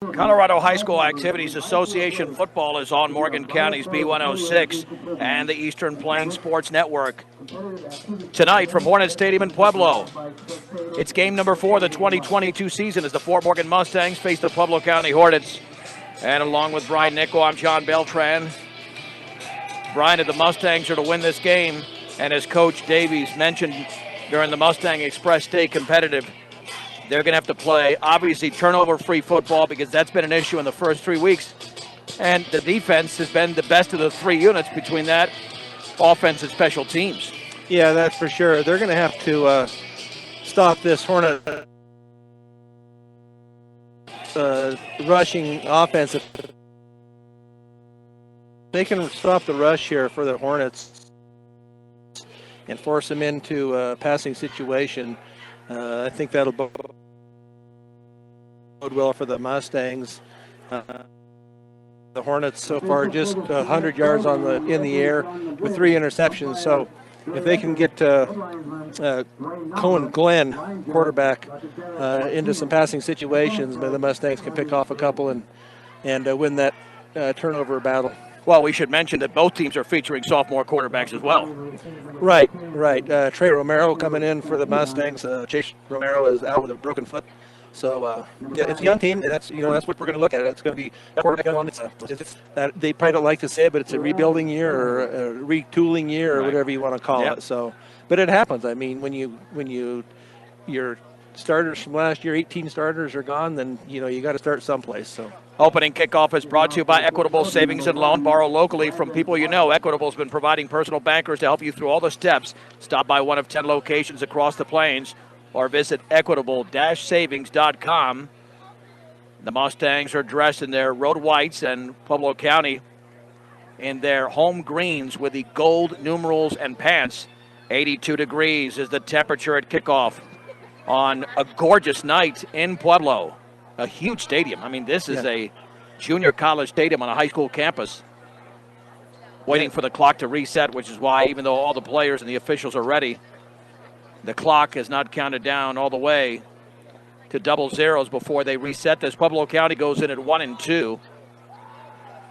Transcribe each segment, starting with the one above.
Colorado High School Activities Association football is on Morgan County's B106 and the Eastern Plains Sports Network. Tonight from Hornet Stadium in Pueblo, it's game number 4 of the 2022 season as the Fort Morgan Mustangs face the Pueblo County Hornets. And along with Brian Nickel, I'm John Beltran. Brian, if the Mustangs are to win this game, and as Coach Davies mentioned during the Mustang Express, stay competitive, they're going to have to play, obviously, turnover-free football because that's been an issue in the first 3 weeks. And the defense has been the best of the 3 units between that offense and special teams. Yeah, that's for sure. They're going to have to stop this Hornet rushing offense. If they can stop the rush here for the Hornets and force them into a passing situation, I think that'll bode well for the Mustangs. The Hornets so far just 100 yards in the air with 3 interceptions. So if they can get Cohen Glenn, quarterback, into some passing situations, the Mustangs can pick off a couple and win that turnover battle. Well, we should mention that both teams are featuring sophomore quarterbacks as well. Right. Trey Romero coming in for the Mustangs. Chase Romero is out with a broken foot. So it's a young team, and that's what we're going to look at. It's going to be a quarterback on. They probably don't like to say it, but it's a rebuilding year or a retooling year or whatever you want to call it. So, but it happens. I mean, when your starters from last year, 18 starters are gone, then you got to start someplace. So. Opening kickoff is brought to you by Equitable Savings and Loan. Borrow locally from people you know. Equitable's been providing personal bankers to help you through all the steps. Stop by one of 10 locations across the plains or visit equitable-savings.com. The Mustangs are dressed in their road whites and Pueblo County in their home greens with the gold numerals and pants. 82 degrees is the temperature at kickoff on a gorgeous night in Pueblo. A huge stadium. I mean, this is a junior college stadium on a high school campus. Waiting for the clock to reset, which is why even though all the players and the officials are ready, the clock has not counted down all the way to double zeros before they reset this. Pueblo County goes in at 1-2.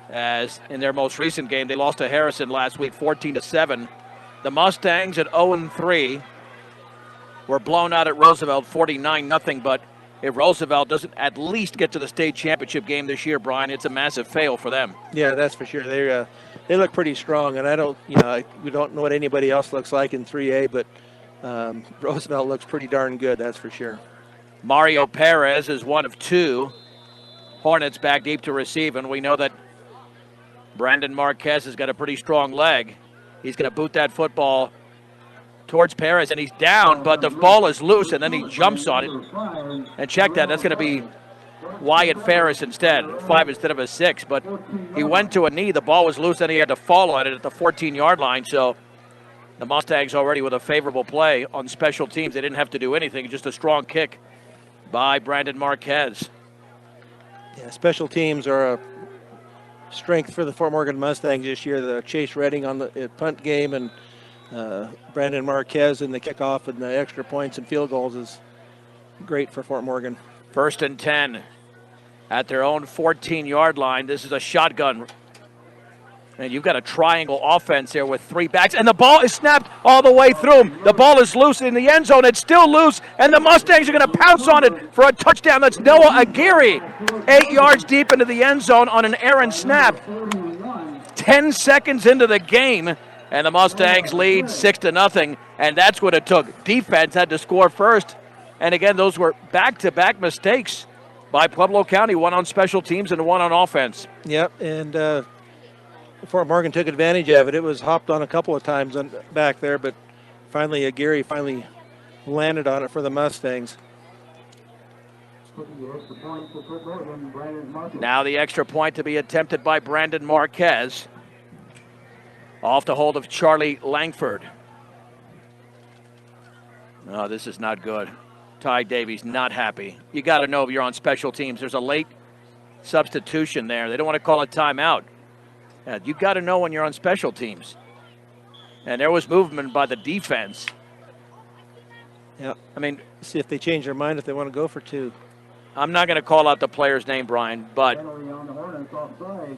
As in their most recent game, they lost to Harrison last week, 14-7. The Mustangs at 0-3 were blown out at Roosevelt, 49-0, but if Roosevelt doesn't at least get to the state championship game this year, Brian, it's a massive fail for them. Yeah, that's for sure. They look pretty strong, and we don't know what anybody else looks like in 3A, but Roosevelt looks pretty darn good, that's for sure. Mario Perez is one of 2 Hornets back deep to receive, and we know that Brandon Marquez has got a pretty strong leg. He's going to boot that football towards Perez, and he's down, but the ball is loose, and then he jumps on it. And check that. That's going to be Wyatt Ferris instead, 5 instead of a 6. But he went to a knee. The ball was loose, and he had to fall on it at the 14-yard line. So the Mustangs already with a favorable play on special teams. They didn't have to do anything, just a strong kick by Brandon Marquez. Yeah, special teams are a strength for the Fort Morgan Mustangs this year. The Chase Redding on the punt game and Brandon Marquez in the kickoff and the extra points and field goals is great for Fort Morgan. 1st and 10 at their own 14-yard line. This is a shotgun. And you've got a triangle offense here with 3 backs. And the ball is snapped all the way through him. The ball is loose in the end zone. It's still loose. And the Mustangs are going to pounce on it for a touchdown. That's Noah Aguirre. 8 yards deep into the end zone on an errant snap. 10 seconds into the game. And the Mustangs lead 6-0, and that's what it took. Defense had to score first. And again, those were back-to-back mistakes by Pueblo County, one on special teams and one on offense. Yep, and Fort Morgan took advantage of it. It was hopped on a couple of times back there, but finally Aguirre landed on it for the Mustangs. Now the extra point to be attempted by Brandon Marquez. Off the hold of Charlie Langford. Oh, this is not good. Ty Davies not happy. You got to know if you're on special teams. There's a late substitution there. They don't want to call a timeout. You got to know when you're on special teams. And there was movement by the defense. Yeah, I mean, see if they change their mind if they want to go for 2. I'm not going to call out the player's name, Brian, but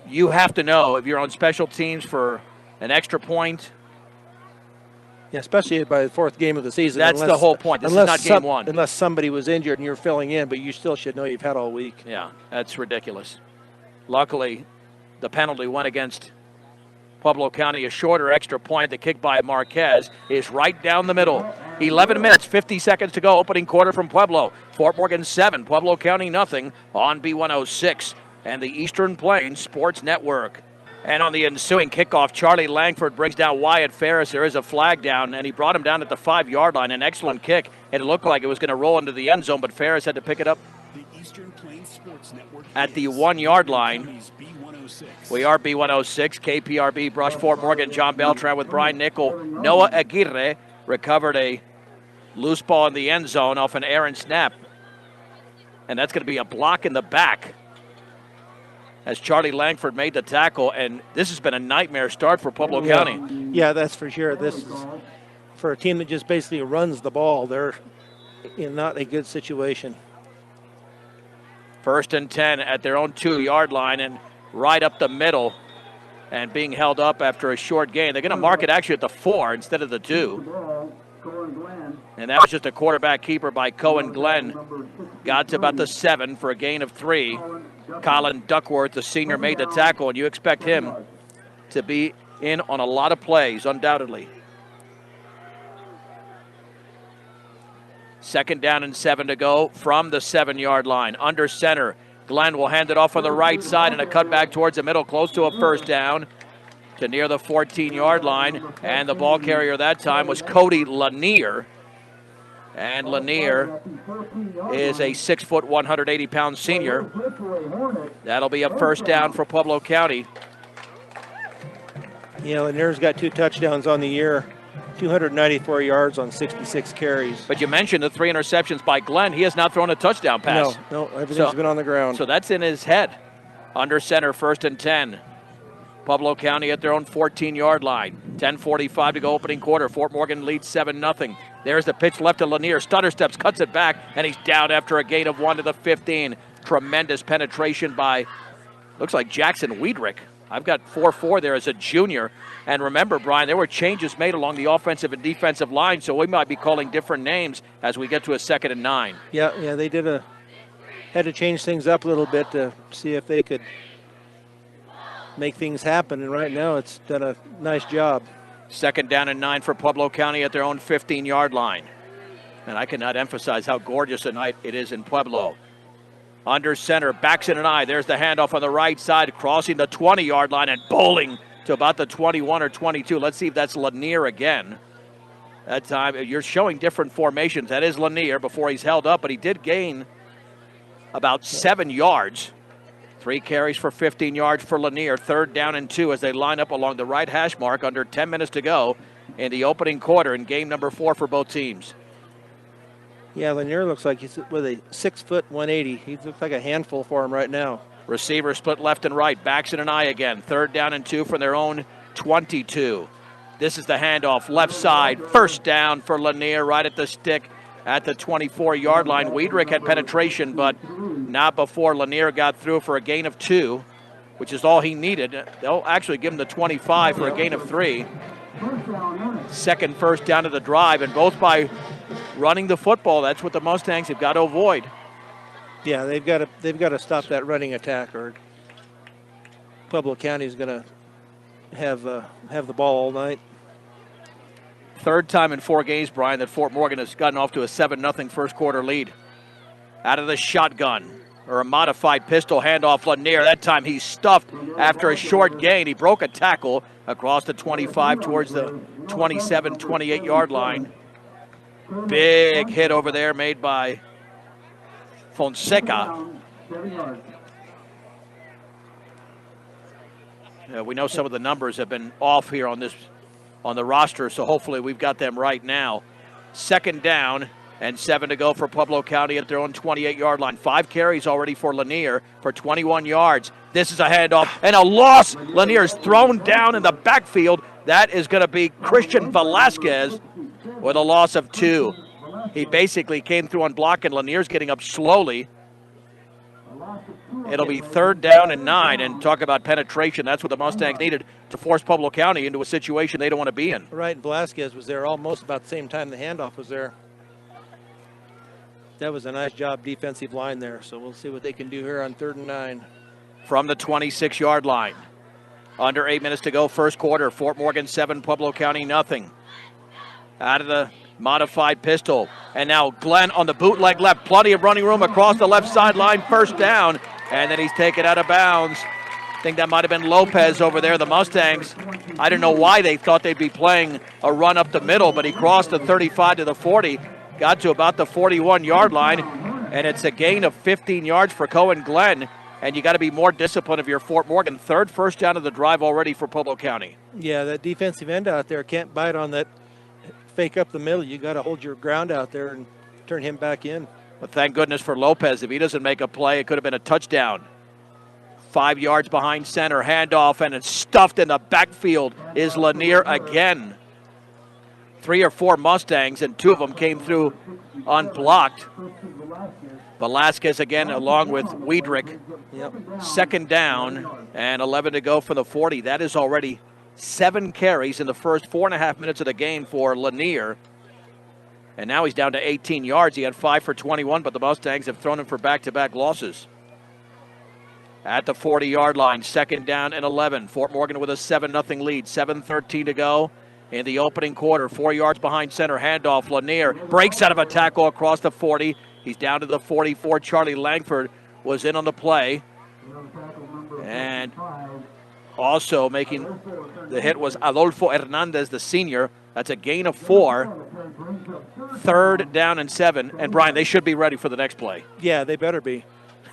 you have to know if you're on special teams for an extra point. Yeah, especially by the fourth game of the season. That's the whole point. This is not game one. Unless somebody was injured and you're filling in, but you still should know you've had all week. Yeah, that's ridiculous. Luckily, the penalty went against Pueblo County. A shorter extra point. The kick by Marquez is right down the middle. 11 minutes, 50 seconds to go. Opening quarter from Pueblo. Fort Morgan 7, Pueblo County nothing on B106 and the Eastern Plains Sports Network. And on the ensuing kickoff, Charlie Langford brings down Wyatt Ferris. There is a flag down, and he brought him down at the 5-yard line. An excellent kick. It looked like it was going to roll into the end zone, but Ferris had to pick it up at the 1-yard line. We are B106, KPRB, Brush, Fort Morgan, John Beltran with Brian Nickel. Noah Aguirre recovered a loose ball in the end zone off an errant snap. And that's going to be a block in the back as Charlie Langford made the tackle. And this has been a nightmare start for Pueblo County. Yeah, that's for sure. This is for a team that just basically runs the ball. They're in not a good situation. 1st and 10 at their own 2-yard line and right up the middle and being held up after a short gain. They're going to mark it actually at the 4 instead of the 2. And that was just a quarterback keeper by Cohen Glenn. Got to about the 7 for a gain of 3. Colin Duckworth, the senior, made the tackle, and you expect him to be in on a lot of plays, undoubtedly. 2nd down and 7 to go from the 7-yard line. Under center, Glenn will hand it off on the right side and a cutback towards the middle, close to a 1st down to near the 14-yard line. And the ball carrier that time was Cody Lanier. And Lanier is a 6-foot, 180-pound senior. That'll be a 1st down for Pueblo County. Yeah, Lanier's got 2 touchdowns on the year, 294 yards on 66 carries. But you mentioned the 3 interceptions by Glenn. He has not thrown a touchdown pass. No, everything's been on the ground. So that's in his head. Under center, 1st and 10. Pueblo County at their own 14-yard line. 10:45 to go opening quarter. Fort Morgan leads 7-0. There's the pitch left to Lanier. Stutter steps, cuts it back, and he's down after a gain of 1 to the 15. Tremendous penetration by, looks like Jackson Wiedrick. I've got 4-4 there as a junior. And remember, Brian, there were changes made along the offensive and defensive line, so we might be calling different names as we get to a 2nd and 9. Yeah, they had to change things up a little bit to see if they could make things happen, and right now it's done a nice job. 2nd down and 9 for Pueblo County at their own 15-yard line. And I cannot emphasize how gorgeous a night it is in Pueblo. Under center, backs in an eye. There's the handoff on the right side, crossing the 20-yard line and bowling to about the 21 or 22. Let's see if that's Lanier again. That time, you're showing different formations. That is Lanier before he's held up, but he did gain about 7 yards. 3 carries for 15 yards for Lanier. 3rd down and 2 as they line up along the right hash mark under 10 minutes to go in the opening quarter in game number 4 for both teams. Yeah, Lanier looks like he's with a 6-foot, 180. He looks like a handful for him right now. Receiver split left and right. Backs in an eye again. 3rd down and 2 from their own 22. This is the handoff left side. 1st down for Lanier right at the stick at the 24-yard line. Wiedrick had penetration, but not before Lanier got through for a gain of 2, which is all he needed. They'll actually give him the 25 for a gain of 3. 2nd first down of the drive, and both by running the football. That's what the Mustangs have got to avoid. Yeah, they've got to stop that running attack, or Pueblo County is going to have the ball all night. 3rd time in 4 games, Brian, that Fort Morgan has gotten off to a 7-0 first quarter lead. Out of the shotgun, or a modified pistol handoff, Lanier. That time he's stuffed after a short gain. He broke a tackle across the 25 towards the 27, 28-yard line. Big hit over there made by Fonseca. We know some of the numbers have been off here on the roster, so hopefully we've got them right now. 2nd down and 7 to go for Pueblo County at their own 28-yard line. 5 carries already for Lanier for 21 yards. This is a handoff and a loss. Lanier is thrown down in the backfield. That is going to be Christian Velasquez with a loss of 2. He basically came through on block, and Lanier's getting up slowly. It'll be 3rd down and 9, and talk about penetration. That's what the Mustangs needed to force Pueblo County into a situation they don't want to be in. Right, and Velasquez was there almost about the same time the handoff was there. That was a nice job defensive line there, so we'll see what they can do here on 3rd and 9. From the 26-yard line. Under 8 minutes to go, first quarter. Fort Morgan 7, Pueblo County nothing. Out of the modified pistol. And now Glenn on the bootleg left. Plenty of running room across the left sideline. First down. And then he's taken out of bounds. I think that might have been Lopez over there. The Mustangs, I don't know why they thought they'd be playing a run up the middle, but he crossed the 35 to the 40. Got to about the 41-yard line. And it's a gain of 15 yards for Cohen Glenn. And you got to be more disciplined if you're Fort Morgan. Third first down of the drive already for Pueblo County. Yeah, that defensive end out there can't bite on that fake up the middle. You got to hold your ground out there and turn him back in. But thank goodness for Lopez. If he doesn't make a play, it could have been a touchdown. 5 yards behind center, handoff, and it's stuffed in the backfield is Lanier again. 3 or 4 Mustangs, and 2 of them came through unblocked. Velasquez again along with Wiedrich. Yep. 2nd down and 11 to go for the 40. That is already 7 carries in the first 4.5 minutes of the game for Lanier. And now he's down to 18 yards. He had 5 for 21, but the Mustangs have thrown him for back-to-back losses. At the 40-yard line, 2nd down and 11. Fort Morgan with a 7-0 lead. 7:13 to go in the opening quarter. 4 yards behind center, handoff. Lanier breaks out of a tackle across the 40. He's down to the 44. Charlie Langford was in on the play. And also making the hit was Adolfo Hernandez, the senior. That's a gain of 4. 3rd down and 7. And, Brian, they should be ready for the next play. Yeah, they better be.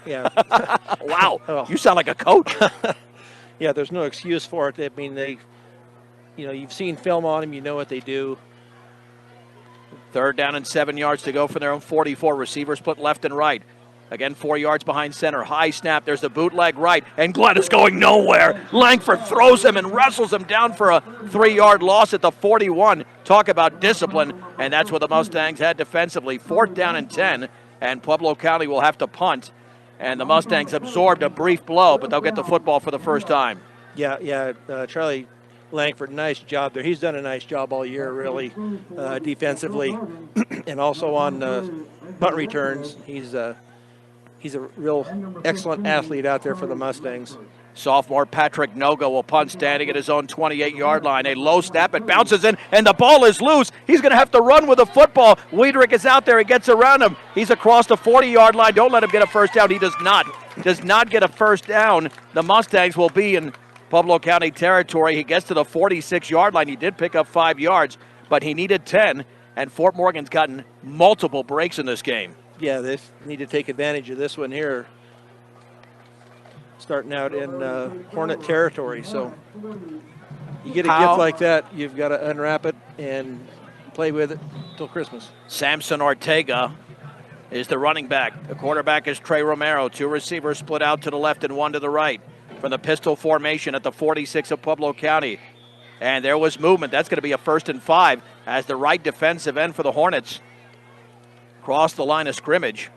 Yeah. Wow. Oh. You sound like a coach. Yeah, there's no excuse for it. I mean, you've seen film on them. You know what they do. 3rd down and 7 yards to go from their own 44. Receiver split left and right. Again, 4 yards behind center. High snap. There's the bootleg right. And Glenn is going nowhere. Langford throws him and wrestles him down for a 3-yard loss at the 41. Talk about discipline. And that's what the Mustangs had defensively. 4th down and 10. And Pueblo County will have to punt. And the Mustangs absorbed a brief blow, but they'll get the football for the first time. Yeah. Charlie Langford, nice job there. He's done a nice job all year, really, defensively, and also on punt returns. He's a real excellent athlete out there for the Mustangs. Sophomore Patrick Noga will punt standing at his own 28-yard line. A low snap, it bounces in, and the ball is loose. He's going to have to run with the football. Wiedrich is out there. He gets around him. He's across the 40-yard line. Don't let him get a first down. He does not get a first down. The Mustangs will be in Pueblo County territory. He gets to the 46-yard line. He did pick up 5 yards, but he needed 10, and Fort Morgan's gotten multiple breaks in this game. Yeah, they need to take advantage of this one here. Starting out in Hornet territory, so you get a gift like that, you've got to unwrap it and play with it till Christmas. Samson Ortega is the running back. The quarterback is Trey Romero. 2 receivers split out to the left and 1 to the right from the pistol formation at the 46 of Pueblo County. And there was movement. That's going to be a 1st and 5 as the right defensive end for the Hornets crossed the line of scrimmage.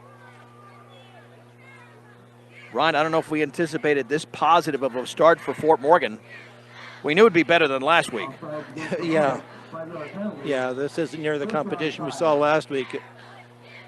Ron, I don't know if we anticipated this positive of a start for Fort Morgan. We knew it would be better than last week. Yeah, this isn't near the competition we saw last week.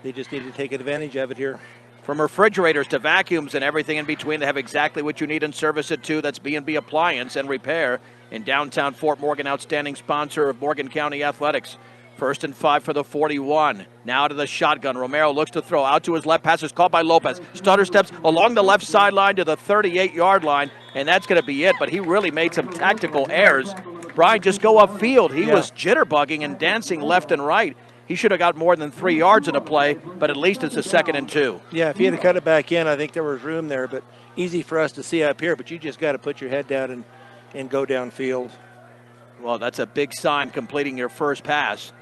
They just need to take advantage of it here. From refrigerators to vacuums and everything in between, they have exactly what you need and service it too. That's B&B Appliance and Repair in downtown Fort Morgan, outstanding sponsor of Morgan County Athletics. 1st and 5 for the 41. Now to the shotgun. Romero looks to throw out to his left. Pass is caught by Lopez. Stutter steps along the left sideline to the 38-yard line, and that's going to be it. But he really made some tactical errors. Brian, just go upfield. He was jitterbugging and dancing left and right. He should have got more than 3 yards in a play, but at least it's a 2nd and 2. Yeah, if he had cut it back in, I think there was room there, but easy for us to see up here. But you just got to put your head down and go downfield. Well, that's a big sign, completing your first pass.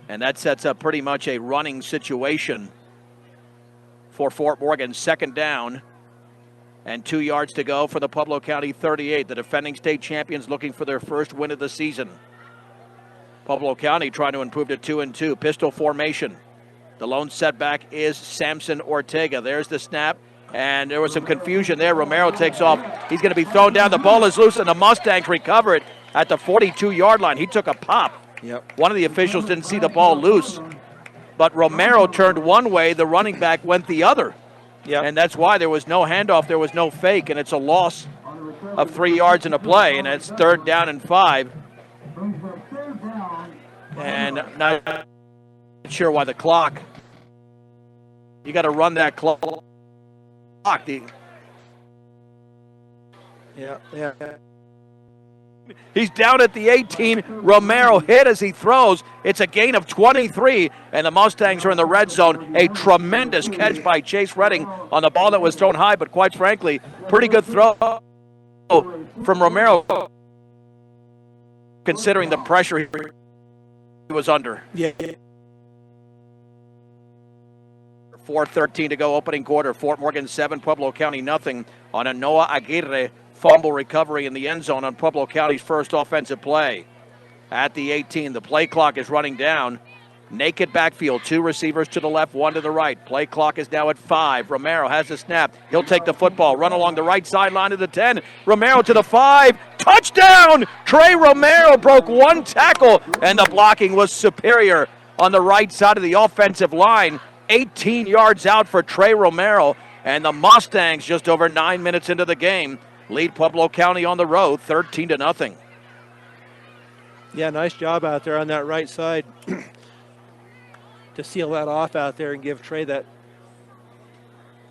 And that sets up pretty much a running situation for Fort Morgan. 2nd down and 2 yards to go for the Pueblo County 38. The defending state champions looking for their first win of the season. Pueblo County trying to improve to 2-2. Pistol formation. The lone setback is Samson Ortega. There's the snap. And there was some confusion there. Romero takes off. He's going to be thrown down. The ball is loose, and the Mustangs recover it at the 42-yard line. He took a pop. Yep. One of the officials didn't see the ball loose. But Romero turned one way. The running back went the other. Yep. And that's why there was no handoff. There was no fake, and it's a loss of 3 yards in a play, and it's 3rd down and 5. And I'm not sure why the clock. You got to run that clock. Yeah. He's down at the 18. Romero hit as he throws. It's a gain of 23, and the Mustangs are in the red zone. A tremendous catch by Chase Redding on the ball that was thrown high, but quite frankly, pretty good throw from Romero, considering the pressure he was under. Yeah. 4:13 to go, opening quarter. Fort Morgan 7, Pueblo County nothing on a Noah Aguirre fumble recovery in the end zone on Pueblo County's first offensive play. At the 18, the play clock is running down. Naked backfield, 2 receivers to the left, 1 to the right. Play clock is now at 5. Romero has the snap. He'll take the football, run along the right sideline to the 10. Romero to the 5. Touchdown! Trey Romero broke 1 tackle, and the blocking was superior on the right side of the offensive line. 18 yards out for Trey Romero, and the Mustangs, just over 9 minutes into the game, lead Pueblo County on the road 13-0. Yeah, nice job out there on that right side to seal that off out there and give Trey that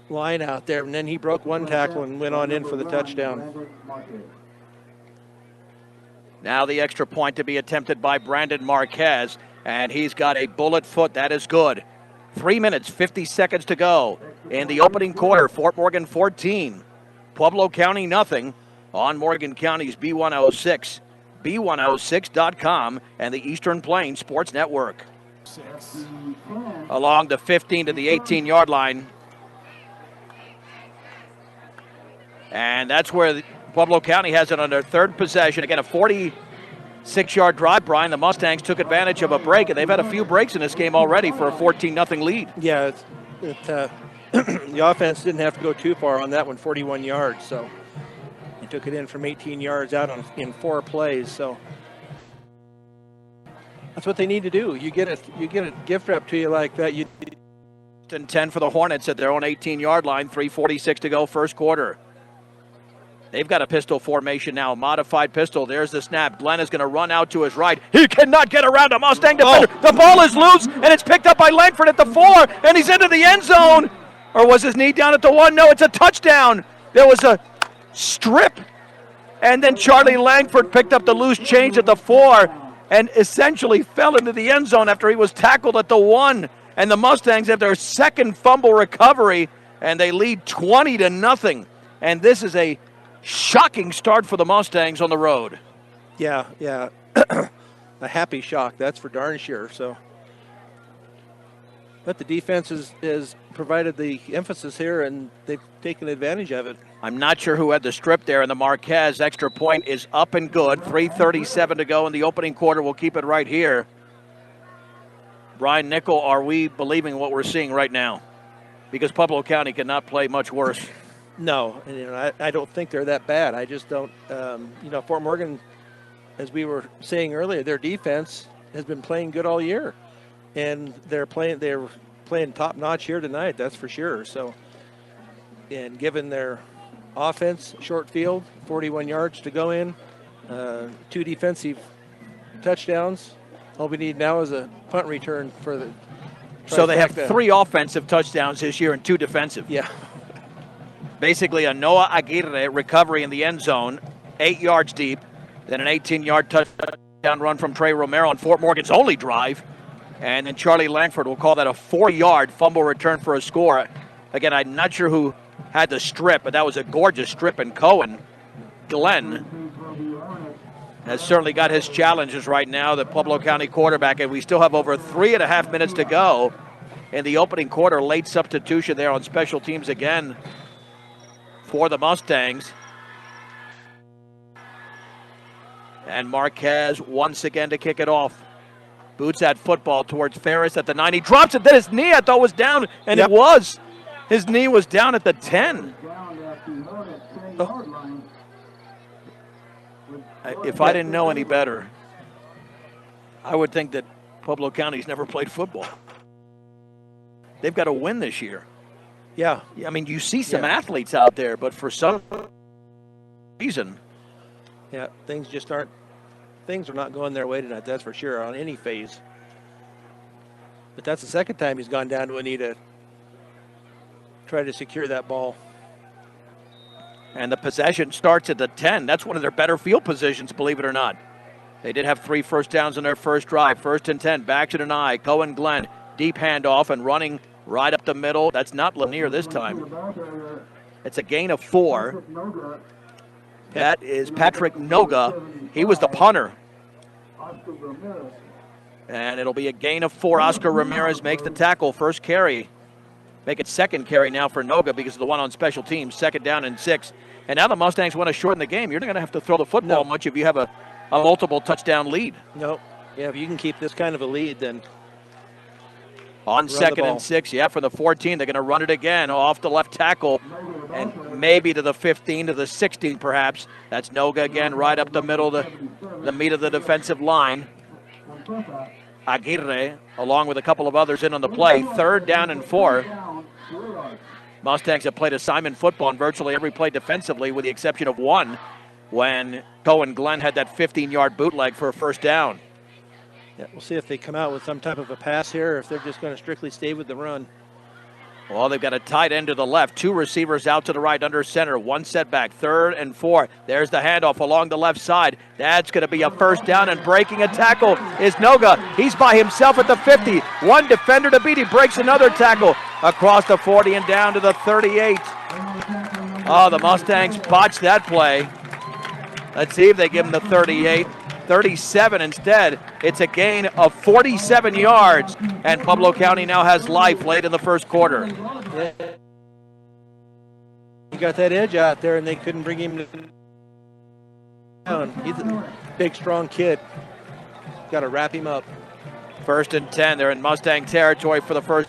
line out there. And then he broke 1 tackle and went on in for the touchdown. Now the extra point to be attempted by Brandon Marquez, and he's got a bullet foot. That is good. 3 minutes, 50 seconds to go in the opening quarter. Fort Morgan 14, Pueblo County nothing on Morgan County's B106, B106.com, and the Eastern Plains Sports Network. Along the 15 to the 18-yard line. And that's where Pueblo County has it on their 3rd possession. Again, a 46-yard drive, Brian. The Mustangs took advantage of a break, and they've had a few breaks in this game already for a 14-0 lead. Yeah, the offense didn't have to go too far on that one, 41 yards. So he took it in from 18 yards out in 4 plays. So that's what they need to do. You get a gift wrap to you like that. You 10 for the Hornets at their own 18-yard line. 3:46 to go, first quarter. They've got a pistol formation now, a modified pistol. There's the snap. Glenn is going to run out to his right. He cannot get around a Mustang defender. Oh. The ball is loose, and it's picked up by Langford at the 4, and he's into the end zone. Or was his knee down at the 1? No, it's a touchdown. There was a strip, and then Charlie Langford picked up the loose change at the 4 and essentially fell into the end zone after he was tackled at the 1. And the Mustangs have their 2nd fumble recovery, and they lead 20-0. And this is a shocking start for the Mustangs on the road. Yeah. A happy shock, that's for darn sure. So, but the defense is provided the emphasis here, and they've taken advantage of it. I'm not sure who had the strip there, and the Marquez extra point is up and good. 3:37 to go in the opening quarter. We'll keep it right here. Brian Nickel, are we believing what we're seeing right now? Because Pueblo County cannot play much worse. No, and I don't think they're that bad. I just don't. Fort Morgan, as we were saying earlier, their defense has been playing good all year, and they're playing top notch here tonight. That's for sure. So, and given their offense, short field, 41 yards to go in, 2 defensive touchdowns. All we need now is a punt return for the. So they have 3 offensive touchdowns this year and 2 defensive. Yeah. Basically a Noah Aguirre recovery in the end zone, 8 yards deep, then an 18-yard touchdown run from Trey Romero on Fort Morgan's only drive, and then Charlie Langford will call that a 4-yard fumble return for a score. Again, I'm not sure who had the strip, but that was a gorgeous strip, and Cohen, Glenn, has certainly got his challenges right now, the Pueblo County quarterback, and we still have over 3.5 minutes to go in the opening quarter. Late substitution there on special teams again for the Mustangs. And Marquez once again to kick it off. Boots that football towards Ferris at the 9. He drops it. Then his knee, I thought, was down, and It was. His knee was down at the 10. Oh. If I didn't know any better, I would think that Pueblo County's never played football. They've got to win this year. Yeah. I mean, you see some athletes out there, but for some reason. Yeah, things are not going their way tonight, that's for sure, on any phase. But that's the second time he's gone down to a knee to try to secure that ball. And the possession starts at the 10. That's one of their better field positions, believe it or not. They did have 3 first downs in their first drive. 1st and 10, back to Denai. Cohen Glenn, deep handoff and running right up the middle. That's not Lanier this time. It's a gain of 4. That is Patrick Noga. He was the punter. And it'll be a gain of 4. Oscar Ramirez makes the tackle. First carry. Make it second carry now for Noga because of the one on special teams. 2nd down and 6. And now the Mustangs want to shorten the game. You're not going to have to throw the football much if you have a multiple touchdown lead. No. Yeah, if you can keep this kind of a lead, then on 2nd and 6, from the 14, they're going to run it again off the left tackle and maybe to the 15, to the 16 perhaps. That's Noga again, right up the middle, the meat of the defensive line. Aguirre, along with a couple of others in on the play. 3rd down and 4. Mustangs have played assignment football on virtually every play defensively with the exception of one when Cohen Glenn had that 15-yard bootleg for a first down. Yeah, we'll see if they come out with some type of a pass here or if they're just going to strictly stay with the run. Well, they've got a tight end to the left, 2 receivers out to the right under center, 1 setback, 3rd and 4. There's the handoff along the left side. That's going to be a first down, and breaking a tackle is Noga. He's by himself at the 50. 1 defender to beat. He breaks another tackle across the 40 and down to the 38. Oh, the Mustangs botched that play. Let's see if they give him the 38. 37 instead. It's a gain of 47 yards, and Pueblo County now has life late in the first quarter. Yeah. He got that edge out there, and they couldn't bring him down. He's a big, strong kid. Got to wrap him up. 1st and 10. They're in Mustang territory for the first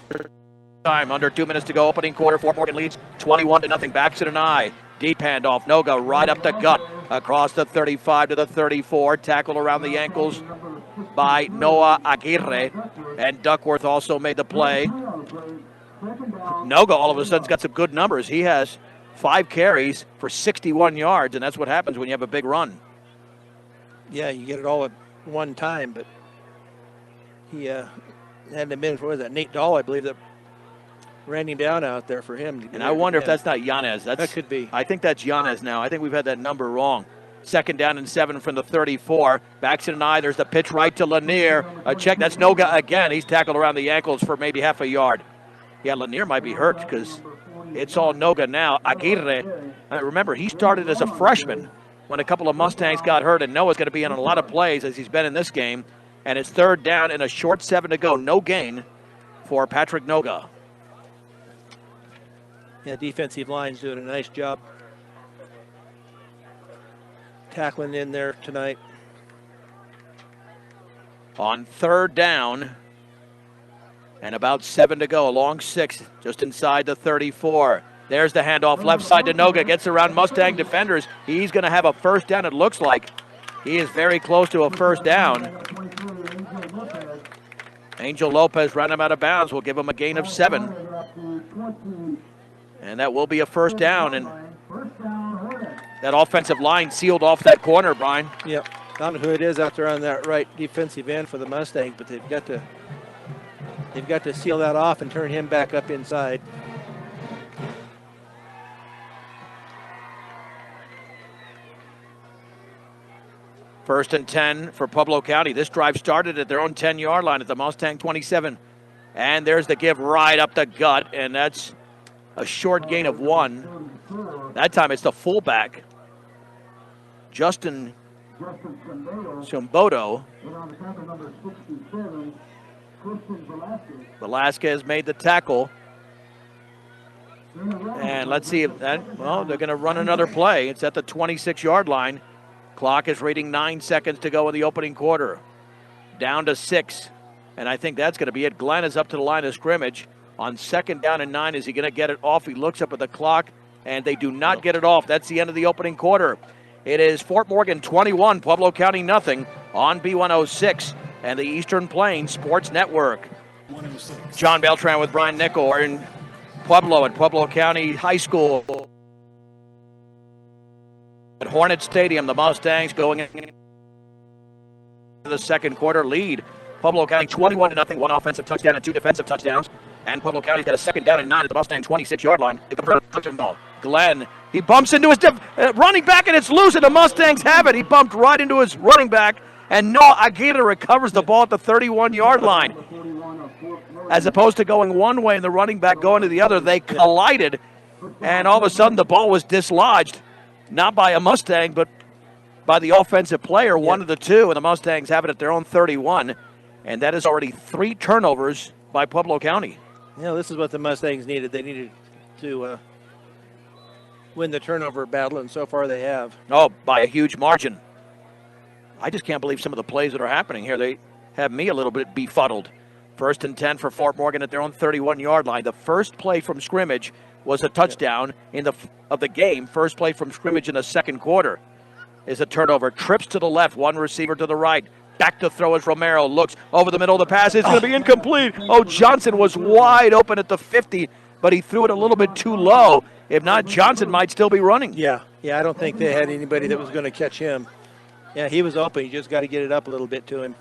time. Under 2 minutes to go. Opening quarter. Fort Morgan leads 21-0. Back to Denai. Deep handoff. Noga right up the gut. Across the 35 to the 34. Tackle around the ankles by Noah Aguirre. And Duckworth also made the play. Noga all of a sudden's got some good numbers. He has 5 carries for 61 yards, and that's what happens when you have a big run. Yeah, you get it all at one time, but he hadn't been for, Nate Dahl, I believe, that ran him down out there for him. And I wonder if that's not Yanez. That could be. I think that's Yanez now. I think we've had that number wrong. 2nd down and 7 from the 34. Back to Denai. There's the pitch right to Lanier. A check. That's Noga again. He's tackled around the ankles for maybe half a yard. Yeah, Lanier might be hurt because it's all Noga now. Aguirre, remember, he started as a freshman when a couple of Mustangs got hurt, and Noah's going to be in a lot of plays as he's been in this game. And it's 3rd down and a short 7 to go. No gain for Patrick Noga. Yeah, defensive line's doing a nice job tackling in there tonight. On 3rd down and about 7 to go, a long 6 just inside the 34. There's the handoff left side to Noga, gets around Mustang defenders. He's going to have a first down, it looks like. He is very close to a first down. Angel Lopez ran him out of bounds. Will give him a gain of 7. And that will be a first down. And that offensive line sealed off that corner, Brian. Yep. I don't know who it is out there on that right defensive end for the Mustangs, but they've got to seal that off and turn him back up inside. First and 10 for Pueblo County. This drive started at their own 10-yard line at the Mustang 27. And there's the give right up the gut, and that's a short gain of 1. That time it's the fullback, Justin Sumbodo. Velasquez made the tackle. And let's see if that, well, they're going to run another play. It's at the 26-yard line. Clock is reading 9 seconds to go in the opening quarter. Down to 6. And I think that's going to be it. Glenn is up to the line of scrimmage. On 2nd down and 9, is he going to get it off? He looks up at the clock, and they do not get it off. That's the end of the opening quarter. It is Fort Morgan 21, Pueblo County nothing on B106 and the Eastern Plains Sports Network. John Beltran with Brian Nickel. We're in Pueblo at Pueblo County High School at Hornet Stadium. The Mustangs going into the second quarter lead. Pueblo County 21-0, one offensive touchdown and 2 defensive touchdowns. And Pueblo County's got a 2nd down and 9 at the Mustang 26-yard line. Touchdown ball. Glenn, he bumps into his running back, and it's loose, and the Mustangs have it. He bumped right into his running back, and Noah Aguirre recovers the ball at the 31-yard line. As opposed to going one way and the running back going to the other, they collided, and all of a sudden the ball was dislodged, not by a Mustang, but by the offensive player, one of the two, and the Mustangs have it at their own 31, and that is already 3 turnovers by Pueblo County. Yeah, this is what the Mustangs needed. They needed to win the turnover battle, and so far they have. Oh, by a huge margin. I just can't believe some of the plays that are happening here. They have me a little bit befuddled. 1st and 10 for Fort Morgan at their own 31-yard line. The first play from scrimmage was a touchdown of the game. First play from scrimmage in the second quarter is a turnover. Trips to the left, one receiver to the right. Back to throw as Romero looks over the middle of the pass. It's going to be incomplete. Oh, Johnson was wide open at the 50, but he threw it a little bit too low. If not, Johnson might still be running. Yeah, I don't think they had anybody that was going to catch him. Yeah, he was open. You just got to get it up a little bit to him.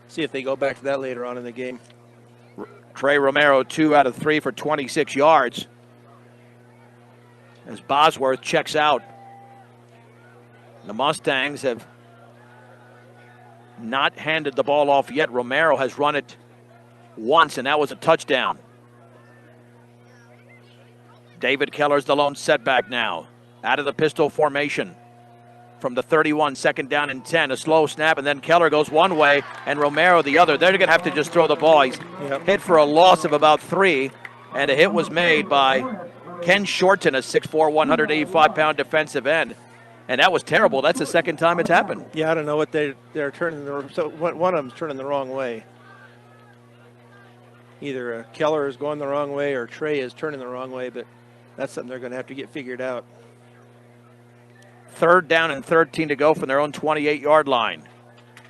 See if they go back to that later on in the game. Trey Romero, 2 out of 3 for 26 yards. As Bosworth checks out. The Mustangs have not handed the ball off yet. Romero has run it once, and that was a touchdown. David Keller's the lone setback now. Out of the pistol formation. From the 31, 2nd down and 10. A slow snap, and then Keller goes one way, and Romero the other. They're going to have to just throw the ball. He's hit for a loss of about 3, and a hit was made by Ken Shorten, a 6'4", 185-pound defensive end. And that was terrible. That's the second time it's happened. Yeah, I don't know what they're turning. So one of them's turning the wrong way. Either Keller is going the wrong way or Trey is turning the wrong way, but that's something they're going to have to get figured out. 3rd down and 13 to go from their own 28-yard line.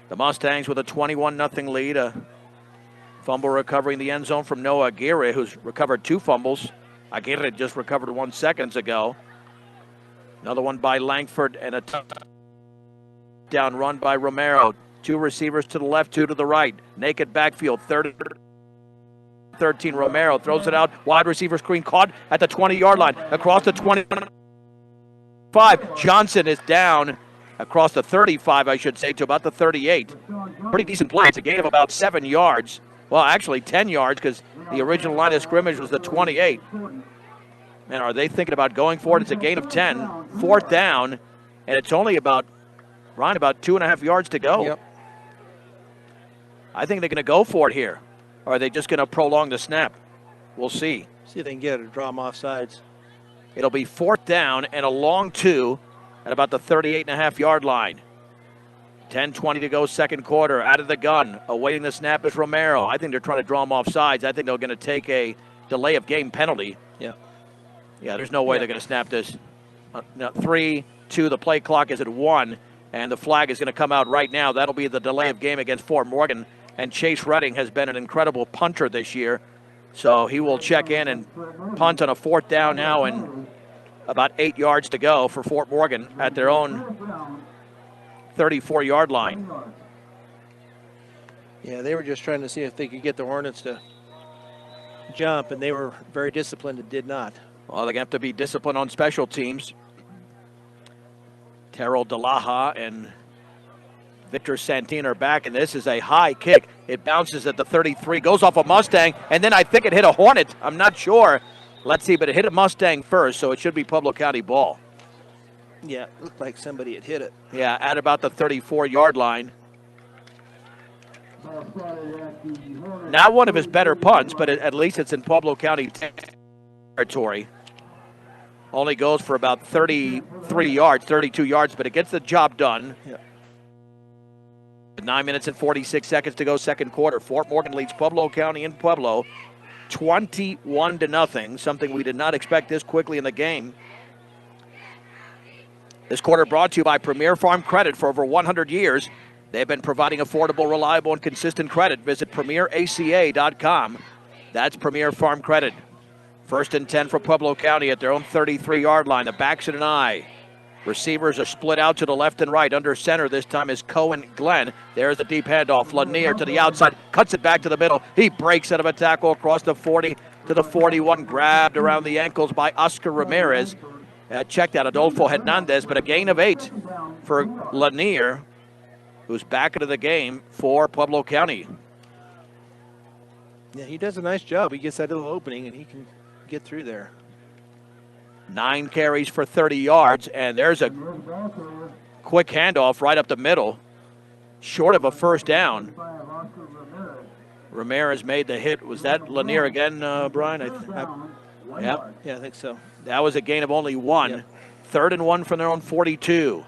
The Mustangs with a 21-0 lead. A fumble recovery in the end zone from Noah Aguirre, who's recovered 2 fumbles. Aguirre just recovered 1 seconds ago. Another one by Langford, and a touchdown run by Romero. 2 receivers to the left, 2 to the right. Naked backfield, 13. Romero throws it out. Wide receiver screen caught at the 20-yard line. Across the 25. Johnson is down across the 35, I should say, to about the 38. Pretty decent play. It's a gain of about 7 yards. Well, actually 10 yards, because the original line of scrimmage was the 28. Man, are they thinking about going for it? It's a gain of 10. 4th down, and it's only about 2.5 yards to go. Yep. I think they're going to go for it here. Or are they just going to prolong the snap? We'll see. See if they can get it to draw them off sides. It'll be 4th down and a long 2 at about the 38.5-yard line. 10:20 to go, second quarter. Out of the gun, awaiting the snap is Romero. I think they're trying to draw him off sides. I think they're going to take a delay of game penalty. Yeah, there's no way they're going to snap this. Now 3-2, the play clock is at 1, and the flag is going to come out right now. That'll be the delay of game against Fort Morgan. And Chase Redding has been an incredible punter this year. So he will check in and punt on a 4th down now, and about 8 yards to go for Fort Morgan at their own 34-yard line. Yeah, they were just trying to see if they could get the Hornets to jump, and they were very disciplined and did not. Well, they're going to have to be disciplined on special teams. Terrell DeLaha and Victor Santin are back, and this is a high kick. It bounces at the 33, goes off a Mustang, and then I think it hit a Hornet. I'm not sure. Let's see, but it hit a Mustang first, so it should be Pueblo County ball. Yeah, it looked like somebody had hit it. Yeah, at about the 34-yard line. Not one of his better punts, but at least it's in Pueblo County territory. Only goes for about 33 yards, 32 yards, but it gets the job done. Yeah. 9 minutes and 46 seconds to go, second quarter. Fort Morgan leads Pueblo County in Pueblo 21-0, something we did not expect this quickly in the game. This quarter brought to you by Premier Farm Credit. For over 100 years, they've been providing affordable, reliable, and consistent credit. Visit PremierACA.com. That's Premier Farm Credit. 1st and 10 for Pueblo County at their own 33-yard line. The backs in an eye. Receivers are split out to the left and right. Under center this time is Cohen Glenn. There's the deep handoff. Lanier to the outside. Cuts it back to the middle. He breaks out of a tackle across the 40 to the 41. Grabbed around the ankles by Oscar Ramirez. Checked out Adolfo Hernandez, but a gain of 8 for Lanier, who's back into the game for Pueblo County. Yeah, he does a nice job. He gets that little opening, and he can get through there. 9 carries for 30 yards, and there's a quick handoff right up the middle, short of a first down. Ramirez made the hit. Was that Lanier again, Brian? Yeah, I think so. That was a gain of only 1. Yep. 3rd and 1 from their own 42.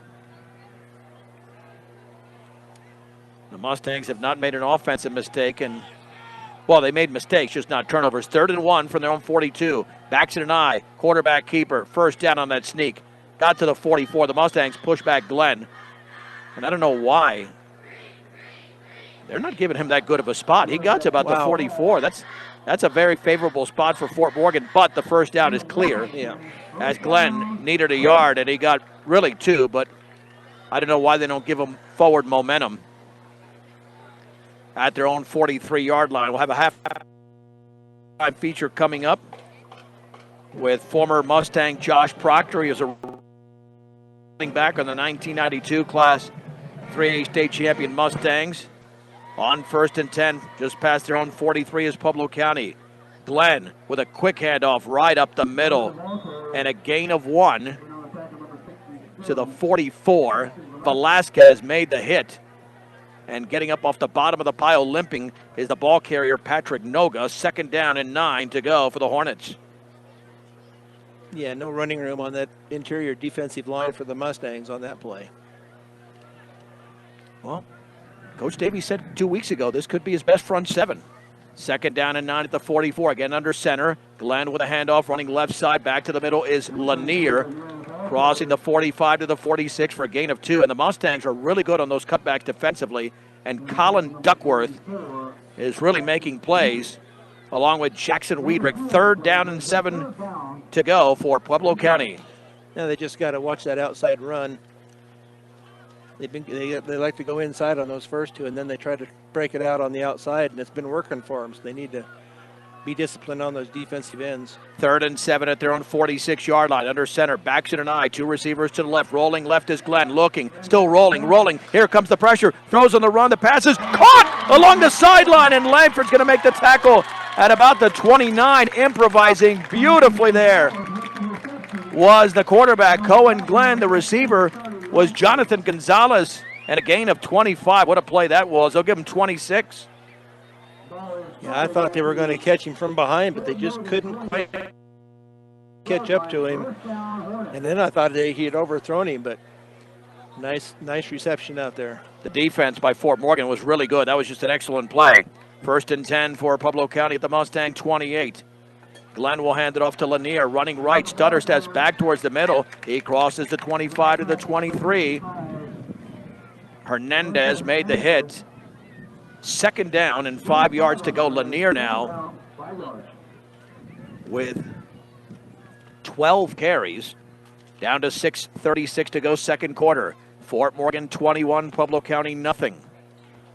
The Mustangs have not made an offensive mistake, and well, they made mistakes, just not turnovers. 3rd and 1 from their own 42. Backs in an eye. Quarterback keeper. First down on that sneak. Got to the 44. The Mustangs push back Glenn. And I don't know why. They're not giving him that good of a spot. He got to about the 44. That's a very favorable spot for Fort Morgan, but the first down is clear. Yeah. As Glenn needed a yard, and he got really 2, but I don't know why they don't give him forward momentum. At their own 43-yard line. We'll have a half-time feature coming up with former Mustang Josh Proctor. He was a running back on the 1992 Class 3A state champion Mustangs. On 1st and 10, just past their own 43 is Pueblo County. Glenn with a quick handoff right up the middle and a gain of 1 to the 44. Velasquez made the hit. And getting up off the bottom of the pile, limping, is the ball carrier, Patrick Noga. 2nd down and 9 to go for the Hornets. Yeah, no running room on that interior defensive line for the Mustangs on that play. Well, Coach Davies said 2 weeks ago this could be his best front 7. 2nd down and 9 at the 44. Again under center. Glenn with a handoff, running left side. Back to the middle is Lanier. Crossing the 45 to the 46 for a gain of 2. And the Mustangs are really good on those cutbacks defensively. And Colin Duckworth is really making plays along with Jackson Weidrich. 3rd down and 7 to go for Pueblo County. Now they just got to watch that outside run. They like to go inside on those first 2, and then they try to break it out on the outside, and it's been working for them. So they need to be disciplined on those defensive ends. 3rd and 7 at their own 46-yard line. Under center, backs in an eye. 2 receivers to the left. Rolling left is Glenn. Looking, still rolling. Here comes the pressure. Throws on the run. The pass is caught along the sideline, and Langford's going to make the tackle at about the 29. Improvising beautifully there was the quarterback, Cohen Glenn. The receiver was Jonathan Gonzalez, and a gain of 25. What a play that was. They'll give him 26. Yeah, I thought they were going to catch him from behind, but they just couldn't quite catch up to him. And then I thought he had overthrown him, but nice reception out there. The defense by Fort Morgan was really good. That was just an excellent play. 1st and 10 for Pueblo County at the Mustang 28. Glenn will hand it off to Lanier, running right. Stutter steps back towards the middle. He crosses the 25 to the 23. Hernandez made the hit. 2nd down and 5 yards to go. Lanier now with 12 carries. Down to 6:36 to go, 2nd quarter. Fort Morgan 21, Pueblo County nothing.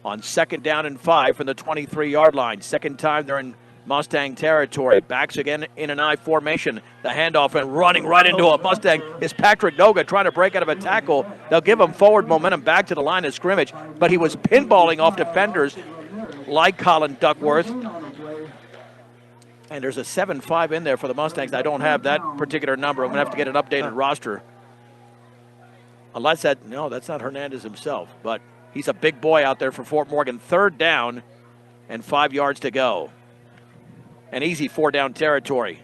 On 2nd down and 5 from the 23-yard line. 2nd time they're in Mustang territory. Backs again in an I formation. The handoff and running right into a Mustang is Patrick Noga trying to break out of a tackle. They'll give him forward momentum back to the line of scrimmage, but he was pinballing off defenders like Colin Duckworth. And there's a 7-5 in there for the Mustangs. I don't have that particular number. I'm going to have to get an updated roster. Unless that's not Hernandez himself, but he's a big boy out there for Fort Morgan. 3rd down and 5 yards to go. An easy 4-down territory.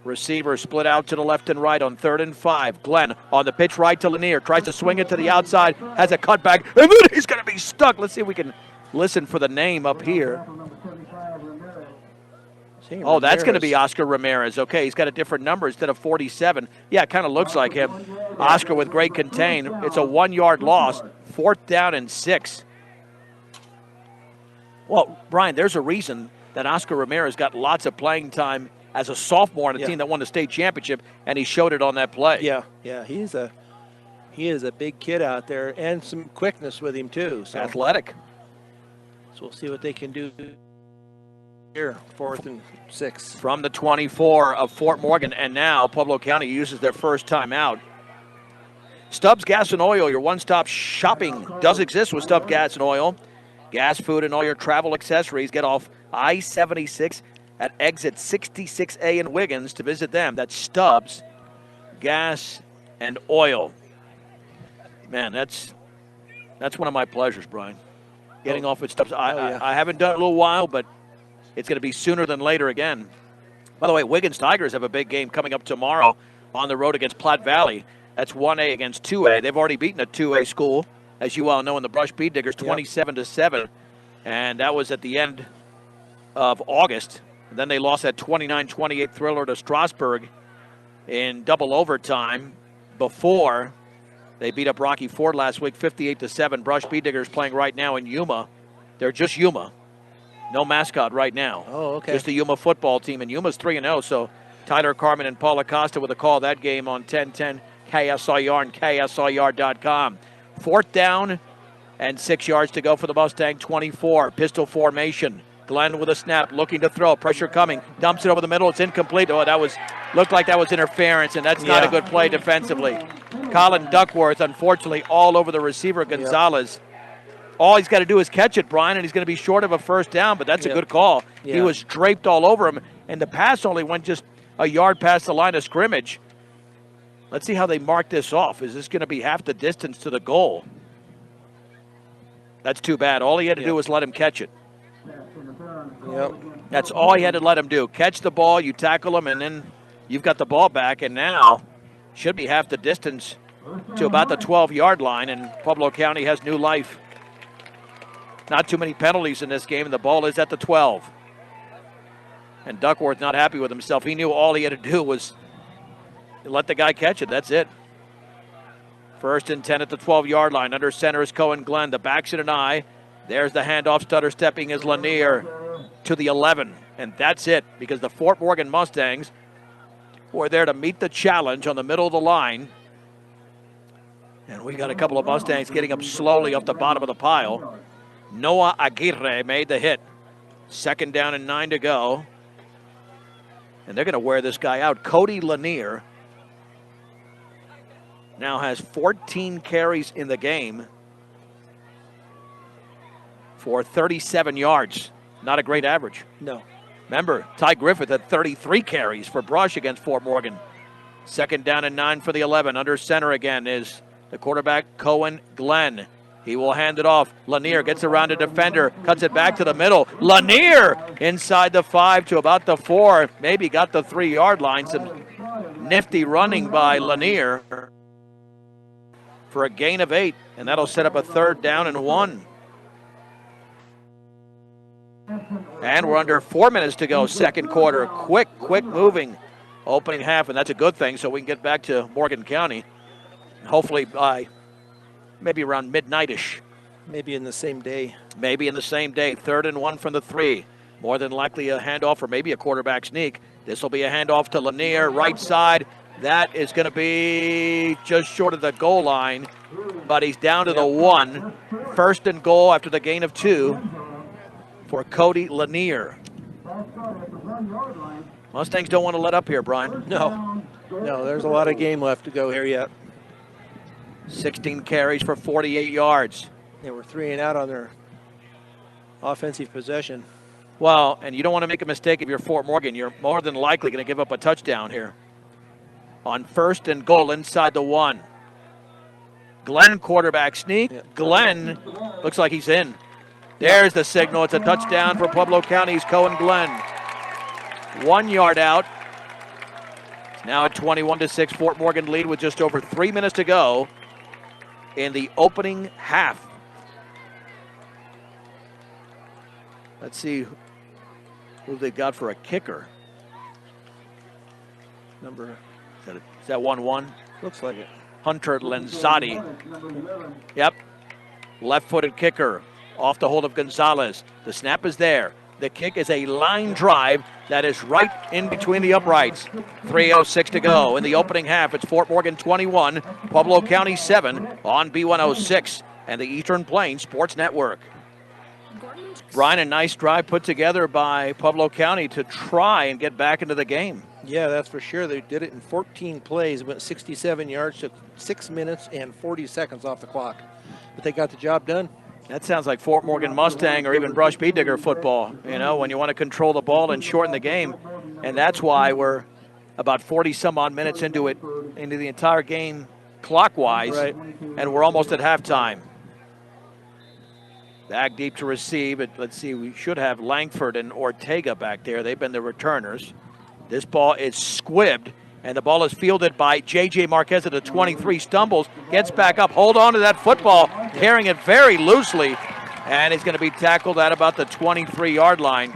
Receiver split out to the left and right on 3rd and 5. Glenn on the pitch right to Lanier. Tries to swing it to the outside. Has a cutback. And then he's going to be stuck. Let's see if we can listen for the name up here. See, Oh, that's going to be Ramirez. Oscar Ramirez. Okay, he's got a different number instead of 47. Yeah, it kind of looks like him. Oscar with great contain. It's a 1 yard loss, 4th down and 6. Well, Brian, there's a reason that Oscar Ramirez got lots of playing time as a sophomore on a team that won the state championship, and he showed it on that play. Yeah, he is a big kid out there, and some quickness with him too. So. Athletic. So we'll see what they can do here, 4th and 6. From the 24 of Fort Morgan, and now Pueblo County uses their first timeout. Stubbs Gas and Oil, your one-stop shopping does exist with Stubbs Gas and Oil. Gas, food, and all your travel accessories. Get off I-76 at exit 66A in Wiggins to visit them. That's Stubbs Gas and Oil. Man, that's one of my pleasures, Brian. Getting off at Stubbs. I haven't done it in a little while, but it's going to be sooner than later again. By the way, Wiggins Tigers have a big game coming up tomorrow on the road against Platte Valley. That's 1A against 2A. They've already beaten a 2A school, as you all know, in the Brush Bead Diggers, 27-7. And that was at the end of August. And then they lost that 29-28 thriller to Strasburg in double overtime before they beat up Rocky Ford last week, 58-7. Brush Bead Diggers playing right now in Yuma. They're just Yuma. No mascot right now. Oh, okay. Just the Yuma football team. And Yuma's 3-0, so Tyler Carmen and Paul Acosta with a call that game on 1010 KSIR and KSIR.com. 4th down and 6 yards to go for the Mustang 24. Pistol formation. Glenn with a snap, looking to throw. Pressure coming. Dumps it over the middle. It's incomplete. Oh, looked like that was interference, and that's not a good play defensively. Colin Duckworth, unfortunately, all over the receiver, Gonzalez. All he's got to do is catch it, Brian, and he's going to be short of a first down, but that's a good call. He was draped all over him, and the pass only went just a yard past the line of scrimmage. Let's see how they mark this off. Is this going to be half the distance to the goal? That's too bad. All he had to do was let him catch it. That's all he had to let him do. Catch the ball, you tackle him, and then you've got the ball back, and now should be half the distance to about the 12-yard line, and Pueblo County has new life. Not too many penalties in this game, and the ball is at the 12. And Duckworth not happy with himself. He knew all he had to do was let the guy catch it. That's it. 1st and 10 at the 12-yard line. Under center is Cohen Glenn. The back's in an eye. There's the handoff. Stutter stepping is Lanier to the 11. And that's it, because the Fort Morgan Mustangs were there to meet the challenge on the middle of the line. And we got a couple of Mustangs getting up slowly up the bottom of the pile. Noah Aguirre made the hit. 2nd down and 9 to go. And they're going to wear this guy out. Cody Lanier now has 14 carries in the game for 37 yards. Not a great average. No. Remember, Ty Griffith had 33 carries for Brush against Fort Morgan. 2nd down and 9 for the 11. Under center again is the quarterback, Cohen Glenn. He will hand it off. Lanier gets around a defender, cuts it back to the middle. Lanier inside the 5 to about the 4. Maybe got the 3-yard line. Some nifty running by Lanier for a gain of 8. And that'll set up a 3rd down and 1. And we're under 4 minutes to go, second quarter. Quick moving opening half, and that's a good thing, so we can get back to Morgan County. Hopefully by maybe around midnight-ish. Maybe in the same day. Maybe in the same day. 3rd and 1 from the 3. More than likely a handoff or maybe a quarterback sneak. This will be a handoff to Lanier, right side. That is going to be just short of the goal line, but he's down to the 1. 1st and goal after the gain of 2 for Cody Lanier. Mustangs don't want to let up here, Brian. No, there's a lot of game left to go here yet. 16 carries for 48 yards. They were 3 and out on their offensive possession. Well, and you don't want to make a mistake if you're Fort Morgan. You're more than likely going to give up a touchdown here. On 1st and goal inside the 1. Glenn quarterback sneak. Yeah. Glenn looks like he's in. There's the signal. It's a touchdown for Pueblo County's Cohen Glenn. 1 yard out. Now at 21-6, Fort Morgan lead with just over 3 minutes to go in the opening half. Let's see who they got for a kicker. Is that 1-1? Looks like it. Hunter Lenzotti. Yep. Left-footed kicker off the hold of Gonzalez. The snap is there. The kick is a line drive that is right in between the uprights. 3:06 to go in the opening half. It's Fort Morgan 21, Pueblo County 7 on B106 and the Eastern Plains Sports Network. Brian, a nice drive put together by Pueblo County to try and get back into the game. Yeah, that's for sure. They did it in 14 plays, went 67 yards, took 6 minutes and 40 seconds off the clock. But they got the job done. That sounds like Fort Morgan Mustang or even Brush Bee Digger football, you know, when you want to control the ball and shorten the game. And that's why we're about 40-some-odd minutes into the entire game clockwise, right. And we're almost at halftime. Back deep to receive. Let's see, we should have Langford and Ortega back there. They've been the returners. This ball is squibbed, and the ball is fielded by J.J. Marquez at the 23, stumbles, gets back up, hold on to that football, carrying it very loosely, and he's going to be tackled at about the 23-yard line.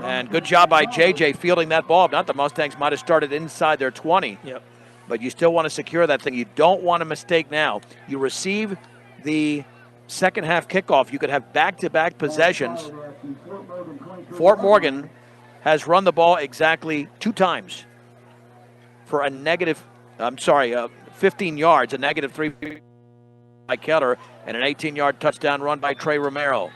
And good job by J.J. fielding that ball. If not, the Mustangs might have started inside their 20. Yep. But you still want to secure that thing. You don't want a mistake now. You receive the second half kickoff. You could have back-to-back possessions. Fort Morgan has run the ball exactly 2 times for 15 yards, a -3 by Keller, and an 18-yard touchdown run by Trey Romero.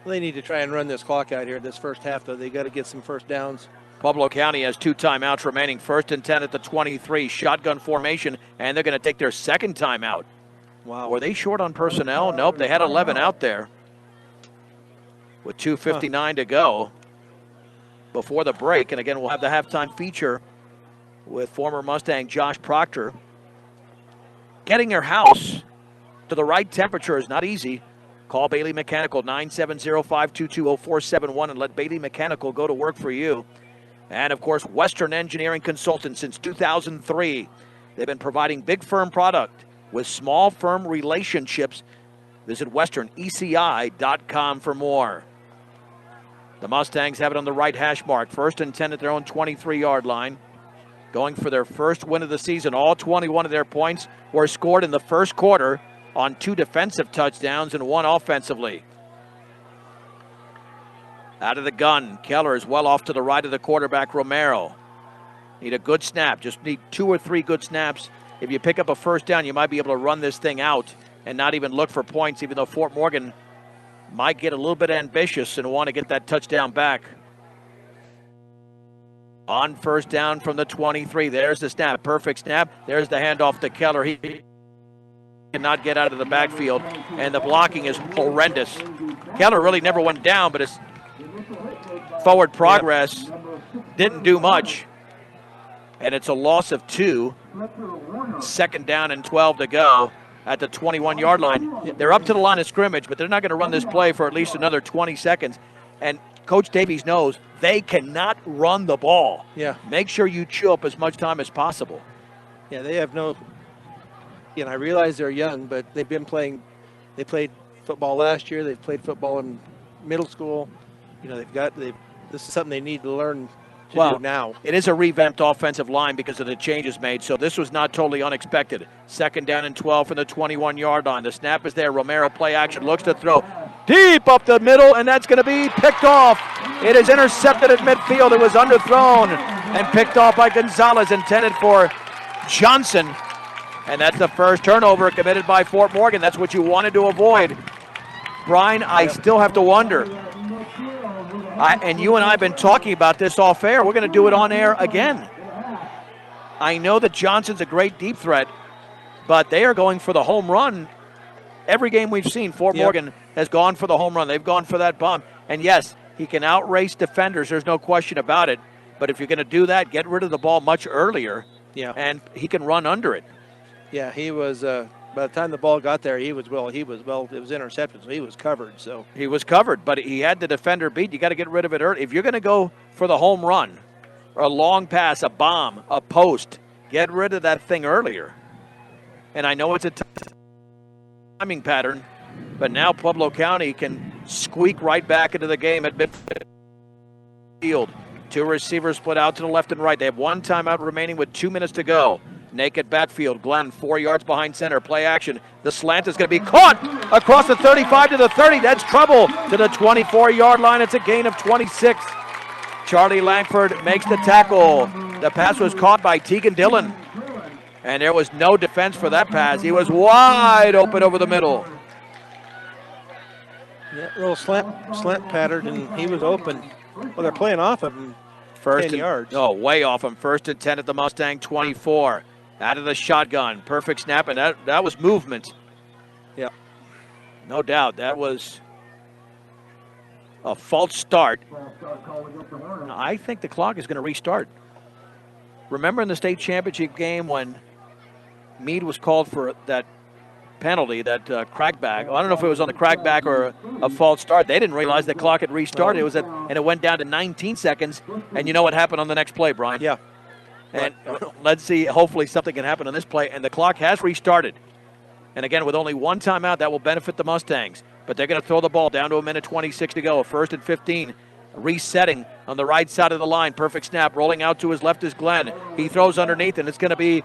They need to try and run this clock out here this first half, though. They got to get some first downs. Pueblo County has 2 timeouts remaining. 1st and 10 at the 23, shotgun formation, and they're going to take their second timeout. Wow. Were they short on personnel? Nope, they had 11 out there with 2:59 to go before the break. And again, we'll have the halftime feature with former Mustang Josh Proctor. Getting your house to the right temperature is not easy. Call Bailey Mechanical, 970-522-0471, and let Bailey Mechanical go to work for you. And, of course, Western Engineering Consultants since 2003. They've been providing big firm product with small firm relationships. Visit westerneci.com for more. The Mustangs have it on the right hash mark. 1st and 10 at their own 23-yard line. Going for their first win of the season. All 21 of their points were scored in the first quarter on 2 defensive touchdowns and 1 offensively. Out of the gun, Keller is well off to the right of the quarterback, Romero. Need a good snap. Just need 2 or 3 good snaps. If you pick up a first down, you might be able to run this thing out and not even look for points, even though Fort Morgan might get a little bit ambitious and want to get that touchdown back. On first down from the 23. There's the snap. Perfect snap. There's the handoff to Keller. He cannot get out of the backfield, and the blocking is horrendous. Keller really never went down, but his forward progress didn't do much. And it's a loss of 2. 2nd down and 12 to go at the 21-yard line. They're up to the line of scrimmage, but they're not going to run this play for at least another 20 seconds. And Coach Davies knows they cannot run the ball. Yeah. Make sure you chew up as much time as possible. Yeah, they have no, I realize they're young, but they've been playing, they played football last year. They've played football in middle school. This is something they need to learn to do now. It is a revamped offensive line because of the changes made, so this was not totally unexpected. 2nd down and 12 from the 21-yard line. The snap is there. Romero play action, looks to throw deep up the middle, and that's going to be picked off. It is intercepted at midfield. It was underthrown and picked off by Gonzalez, intended for Johnson. And that's the first turnover committed by Fort Morgan. That's what you wanted to avoid. Brian, I still have to wonder. And you and I have been talking about this off air. We're going to do it on air again. I know that Johnson's a great deep threat, but they are going for the home run. Every game we've seen, Fort Morgan has gone for the home run. They've gone for that bump. And yes, he can outrace defenders. There's no question about it. But if you're going to do that, get rid of the ball much earlier. Yeah. And he can run under it. Yeah, he was, by the time the ball got there, it was intercepted, so he was covered. So he was covered, but he had the defender beat. You got to get rid of it early. If you're going to go for the home run, or a long pass, a bomb, a post, get rid of that thing earlier. And I know it's a timing pattern, But now Pueblo County can squeak right back into the game at midfield. Two receivers split out to the left and right. They have one timeout remaining with 2 minutes to go. Naked backfield. Glenn 4 yards behind center. Play action. The slant is going to be caught across the 35 to the 30. That's trouble to the 24-yard line. It's a gain of 26. Charlie Langford makes the tackle. The pass was caught by Tegan Dillon. And there was no defense for that pass. He was wide open over the middle. Yeah, little slant pattern, and he was open. Well, they're playing off of him. First 10 yards. Oh, way off him. 1st and 10 at the Mustang 24. Out of the shotgun. Perfect snap, and that was movement. Yeah. No doubt. That was a false start. I think the clock is going to restart. Remember in the state championship game when Meade was called for that penalty, that crackback. Well, I don't know if it was on the crackback or a false start. They didn't realize the clock had restarted. It was and it went down to 19 seconds. And you know what happened on the next play, Brian? Yeah. And let's see. Hopefully something can happen on this play. And the clock has restarted. And again, with only one timeout, that will benefit the Mustangs. But they're going to throw the ball down to 1:26 to go. 1st and 15. Resetting on the right side of the line. Perfect snap. Rolling out to his left is Glenn. He throws underneath, and it's going to be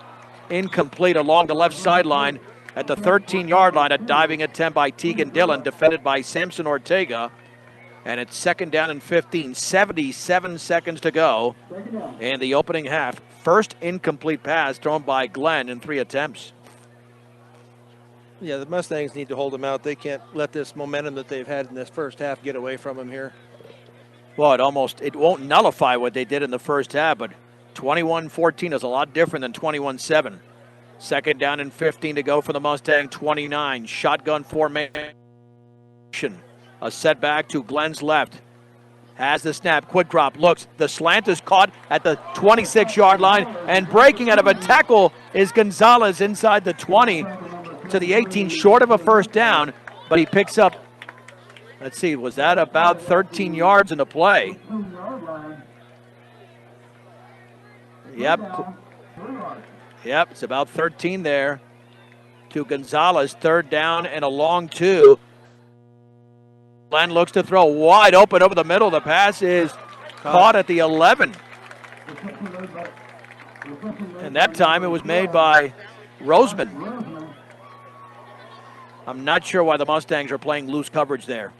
incomplete along the left sideline. At the 13-yard line, a diving attempt by Tegan Dillon, defended by Samson Ortega. And it's 2nd down and 15, 77 seconds to go in the opening half. First incomplete pass thrown by Glenn in 3 attempts. Yeah, the Mustangs need to hold them out. They can't let this momentum that they've had in this first half get away from them here. Well, it won't nullify what they did in the first half, but 21-14 is a lot different than 21-7. 2nd down and 15 to go for the Mustang 29. Shotgun formation. A setback to Glenn's left. Has the snap. Quick drop. Looks. The slant is caught at the 26-yard line. And breaking out of a tackle is Gonzalez inside the 20 to the 18. Short of a first down. But he picks up, let's see, was that about 13 yards in the play? Yep, it's about 13 there to Gonzalez. 3rd down and a long 2. Glenn looks to throw wide open over the middle. The pass is caught at the 11. And that time it was made by Roseman. I'm not sure why the Mustangs are playing loose coverage there.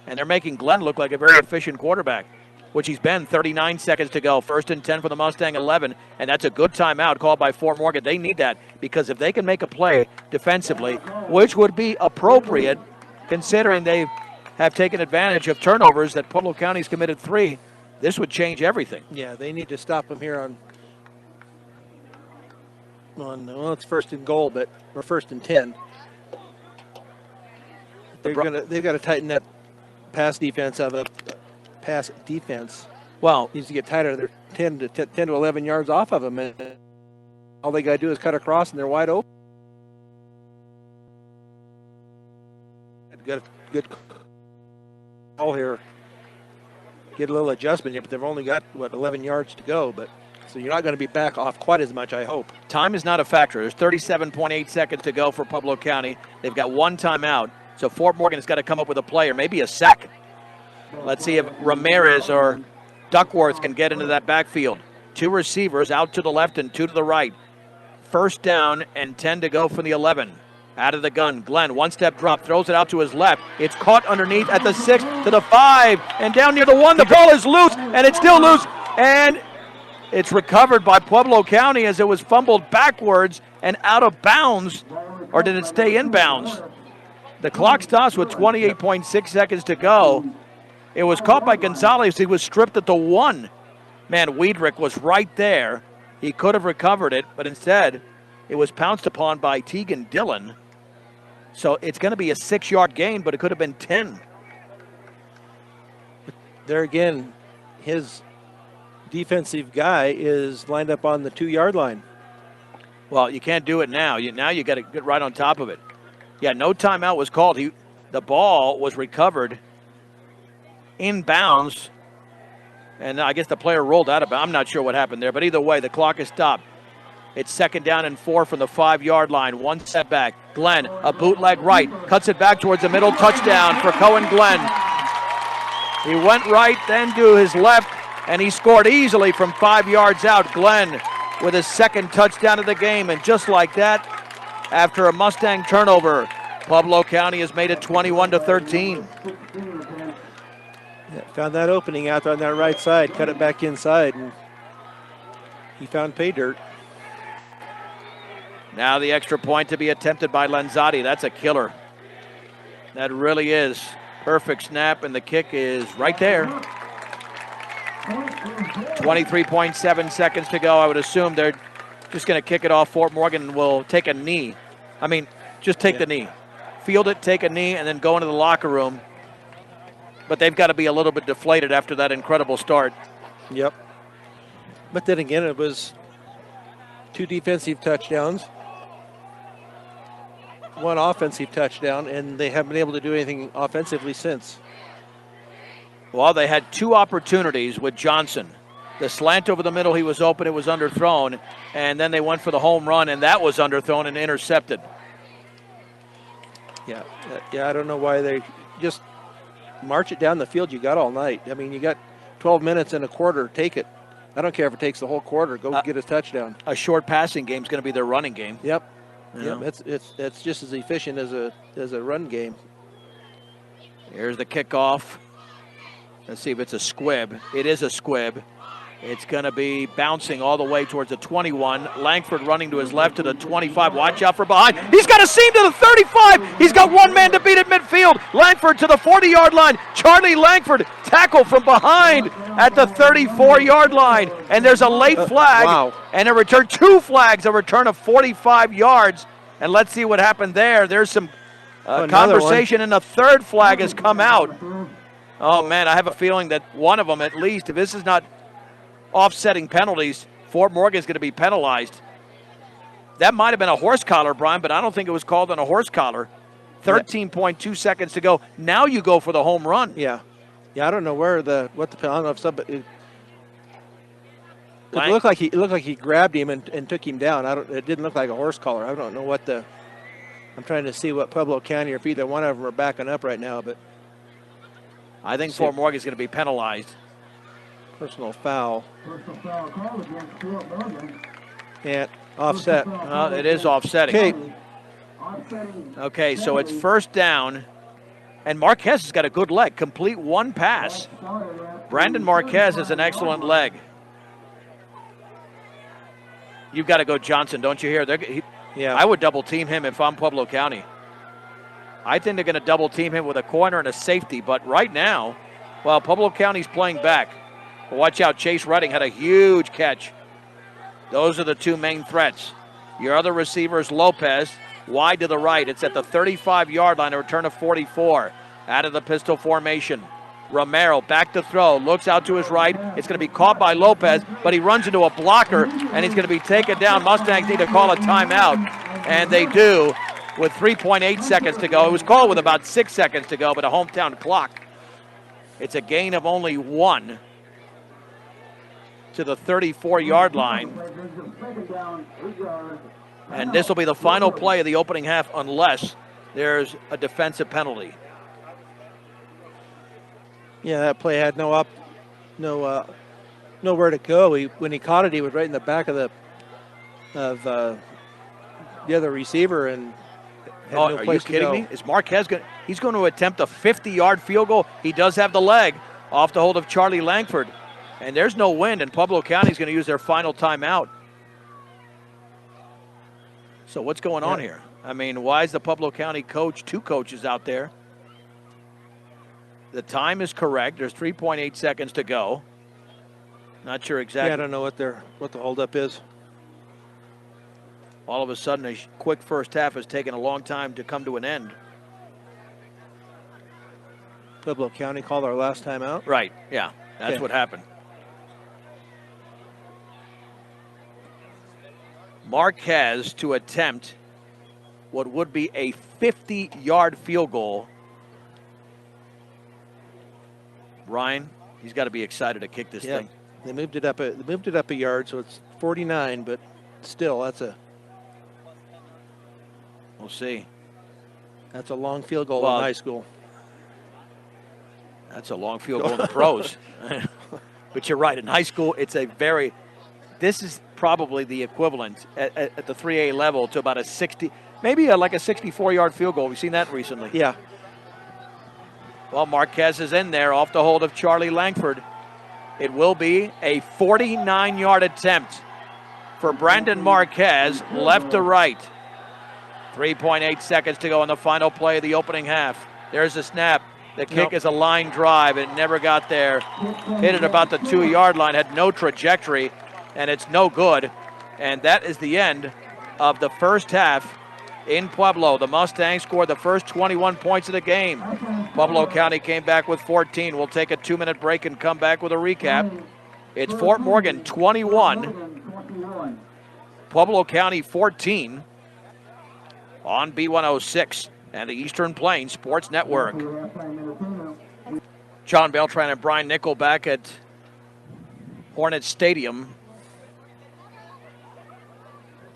And they're making Glenn look like a very efficient quarterback, which he's been. 39 seconds to go. 1st and 10 for the Mustang 11, and that's a good timeout called by Fort Morgan. They need that because if they can make a play defensively, which would be appropriate considering they have taken advantage of turnovers that Pueblo County's committed 3, this would change everything. Yeah, they need to stop them here on well, it's 1st and goal, but or 1st and 10. They've got to tighten that pass defense of a pass defense. Well, needs to get tighter. They're 10 to 11 yards off of them, and all they got to do is cut across, and they're wide open. Good call here. Get a little adjustment here, but they've only got 11 yards to go. But so you're not going to be back off quite as much, I hope. Time is not a factor. There's 37.8 seconds to go for Pueblo County. They've got one timeout, so Fort Morgan has got to come up with a play or maybe a sack. Let's see if Ramirez or Duckworth can get into that backfield. 2 receivers out to the left and 2 to the right. 1st down and 10 to go from the 11. Out of the gun, Glenn, 1-step drop, throws it out to his left. It's caught underneath at the 6 to the 5, and down near the 1. The ball is loose, and it's still loose, and it's recovered by Pueblo County as it was fumbled backwards and out of bounds, or did it stay in bounds? The clock stops with 28.6 seconds to go. It was caught by Gonzalez. He was stripped at the 1. Man, Wiedrich was right there. He could have recovered it, but instead it was pounced upon by Tegan Dillon. So it's going to be a 6-yard gain, but it could have been 10. There again, his defensive guy is lined up on the 2-yard line. Well, you can't do it now. Now you got to get right on top of it. Yeah, no timeout was called. The ball was recovered in bounds, and I guess the player rolled out of bounds. I'm not sure what happened there, but either way, the clock is stopped. It's 2nd down and 4 from the 5-yard line. One setback. Glenn, a bootleg right, cuts it back towards the middle. Touchdown for Cohen Glenn. He went right, then to his left, and he scored easily from 5 yards out. Glenn with his 2nd touchdown of the game, and just like that, after a Mustang turnover, Pueblo County has made it 21-13. Yeah, found that opening out there on that right side, cut it back inside, and he found pay dirt. Now the extra point to be attempted by Lanzotti. That's a killer. That really is. Perfect snap, and the kick is right there. 23.7 seconds to go. I would assume they're just going to kick it off. Fort Morgan will take a knee. I mean, just take the knee. Field it, take a knee, and then go into the locker room. But they've got to be a little bit deflated after that incredible start. Yep. But then again, it was 2 defensive touchdowns, 1 offensive touchdown, and they haven't been able to do anything offensively since. Well, they had 2 opportunities with Johnson. The slant over the middle, he was open, it was underthrown, and then they went for the home run, and that was underthrown and intercepted. Yeah, I don't know why they just march it down the field. You got all night. I mean, you got 12 minutes and a quarter. Take it. I don't care if it takes the whole quarter. Go get a touchdown. A short passing game is going to be their running game. Yep. Yeah. Yep. It's just as efficient as a run game. Here's the kickoff. Let's see if it's a squib. It is a squib. It's going to be bouncing all the way towards the 21. Langford running to his left to the 25. Watch out for behind. He's got a seam to the 35. He's got 1 man to beat at midfield. Langford to the 40-yard line. Charlie Langford tackle from behind at the 34-yard line. And there's a late flag. Wow. And a return. 2 flags, a return of 45 yards. And let's see what happened there. There's some conversation, and the 3rd flag has come out. Oh, man, I have a feeling that one of them at least, if this is not offsetting penalties, Fort Morgan's going to be penalized. That might have been a horse collar, Brian, but I don't think it was called on a horse collar. 13.2 seconds to go. Now you go for the home run. Yeah, I don't know what the I don't know if somebody. It looked like he grabbed him and took him down. It didn't look like a horse collar. I don't know what the. I'm trying to see what Pueblo County or if either one of them are backing up right now, but I think Fort Morgan's going to be penalized. Personal foul. And offset. It is offsetting. Okay. Okay, so it's 1st down, and Marquez has got a good leg. Complete 1 pass. Brandon Marquez has an excellent leg. You've got to go Johnson, don't you hear? Yeah. I would double team him if I'm Pueblo County. I think they're going to double team him with a corner and a safety, but right now, while Pueblo County's playing back, watch out, Chase Redding had a huge catch. Those are the 2 main threats. Your other receiver is Lopez, wide to the right. It's at the 35-yard line, a return of 44. Out of the pistol formation. Romero back to throw, looks out to his right. It's going to be caught by Lopez, but he runs into a blocker, and he's going to be taken down. Mustangs need to call a timeout, and they do with 3.8 seconds to go. It was called with about 6 seconds to go, but a hometown clock. It's a gain of only 1 to the 34-yard line. And this will be the final play of the opening half unless there's a defensive penalty. Yeah, that play had nowhere to go. When he caught it, he was right in the back of the other receiver and had no are place you kidding to me? go. Is Marquez he's going to attempt a 50-yard field goal. He does have the leg off the hold of Charlie Langford. And there's no wind, and Pueblo County is going to use their final timeout. So what's going on here? I mean, why is the Pueblo County coach, 2 coaches out there? The time is correct. There's 3.8 seconds to go. Not sure exactly. Yeah, I don't know what the holdup is. All of a sudden, a quick first half has taken a long time to come to an end. Pueblo County called our last time out? Right, yeah. That's what happened. Marquez to attempt what would be a 50-yard field goal. Ryan, he's got to be excited to kick this thing. They moved it up a yard, so it's 49, but still, We'll see. that's a long field goal Well, in high school. That's a long field goal in the pros. But you're right. In high school, this is probably the equivalent at the 3A level to about a 60, maybe like a 64-yard field goal. We've seen that recently. Yeah. Well, Marquez is in there off the hold of Charlie Langford. It will be a 49-yard attempt for Brandon Marquez, left to right. 3.8 seconds to go in the final play of the opening half. There's the snap. The kick is a line drive. It never got there. Hit it about the 2-yard line, had no trajectory, and it's no good. And that is the end of the first half in Pueblo. The Mustangs scored the first 21 points of the game. Pueblo County came back with 14. We'll take a 2-minute break and come back with a recap. It's Fort Morgan 21, Pueblo County 14 on B106 and the Eastern Plains Sports Network. John Beltran and Brian Nickel back at Hornet Stadium.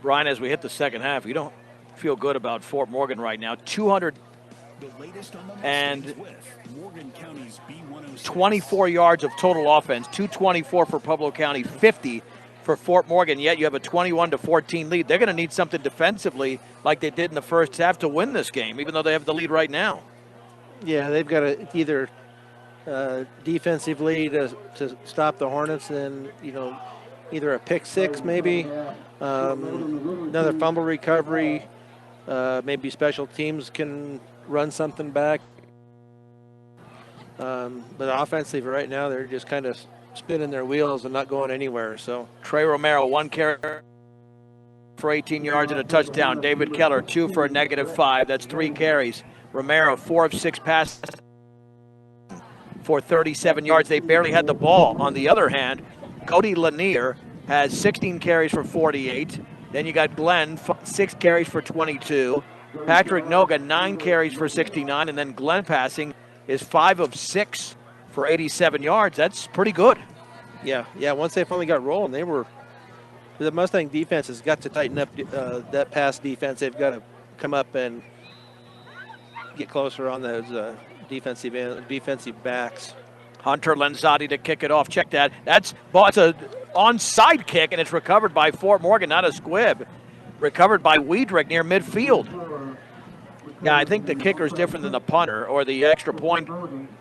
Brian, as we hit the second half, you don't feel good about Fort Morgan right now. 224 yards of total offense, 224 for Pueblo County, 50 for Fort Morgan, yet you have a 21-14 lead. They're going to need something defensively like they did in the first half to win this game, even though they have the lead right now. Yeah, they've got to either defensively to stop the Hornets and, either a pick six maybe, another fumble recovery, maybe special teams can run something back. But offensively right now, they're just kind of spinning their wheels and not going anywhere. So Trey Romero, 1 carry for 18 yards and a touchdown. David Keller, 2 for a -5. That's 3 carries. Romero, 4 of 6 passes for 37 yards. They barely had the ball. On the other hand, Cody Lanier has 16 carries for 48. Then you got Glenn, 6 carries for 22. Patrick Noga, 9 carries for 69. And then Glenn passing is 5 of 6 for 87 yards. That's pretty good. Yeah. Once they finally got rolling, the Mustang defense has got to tighten up that pass defense. They've got to come up and get closer on those defensive backs. Hunter Lenzotti to kick it off. Check that. It's an onside kick, and it's recovered by Fort Morgan, not a squib. Recovered by Weidrich near midfield. Yeah, I think the kicker is different than the punter or the extra point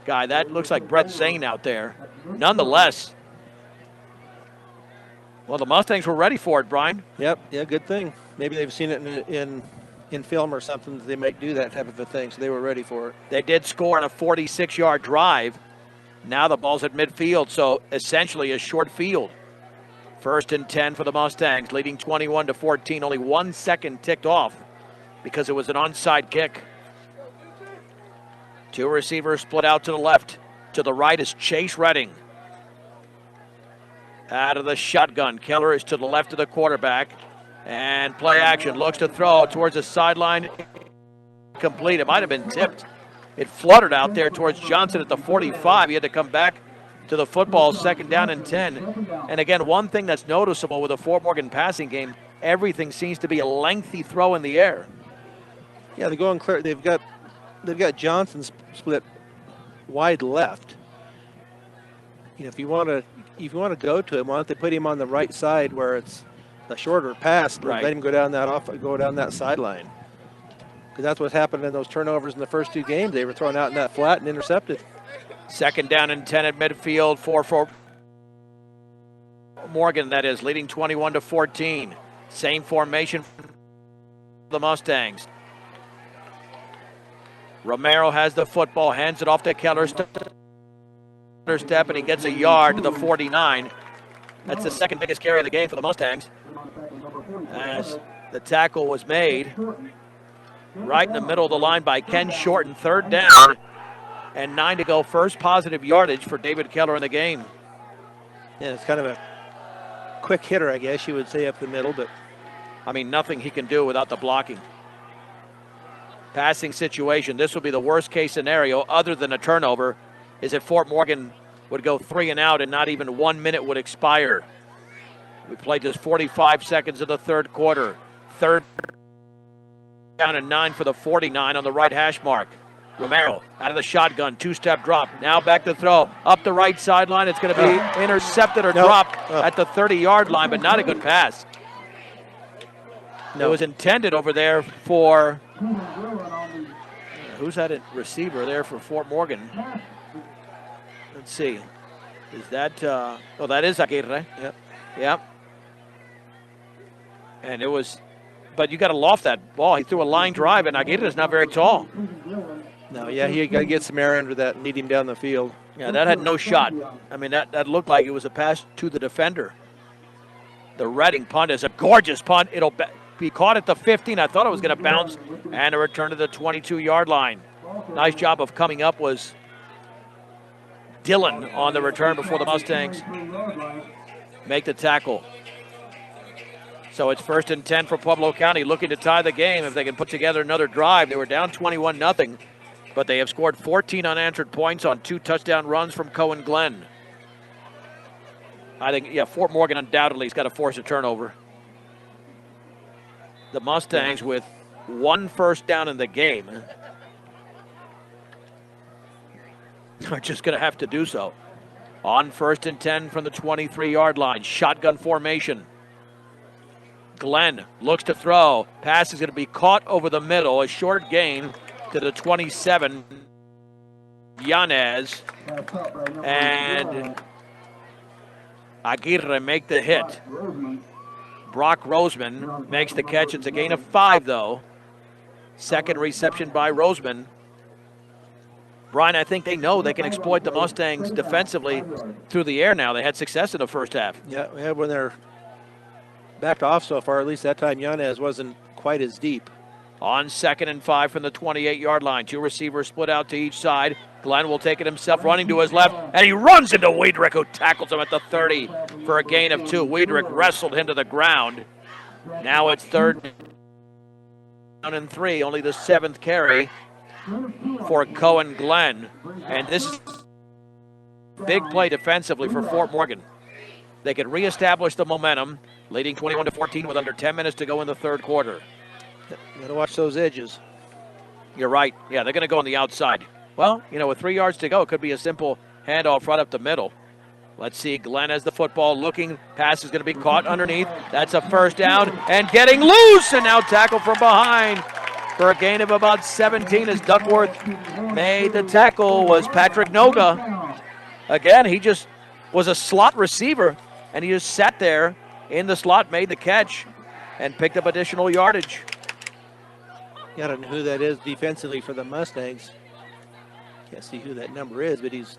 guy. That looks like Brett Zane out there. Nonetheless, well, the Mustangs were ready for it, Brian. Yep, yeah, good thing. Maybe they've seen it in film or something. They might do that type of a thing, so they were ready for it. They did score on a 46-yard drive. Now the ball's at midfield, so essentially a short field. 1st and 10 for the Mustangs, leading 21-14. Only 1 second ticked off because it was an onside kick. 2 receivers split out to the left. To the right is Chase Redding. Out of the shotgun. Keller is to the left of the quarterback. And play action. Looks to throw towards the sideline. Complete. It might have been tipped. It fluttered out there towards Johnson at the 45. He had to come back to the football, 2nd down and 10. And again, one thing that's noticeable with the Fort Morgan passing game, everything seems to be a lengthy throw in the air. Yeah, they're going clear. They've got Johnson split wide left. If you want to go to him, why don't they put him on the right side where it's a shorter pass and let him go down that sideline? Because that's what happened in those turnovers in the first 2 games. They were thrown out in that flat and intercepted. 2nd down and 10 at midfield for Morgan, that is, leading 21-14. Same formation for the Mustangs. Romero has the football, hands it off to Keller. Step, and he gets a yard to the 49. That's the 2nd biggest carry of the game for the Mustangs. As the tackle was made right in the middle of the line by Ken Shorten. 3rd down and 9 to go. First positive yardage for David Keller in the game. Yeah, it's kind of a quick hitter, I guess you would say, up the middle, but I mean, nothing he can do without the blocking. Passing situation, this would be the worst case scenario other than a turnover, is if Fort Morgan would go 3 and out and not even 1 minute would expire. We played just 45 seconds of the third quarter. Third down and 9 for the 49 on the right hash mark. Romero out of the shotgun, two-step drop. Now back to throw. Up the right sideline. It's going to be intercepted or dropped at the 30-yard line, but not a good pass. No. It was intended over there for, who's that receiver there for Fort Morgan? Let's see. Is that, that is Aguirre. Yep. And it was, but you got to loft that ball. He threw a line drive, and Aguirre is not very tall. No, yeah, he got to get some air under that and lead him down the field. Yeah, that had no shot. I mean, that looked like it was a pass to the defender. The Reading punt is a gorgeous punt. It'll be caught at the 15. I thought it was going to bounce, and a return to the 22-yard line. Nice job of coming up was Dillon on the return before the Mustangs make the tackle. So it's 1st and 10 for Pueblo County, looking to tie the game if they can put together another drive. They were down 21-0, but they have scored 14 unanswered points on 2 touchdown runs from Cohen Glenn. I think, Fort Morgan undoubtedly has got to force a turnover. The Mustangs with 1 first down in the game are just going to have to do so. On 1st and 10 from the 23-yard line, shotgun formation. Glenn looks to throw. Pass is going to be caught over the middle. A short gain to the 27. Yanez and Aguirre make the hit. Brock Roseman makes the catch. It's a gain of 5, though. Second reception by Roseman. Brian, I think they know they can exploit the Mustangs defensively through the air now. They had success in the first half. Yeah, when they're backed off so far, at least that time Yanez wasn't quite as deep. On 2nd and 5 from the 28-yard line. 2 receivers split out to each side. Glenn will take it himself, running to his left, and he runs into Wiedrich, who tackles him at the 30 for a gain of 2. Wiedrich wrestled him to the ground. Now it's 3rd down and 3, only the 7th carry for Cohen Glenn. And this is a big play defensively for Fort Morgan. They could reestablish the momentum, leading 21-14 with under 10 minutes to go in the third quarter. Got to watch those edges. You're right. Yeah, they're going to go on the outside. Well, with 3 yards to go, it could be a simple handoff right up the middle. Let's see. Glenn has the football looking. Pass is going to be caught underneath. That's a first down and getting loose, and now tackled from behind for a gain of about 17 as Duckworth made the tackle. Was Patrick Noga. Again, he just was a slot receiver, and he just sat there in the slot, made the catch, and picked up additional yardage. I don't know who that is defensively for the Mustangs. Can't see who that number is, but he's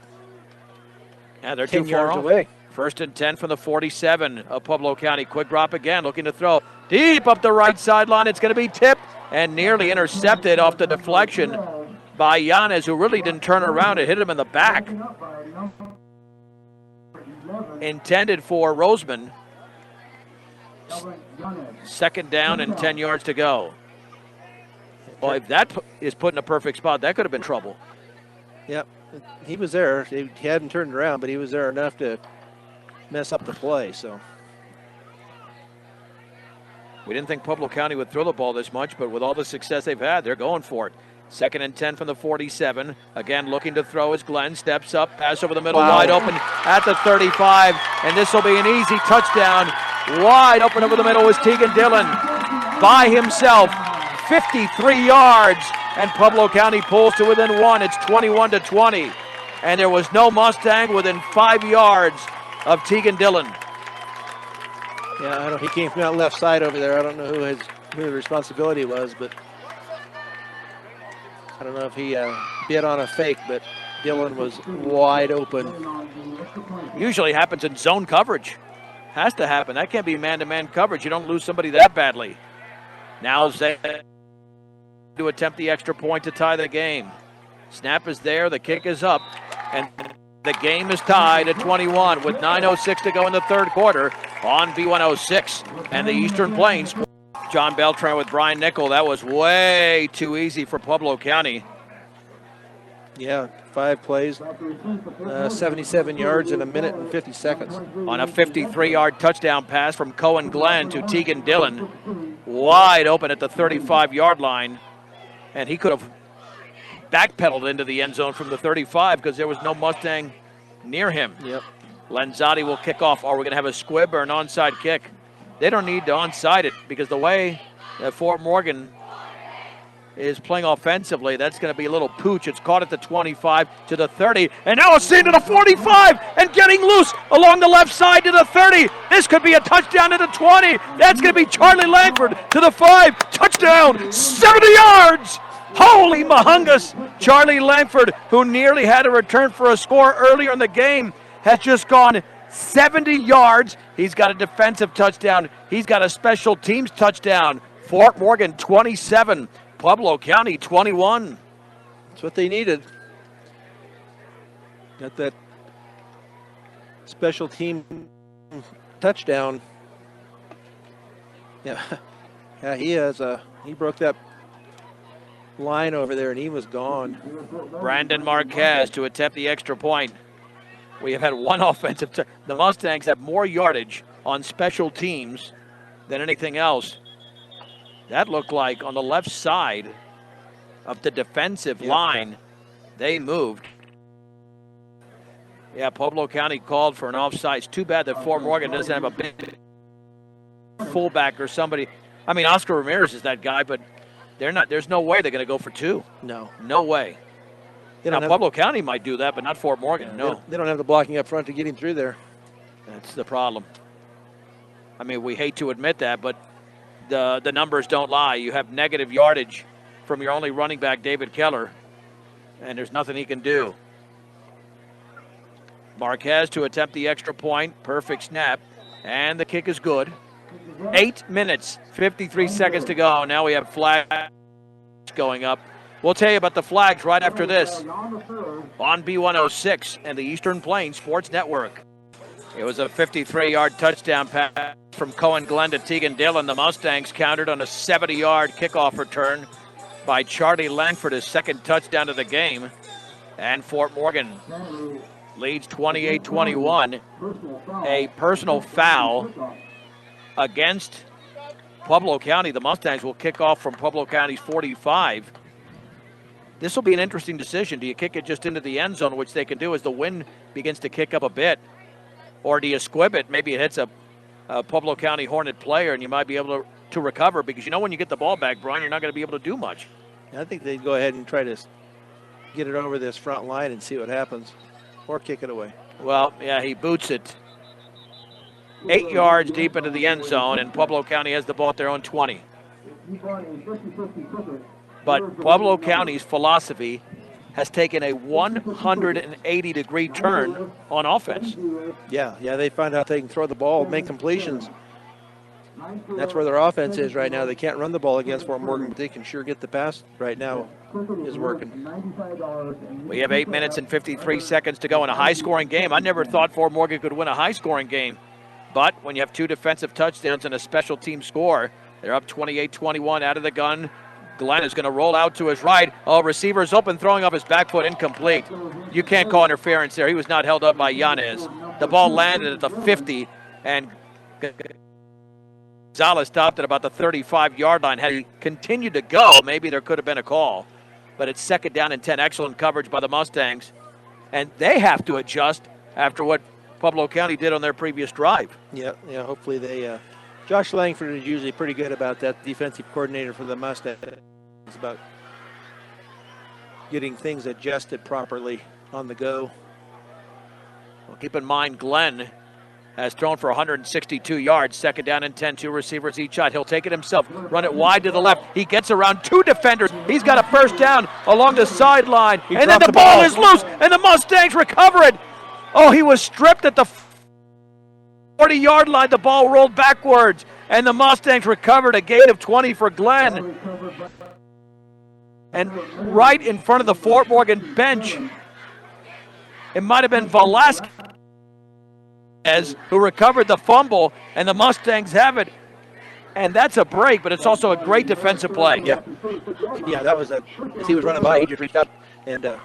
they're 10 too far yards away. 1st and 10 from the 47 of Pueblo County. Quick drop again, looking to throw deep up the right sideline. It's going to be tipped and nearly intercepted off the deflection by Yanez, who really didn't turn around. It hit him in the back. Intended for Roseman. 2nd down and 10 yards to go. Well, if that is put in a perfect spot, that could have been trouble. Yep, he was there. He hadn't turned around, but he was there enough to mess up the play. So we didn't think Pueblo County would throw the ball this much, but with all the success they've had, they're going for it. 2nd and 10 from the 47. Again, looking to throw as Glenn steps up, pass over the middle, wide open at the 35, and this will be an easy touchdown. Wide open over the middle was Tegan Dillon by himself, 53 yards, and Pueblo County pulls to within 1. It's 21-20, and there was no Mustang within 5 yards of Tegan Dillon. Yeah, he came from that left side over there. I don't know who the responsibility was, but I don't know if he bid on a fake, but Dillon was wide open. Usually happens in zone coverage. Has to happen. That can't be man-to-man coverage. You don't lose somebody that badly. Now Zay to attempt the extra point to tie the game. Snap is there. The kick is up. And the game is tied at 21 with 9:06 to go in the third quarter on B106 and the Eastern Plains. John Beltran with Brian Nickel. That was way too easy for Pueblo County. Yeah, 5 plays, 77 yards in a minute and 50 seconds. On a 53-yard touchdown pass from Cohen Glenn to Tegan Dillon. Wide open at the 35-yard line. And he could have backpedaled into the end zone from the 35 because there was no Mustang near him. Yep. Lanzotti will kick off. Are we going to have a squib or an onside kick? They don't need to onside it because the way that Fort Morgan is playing offensively, that's going to be a little pooch. It's caught at the 25 to the 30, and now it's seen to the 45 and getting loose along the left side to the 30. This could be a touchdown to the 20. That's going to be Charlie Langford to the 5. Touchdown, 70 yards. Holy mahungus. Charlie Langford, who nearly had a return for a score earlier in the game, has just gone 70 yards. He's got a defensive touchdown. He's got a special teams touchdown. Fort Morgan 27, Pueblo County 21. That's what they needed. Got that special team touchdown. Yeah, yeah, he broke that line over there and he was gone. Brandon Marquez to attempt the extra point. We have had one offensive. The Mustangs have more yardage on special teams than anything else. That looked like on the left side of the defensive line, they moved. Yeah, Pueblo County called for an offside. It's too bad that Fort Morgan doesn't have a big fullback or somebody. I mean, Oscar Ramirez is that guy, but they're not. There's no way they're going to go for 2. No way. Now, Pueblo County might do that, but not Fort Morgan. No. They don't have the blocking up front to get him through there. That's the problem. I mean, we hate to admit that, but the numbers don't lie. You have negative yardage from your only running back, David Keller, and there's nothing he can do. Marquez to attempt the extra point. Perfect snap, and the kick is good. 8 minutes, 53 seconds to go. Now we have flags going up. We'll tell you about the flags right after this on B106 and the Eastern Plains Sports Network. It was a 53-yard touchdown pass from Cohen Glenn to Tegan Dillon. The Mustangs countered on a 70-yard kickoff return by Charlie Langford, his second touchdown of the game. And Fort Morgan leads 28-21. A personal foul against Pueblo County. The Mustangs will kick off from Pueblo County's 45. This will be an interesting decision. Do you kick it just into the end zone, which they can do as the wind begins to kick up a bit? Or do you squib it? Maybe it hits a Pueblo County Hornet player and you might be able to recover, because you know when you get the ball back, Brian, you're not going to be able to do much. I think they'd go ahead and try to get it over this front line and see what happens, or kick it away. Well, yeah, he boots it 8 yards deep into the end zone, and Pueblo County has the ball at their own 20. But Pueblo County's philosophy has taken a 180-degree turn on offense. Yeah, they find out they can throw the ball, make completions. That's where their offense is right now. They can't run the ball against Fort Morgan, but they can sure get the pass right now. Is working. We have 8 minutes and 53 seconds to go in a high-scoring game. I never thought Fort Morgan could win a high-scoring game. But when you have 2 defensive touchdowns and a special team score, they're up 28-21 out of the gun. Glenn is going to roll out to his right. Oh, receiver's open, throwing off his back foot, incomplete. You can't call interference there. He was not held up by Yanez. The ball landed at the 50, and Gonzalez stopped at about the 35-yard line. Had he continued to go, maybe there could have been a call. But it's 2nd down and 10. Excellent coverage by the Mustangs. And they have to adjust after what Pueblo County did on their previous drive. Yeah, hopefully they Josh Langford is usually pretty good about that, defensive coordinator for the Mustangs. It's about getting things adjusted properly on the go. Well, keep in mind, Glenn has thrown for 162 yards. 2nd down and 10, 2 receivers each side. He'll take it himself, run it wide to the left. He gets around 2 defenders. He's got a first down along the sideline. And then the ball is loose, and the Mustangs recover it. Oh, he was stripped at the 40-yard line. The ball rolled backwards, and the Mustangs recovered a gain of 20 for Glenn. And right in front of the Fort Morgan bench, it might have been Velasquez who recovered the fumble, and the Mustangs have it. And that's a break, but it's also a great defensive play. Yeah, that was as he was running by, he just reached out and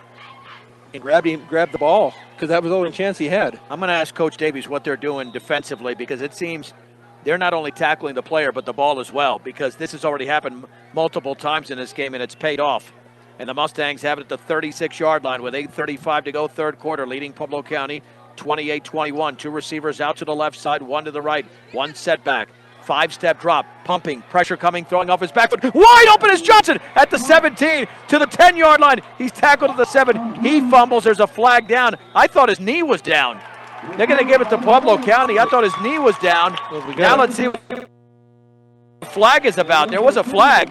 and grabbed the ball because that was the only chance he had. I'm going to ask Coach Davies what they're doing defensively, because it seems they're not only tackling the player but the ball as well, because this has already happened multiple times in this game and it's paid off. And the Mustangs have it at the 36-yard line with 8:35 to go, third quarter, leading Pueblo County 28-21. Two receivers out to the left side, one to the right, one setback. Five-step drop, pumping, pressure coming, throwing off his back foot. Wide open is Johnson at the 17 to the 10-yard line. He's tackled at the 7. He fumbles. There's a flag down. I thought his knee was down. They're going to give it to Pueblo County. I thought his knee was down. Now let's see what the flag is about. There was a flag.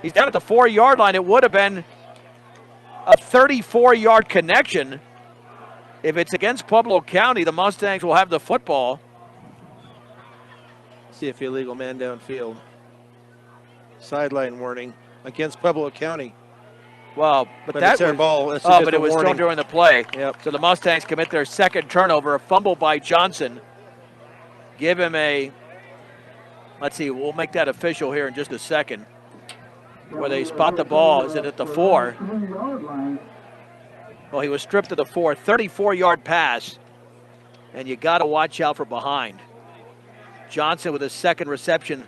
He's down at the 4-yard line. It would have been a 34-yard connection. If it's against Pueblo County, the Mustangs will have the football. See if illegal man downfield. Sideline warning against Pueblo County. Well, but that it's their was, ball. It's but it was thrown during the play. Yep. So the Mustangs commit their second turnover, a fumble by Johnson. Give him a, let's see, we'll make that official here in just a second. Where they spot the ball, is it at the 4? Well, he was stripped at the 4, 34-yard pass. And you got to watch out for behind. Johnson with his second reception.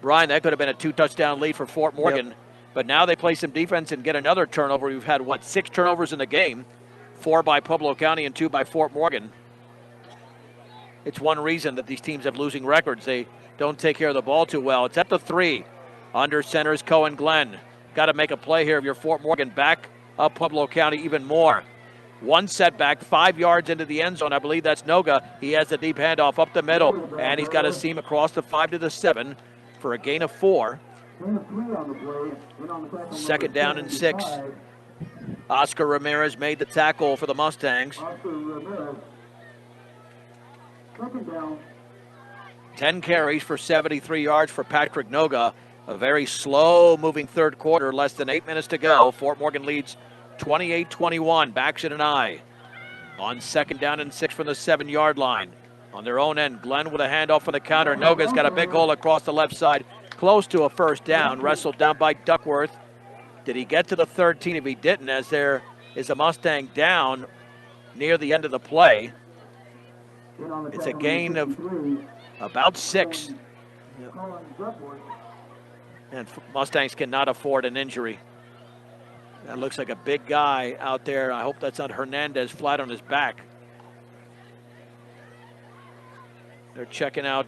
Brian, that could have been a 2-touchdown lead for Fort Morgan. Yep. But now they play some defense and get another turnover. We've had, 6 turnovers in the game? 4 by Pueblo County and 2 by Fort Morgan. It's one reason that these teams have losing records. They don't take care of the ball too well. It's at the 3. Under center is Cohen Glenn. Got to make a play here if you're Fort Morgan. Back up Pueblo County even more. One setback, 5 yards into the end zone. I believe that's Noga. He has the deep handoff up the middle, and he's got a seam across the 5 to the 7 for a gain of 4. Second down and 6. Oscar Ramirez made the tackle for the Mustangs. 10 carries for 73 yards for Patrick Noga. A very slow-moving third quarter, less than 8 minutes to go. Fort Morgan leads 28-21. Baxton and I on second down and 6 from the 7-yard line. On their own end, Glenn with a handoff for the counter. Noga's got a big hole across the left side, close to a first down. Wrestled down by Duckworth. Did he get to the 13? If he didn't, as there is a Mustang down near the end of the play. It's a gain of about 6. And Mustangs cannot afford an injury. That looks like a big guy out there. I hope that's not Hernandez flat on his back. They're checking out.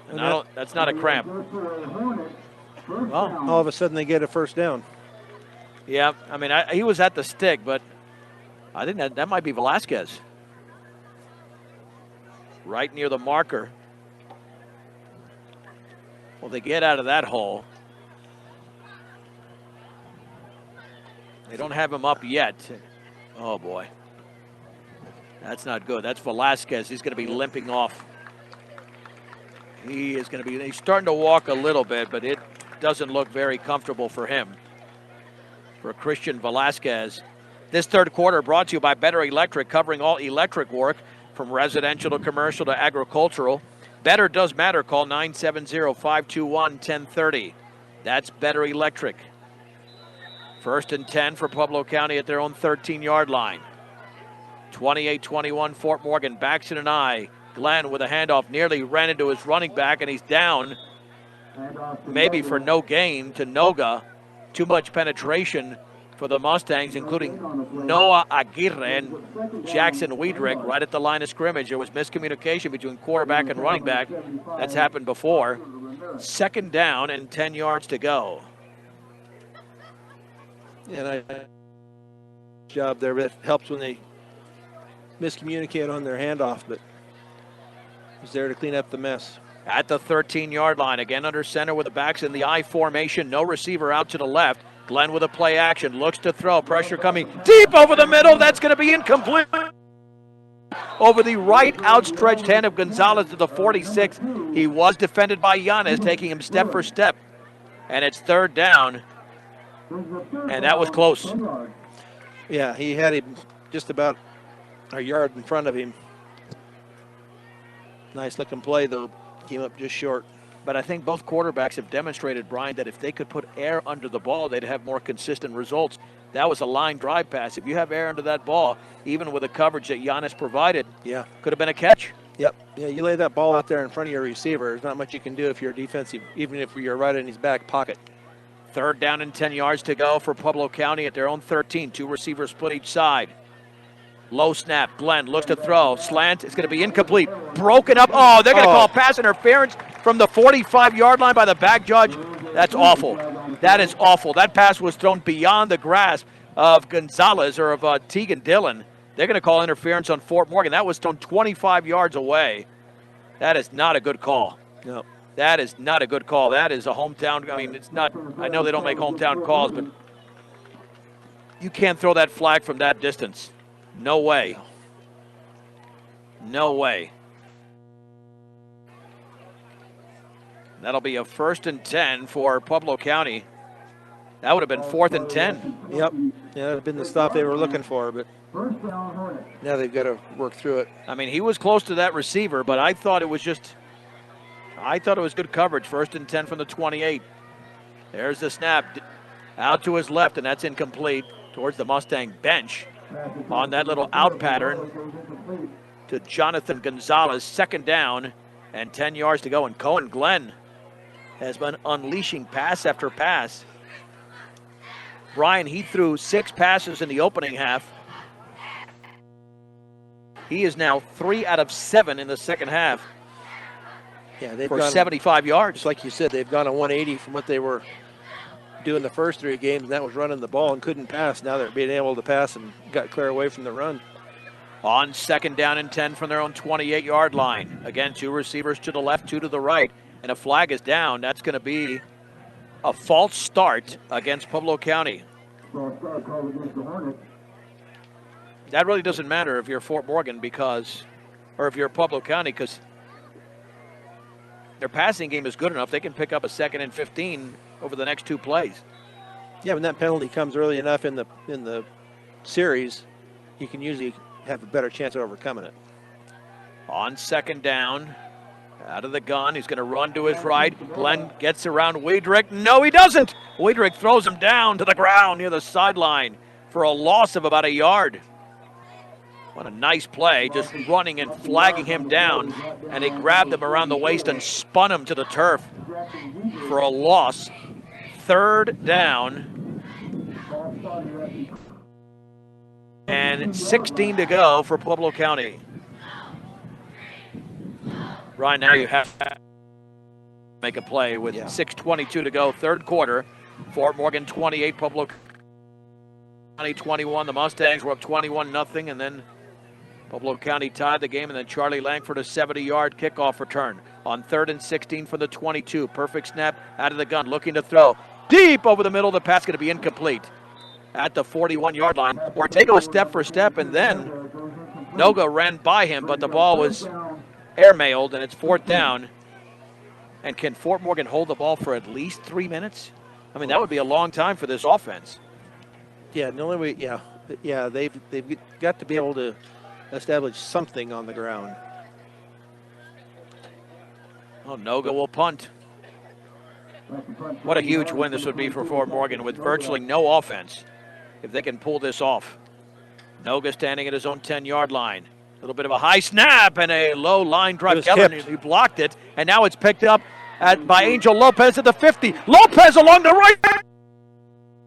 And that's not a cramp. Well, all of a sudden they get a first down. Yeah, I mean, he was at the stick, but I think that might be Velasquez. Right near the marker. Well, they get out of that hole. They don't have him up yet. Oh, boy. That's not good. That's Velasquez. He's going to be limping off. He's starting to walk a little bit, but it doesn't look very comfortable for him. For Christian Velasquez. This third quarter brought to you by Better Electric, covering all electric work from residential to commercial to agricultural. Better does matter. Call 970-521-1030. That's Better Electric. First and 10 for Pueblo County at their own 13-yard line. 28-21 Fort Morgan. Baxton and I. Glenn with a handoff nearly ran into his running back, and he's down maybe for no gain to Noga. Too much penetration for the Mustangs, including Noah Aguirre and Jackson Wiedrick right at the line of scrimmage. There was miscommunication between quarterback and running back. That's happened before. Second down and 10 yards to go. And job there, but it helps when they miscommunicate on their handoff, but he's there to clean up the mess. At the 13-yard line, again under center with the backs in the I formation. No receiver out to the left. Glenn with a play action, looks to throw. Pressure coming deep over the middle. That's going to be incomplete. Over the right outstretched hand of Gonzalez to the 46. He was defended by Yanez, taking him step for step. And it's third down. And that was close. Yeah, he had him just about a yard in front of him. Nice looking play, though. Came up just short. But I think both quarterbacks have demonstrated, Brian, that if they could put air under the ball, they'd have more consistent results. That was a line drive pass. If you have air under that ball, even with the coverage that Giannis provided, Yeah. could have been a catch. Yep. Yeah, you lay that ball out there in front of your receiver. There's not much you can do if you're defensive, even if you're right in his back pocket. 3rd down and 10 yards to go for Pueblo County at their own 13. 2 receivers split each side. Low snap. Glenn looks to throw. Slant. It's going to be incomplete. Broken up. Oh, they're going to call pass interference from the 45-yard line by the back judge. That's awful. That is awful. That pass was thrown beyond the grasp of Gonzalez or of Tegan Dillon. They're going to call interference on Fort Morgan. That was thrown 25 yards away. That is not a good call. No. That is not a good call. That is a hometown. I mean, it's not. I know they don't make hometown calls, but you can't throw that flag from that distance. No way. No way. That'll be a 1st and 10 for Pueblo County. That would have been 4th and 10. Yep. Yeah, that would have been the stop they were looking for, but now they've got to work through it. I mean, he was close to that receiver, but I thought it was good coverage. 1st and 10 from the 28. There's the snap. Out to his left, and that's incomplete towards the Mustang bench. On that little out pattern to Jonathan Gonzalez. 2nd down and 10 yards to go. And Cohen Glenn has been unleashing pass after pass. Brian, he threw 6 passes in the opening half. He is now 3 out of 7 in the second half. Yeah, they've for gone 75 yards. Just like you said, they've gone a 180 from what they were doing the first 3 games, and that was running the ball and couldn't pass. Now they're being able to pass and got clear away from the run. On 2nd down and 10 from their own 28-yard line. Again, 2 receivers to the left, 2 to the right. And a flag is down. That's going to be a false start against Pueblo County. That really doesn't matter if you're Fort Morgan or if you're Pueblo County, because their passing game is good enough. They can pick up a 2nd and 15 over the next 2 plays. Yeah, when that penalty comes early enough in the series, you can usually have a better chance of overcoming it. On 2nd down, out of the gun, he's going to run to his right. Glenn gets around Wiedrich. No, he doesn't. Wiedrich throws him down to the ground near the sideline for a loss of about a yard. What a nice play, just running and flagging him down. And he grabbed him around the waist and spun him to the turf for a loss. 3rd down. And 16 to go for Pueblo County. Right now you have to make a play with 6:22 to go, 3rd quarter. Fort Morgan 28, Pueblo County 21. The Mustangs were up 21-0, and then Pueblo County tied the game, and then Charlie Langford a 70-yard kickoff return on 3rd and 16 for the 22. Perfect snap out of the gun, looking to throw. Deep over the middle, the pass going to be incomplete at the 41-yard line. Ortega was step for step, and then Noga ran by him, but the ball was airmailed, and it's 4th down. And can Fort Morgan hold the ball for at least 3 minutes? I mean, that would be a long time for this offense. Yeah, the only way, they've got to be able to establish something on the ground. Oh, Noga will punt. What a huge win this would be for Fort Morgan with virtually no offense if they can pull this off. Noga standing at his own 10-yard line. A little bit of a high snap and a low line drive. Keller, he blocked it, and now it's picked up by Angel Lopez at the 50. Lopez along the right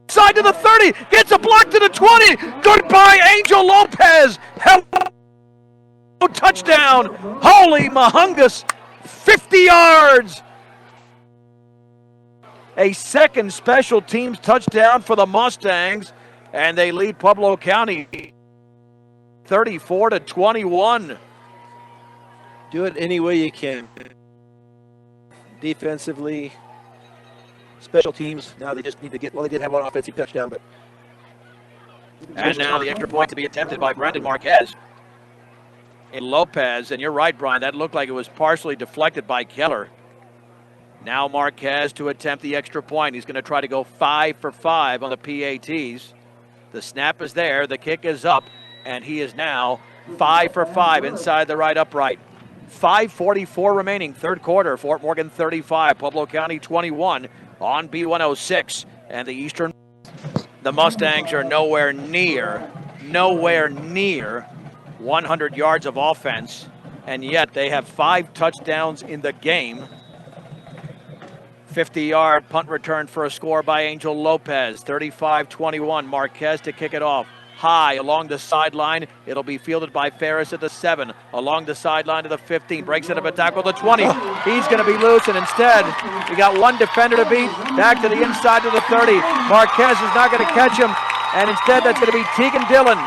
side to the 30, gets a block to the 20. Goodbye, Angel Lopez. Hello, touchdown. Holy Mahungus, 50 yards. A 2nd special teams touchdown for the Mustangs, and they lead Pueblo County 34-21. Do it any way you can. Defensively, special teams, now they just need to get, well, they did have one offensive touchdown, but. And now the extra point to be attempted by Brandon Marquez. And Lopez, and you're right, Brian, that looked like it was partially deflected by Keller. Now Marquez to attempt the extra point. He's going to try to go 5 for 5 on the PATs. The snap is there, the kick is up, and he is now 5 for 5 inside the right upright. 5:44 remaining, third quarter. Fort Morgan 35, Pueblo County 21 on B106. And the Eastern, the Mustangs are nowhere near 100 yards of offense. And yet they have 5 touchdowns in the game. 50-yard punt return for a score by Angel Lopez. 35-21, Marquez to kick it off. High along the sideline. It'll be fielded by Ferris at the 7. Along the sideline to the 15. Breaks it up a tackle to the 20. He's going to be loose, and instead, we got one defender to beat. Back to the inside to the 30. Marquez is not going to catch him, and instead that's going to be Tegan Dillon.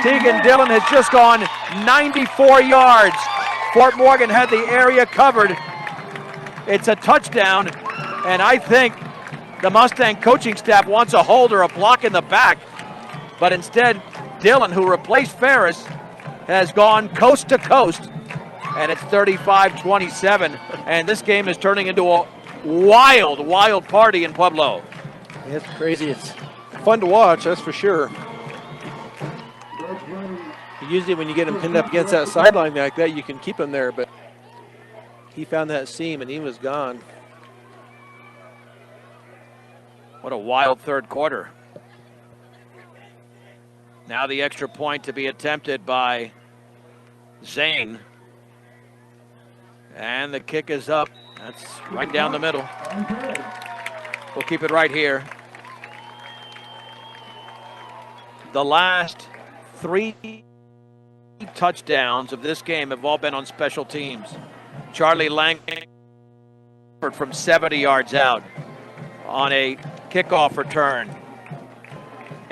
Tegan Dillon has just gone 94 yards. Fort Morgan had the area covered. It's a touchdown, and I think the Mustang coaching staff wants a hold or a block in the back. But instead, Dillon, who replaced Ferris, has gone coast to coast, and it's 35-27. And this game is turning into a wild, wild party in Pueblo. It's crazy. It's fun to watch, that's for sure. Usually when you get him pinned up against that sideline like that, you can keep him there, but he found that seam and he was gone. What a wild third quarter. Now the extra point to be attempted by Zane. And the kick is up. That's right down the middle. We'll keep it right here. The last 3 touchdowns of this game have all been on special teams. Charlie Langford from 70 yards out on a kickoff return.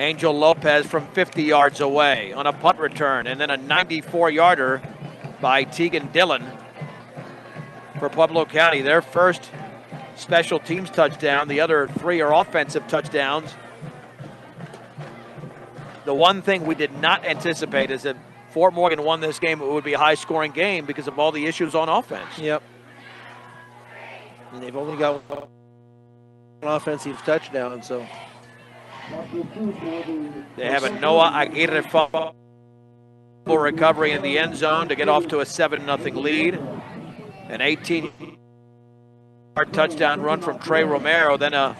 Angel Lopez from 50 yards away on a punt return, and then a 94-yarder by Tegan Dillon for Pueblo County. Their first special teams touchdown. The other 3 are offensive touchdowns. The one thing we did not anticipate is that Fort Morgan won this game. It would be a high-scoring game because of all the issues on offense. Yep. And they've only got one offensive touchdown, so. They have a Noah Aguirre fumble recovery in the end zone to get off to a 7-0 lead. An 18-yard touchdown run from Trey Romero, then a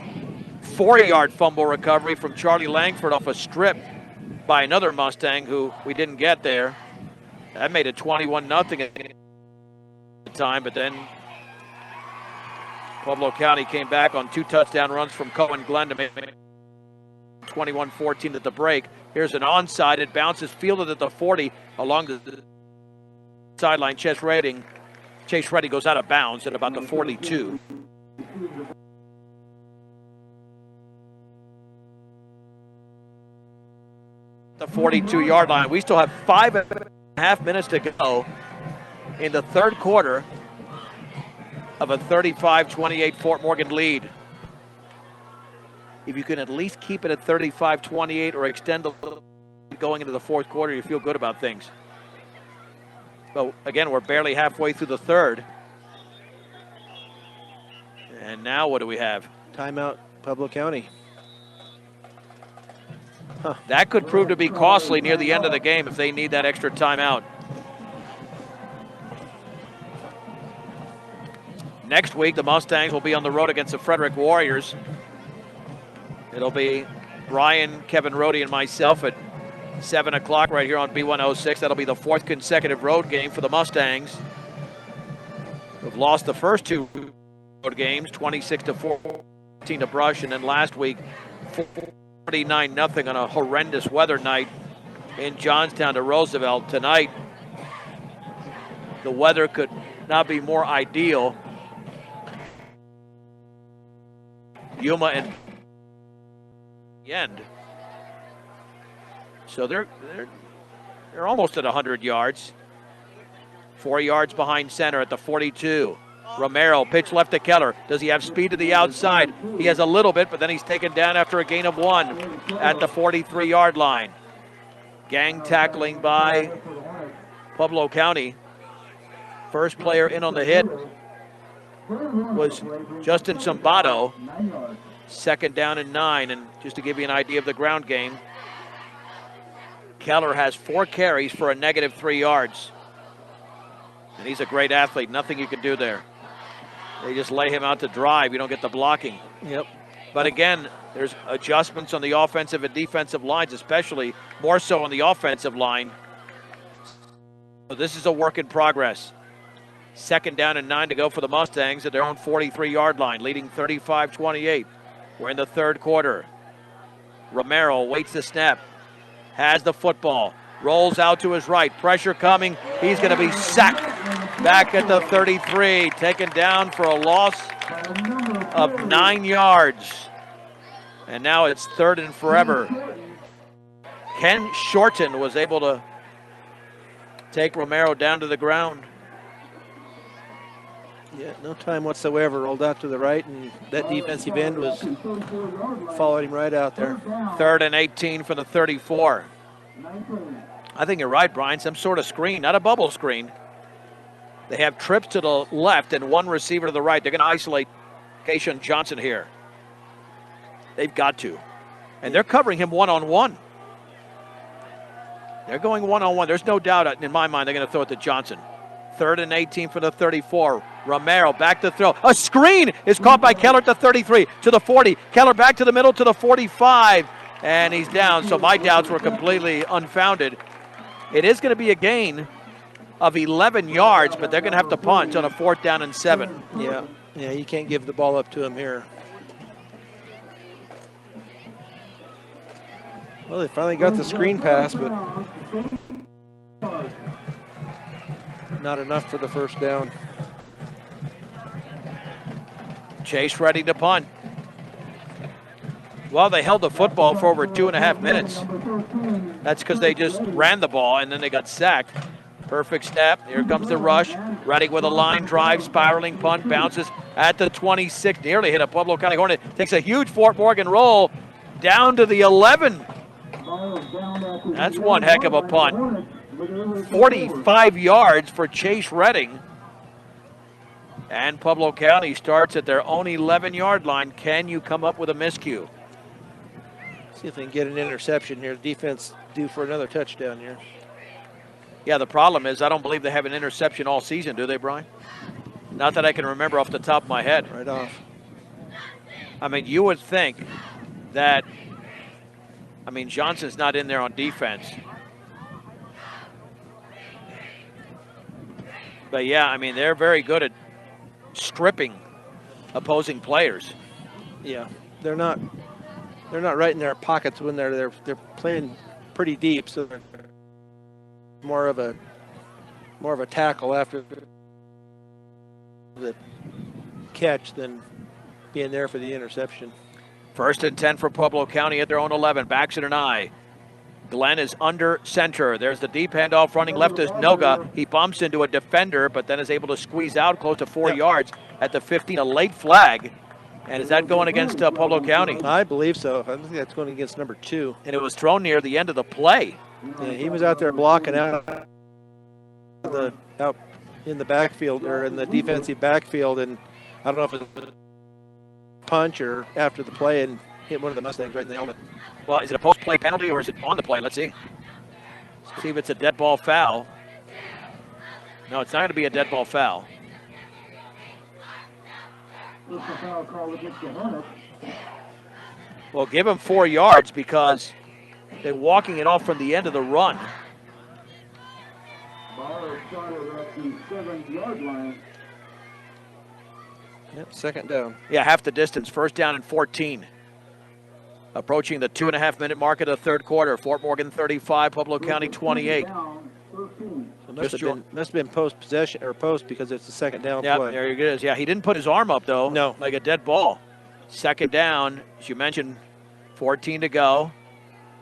40-yard fumble recovery from Charlie Langford off a strip by another Mustang who we didn't get there. That made it 21-0 at the time, but then Pueblo County came back on 2 touchdown runs from Cohen Glenn to make 21-14 at the break. Here's an onside. It bounces, fielded at the 40 along the sideline. Chase Redding goes out of bounds at about the 42. The 42-yard line. We still have 5.5 minutes to go in the third quarter of a 35-28 Fort Morgan lead. If you can at least keep it at 35-28 or extend a little going into the fourth quarter, you feel good about things. But again, we're barely halfway through the third. And now what do we have? Timeout, Pueblo County. Huh. That could prove to be costly near the end of the game if they need that extra timeout. Next week, the Mustangs will be on the road against the Frederick Warriors. It'll be Brian, Kevin Rohde, and myself at 7 o'clock right here on B106. That'll be the 4th consecutive road game for the Mustangs. We've lost the first 2 road games, 26-14 to Brush, and then last week, 49-0 on a horrendous weather night in Johnstown to Roosevelt. Tonight, the weather could not be more ideal. Yuma and end. So they're almost at 100 yards. 4 yards behind center at the 42. Romero, pitch left to Keller. Does he have speed to the outside? He has a little bit, but then he's taken down after a gain of 1 at the 43-yard line. Gang tackling by Pueblo County. First player in on the hit was Justin Zimbato. 2nd down and 9, and just to give you an idea of the ground game, Keller has 4 carries for a -3 yards. And he's a great athlete. Nothing you can do there. They just lay him out to drive. You don't get the blocking. Yep. But again, there's adjustments on the offensive and defensive lines, especially more so on the offensive line. So this is a work in progress. 2nd down and 9 to go for the Mustangs at their own 43-yard line, leading 35-28. We're in the 3rd quarter. Romero waits the snap, has the football, rolls out to his right, pressure coming. He's going to be sacked back at the 33, taken down for a loss of 9 yards. And now it's 3rd and forever. Ken Shorten was able to take Romero down to the ground. Yeah, no time whatsoever. Rolled out to the right, and that defensive end was followed him right out there. 3rd and 18 for the 34. I think you're right, Brian. Some sort of screen, not a bubble screen. They have trips to the left and one receiver to the right. They're going to isolate Kayshawn Johnson here. They've got to. And they're covering him one-on-one. They're going one-on-one. There's no doubt in my mind they're going to throw it to Johnson. 3rd and 18 for the 34. Romero back to throw. A screen is caught by Keller at the 33 to the 40. Keller back to the middle to the 45. And he's down. So my doubts were completely unfounded. It is going to be a gain of 11 yards, but they're going to have to punt on a 4th down and 7. Yeah, you can't give the ball up to him here. Well, they finally got the screen pass, but not enough for the 1st down. Chase ready to punt. Well, they held the football for over 2.5 minutes. That's because they just ran the ball and then they got sacked. Perfect snap. Here comes the rush. Ready with a line drive, spiraling punt, bounces at the 26. Nearly hit a Pueblo County Hornet. Takes a huge Fort Morgan roll down to the 11. That's one heck of a punt. 45 yards for Chase Redding. And Pueblo County starts at their own 11-yard line. Can you come up with a miscue? See if they can get an interception here. The defense due for another touchdown here. Yeah, the problem is I don't believe they have an interception all season, do they, Brian? Not that I can remember off the top of my head. Right off. I mean, you would think that, Johnson's not in there on defense. But yeah, they're very good at stripping opposing players. Yeah, they're not right in their pockets when they're playing pretty deep, so they're more of a tackle after the catch than being there for the interception. 1st and 10 for Pueblo County at their own 11. Backs it an eye. Glenn is under center. There's the deep handoff running left is Noga. He bumps into a defender, but then is able to squeeze out close to 4 yards at the 15. A late flag. And is that going against Pueblo County? I believe so. I think that's going against number 2. And it was thrown near the end of the play. Yeah, he was out there blocking out in the backfield or in the defensive backfield, and I don't know if it was a punch or after the play and hit one of the Mustangs right in the helmet. Well, is it a post-play penalty or is it on the play? Let's see. Let's see if it's a dead ball foul. No, it's not going to be a dead ball foul. Well, give him 4 yards because they're walking it off from the end of the run. Yep, 2nd down. Yeah, half the distance. 1st down and 14. Approaching the 2.5-minute mark of the 3rd quarter. Fort Morgan 35, Pueblo County 28. It must have been post possession or post because it's the 2nd down play. There it is. Yeah, he didn't put his arm up though. No, like a dead ball. 2nd down, as you mentioned, 14 to go.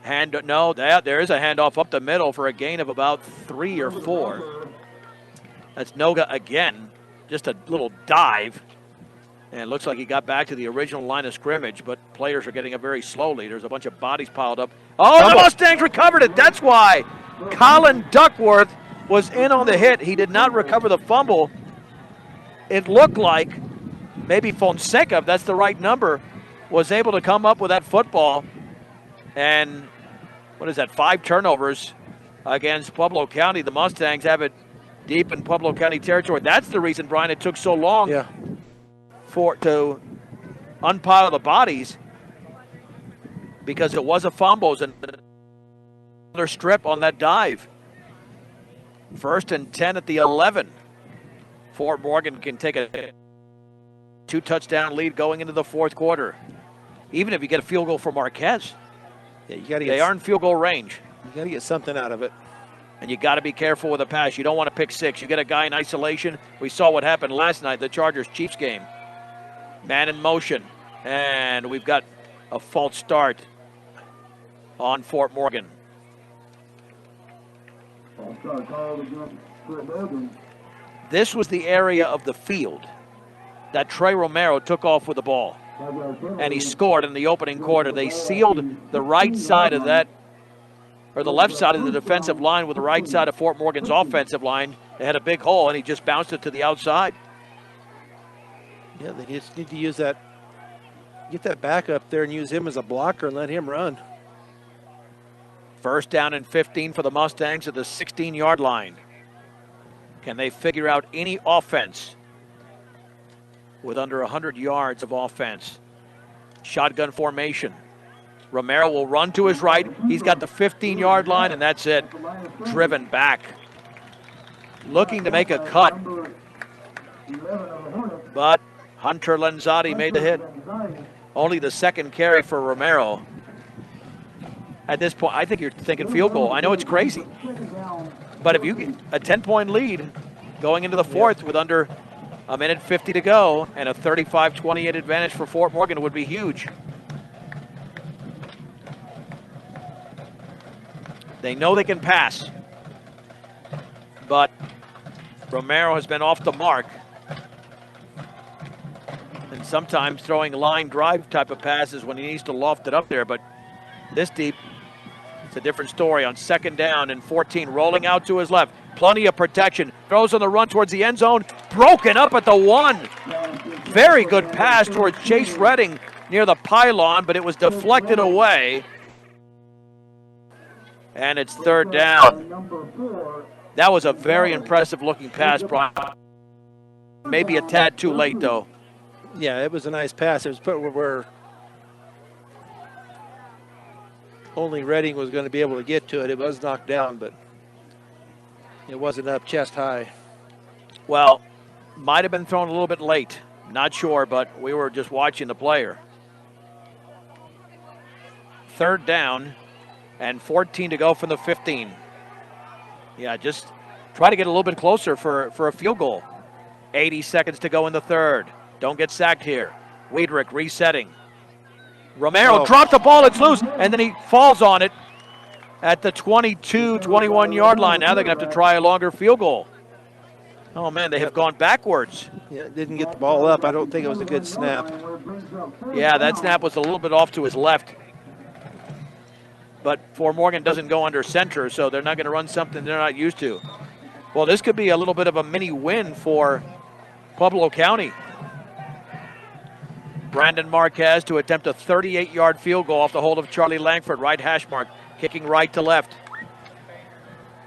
There is a handoff up the middle for a gain of about 3 or 4. That's Noga again. Just a little dive. And it looks like he got back to the original line of scrimmage, but players are getting up very slowly. There's a bunch of bodies piled up. Oh, the Mustangs recovered it. That's why Colin Duckworth was in on the hit. He did not recover the fumble. It looked like maybe Fonseca, if that's the right number, was able to come up with that football. And 5 turnovers against Pueblo County. The Mustangs have it deep in Pueblo County territory. That's the reason, Brian, it took so long to unpile the bodies, because it was a fumbles and another strip on that dive. 1st and 10 at the 11. Fort Morgan can take a 2-touchdown lead going into the fourth quarter. Even if you get a field goal for Marquez, they are in field goal range. You got to get something out of it. And you got to be careful with a pass. You don't want to pick six. You get a guy in isolation. We saw what happened last night, the Chargers-Chiefs game. Man in motion. And we've got a false start on Fort Morgan. This was the area of the field that Trey Romero took off with the ball. And he scored in the opening quarter. They sealed the right side of that, or the left side of the defensive line with the right side of Fort Morgan's offensive line. They had a big hole, and he just bounced it to the outside. Yeah, they just need to use that, get that back up there and use him as a blocker and let him run. 1st down and 15 for the Mustangs at the 16-yard line. Can they figure out any offense with under 100 yards of offense? Shotgun formation. Romero will run to his right. He's got the 15-yard line, and that's it. Driven back. Looking to make a cut. But Hunter Lanzotti made the hit. Only the second carry for Romero. At this point, I think you're thinking field goal. I know it's crazy. But if you get a 10-point lead going into the fourth with under a minute 50 to go, and a 35-28 advantage for Fort Morgan would be huge. They know they can pass, but Romero has been off the mark. And sometimes throwing line drive type of passes when he needs to loft it up there, but this deep, it's a different story. On 2nd down and 14, rolling out to his left. Plenty of protection. Throws on the run towards the end zone. Broken up at the 1. Very good pass towards Chase Redding near the pylon, but it was deflected away. And it's 3rd down. That was a very impressive looking pass, Brian. Maybe a tad too late, though. Yeah, it was a nice pass. It was put where only Redding was going to be able to get to it. It was knocked down, but it wasn't up chest high. Well, might have been thrown a little bit late. Not sure, but we were just watching the player. 3rd down and 14 to go from the 15. Yeah, just try to get a little bit closer for a field goal. 80 seconds to go in the 3rd. Don't get sacked here. Wiedrich resetting. Romero dropped the ball, it's loose, and then he falls on it at the 22, 21-yard line. Now they're going to have to try a longer field goal. Oh, man, they have gone backwards. Yeah, didn't get the ball up. I don't think it was a good snap. Yeah, that snap was a little bit off to his left. But Fort Morgan doesn't go under center, so they're not going to run something they're not used to. Well, this could be a little bit of a mini win for Pueblo County. Brandon Marquez to attempt a 38-yard field goal off the hold of Charlie Langford, right hash mark, kicking right to left.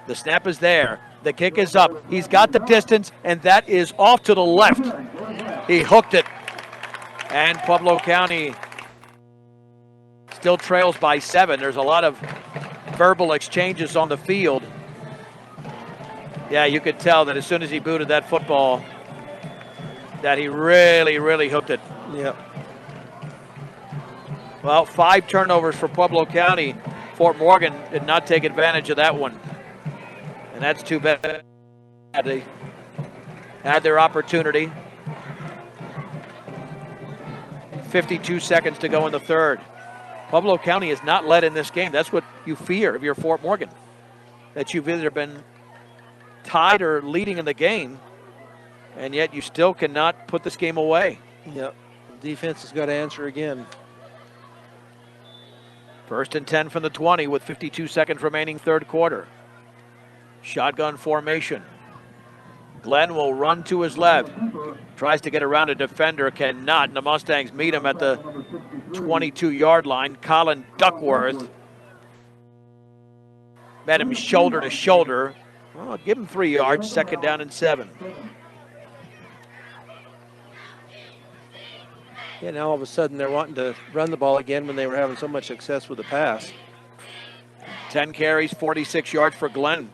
The snap is there. The kick is up. He's got the distance, and that is off to the left. He hooked it. And Pueblo County still trails by 7. There's a lot of verbal exchanges on the field. Yeah, you could tell that as soon as he booted that football, that he really, really hooked it. Yep. Well, 5 turnovers for Pueblo County. Fort Morgan did not take advantage of that one. And that's too bad. They had their opportunity. 52 seconds to go in the 3rd. Pueblo County has not led in this game. That's what you fear if you're Fort Morgan, that you've either been tied or leading in the game, and yet you still cannot put this game away. Yep. Defense has got to answer again. 1st and 10 from the 20 with 52 seconds remaining, 3rd quarter. Shotgun formation. Glenn will run to his left. Tries to get around a defender, cannot. And the Mustangs meet him at the 22-yard line. Colin Duckworth met him shoulder to shoulder. Well, give him 3 yards, 2nd down and 7. Yeah, now all of a sudden they're wanting to run the ball again when they were having so much success with the pass. 10 carries, 46 yards for Glenn.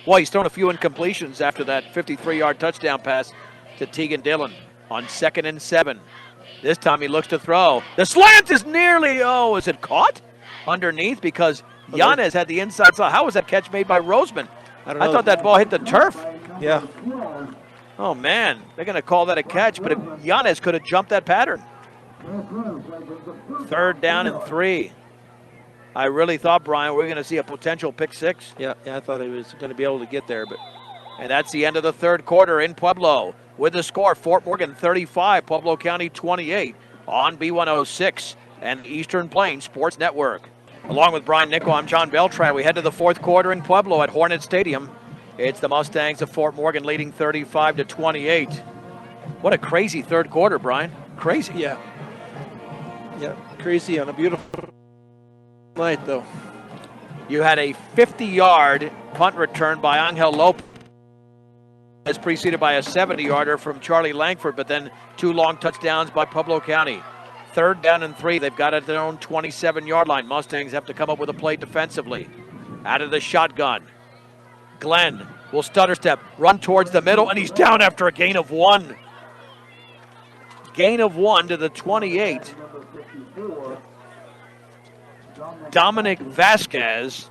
Well, he's thrown a few incompletions after that 53-yard touchdown pass to Tegan Dillon on 2nd and 7. This time he looks to throw. The slant is nearly, is it caught? Underneath because Yanez had the inside side. How was that catch made by Roseman? I don't know. I thought that ball hit the turf. Yeah. Oh, man. They're going to call that a catch, but Yanez could have jumped that pattern. 3rd down and 3. I really thought, Brian, we were going to see a potential pick 6. Yeah, I thought he was going to be able to get there. And that's the end of the 3rd quarter in Pueblo. With the score, Fort Morgan 35, Pueblo County 28 on B106 and Eastern Plains Sports Network. Along with Brian Nichol, I'm John Beltran. We head to the 4th quarter in Pueblo at Hornet Stadium. It's the Mustangs of Fort Morgan leading 35-28. What a crazy 3rd quarter, Brian. Crazy. Yeah. Yeah, crazy on a beautiful night, though. You had a 50-yard punt return by Angel Lopez, preceded by a 70-yarder from Charlie Langford, but then 2 long touchdowns by Pueblo County. 3rd down and 3. They've got it at their own 27-yard line. Mustangs have to come up with a play defensively. Out of the shotgun. Glenn will stutter step, run towards the middle, and he's down after a gain of 1. Gain of 1 to the 28. Dominic Vasquez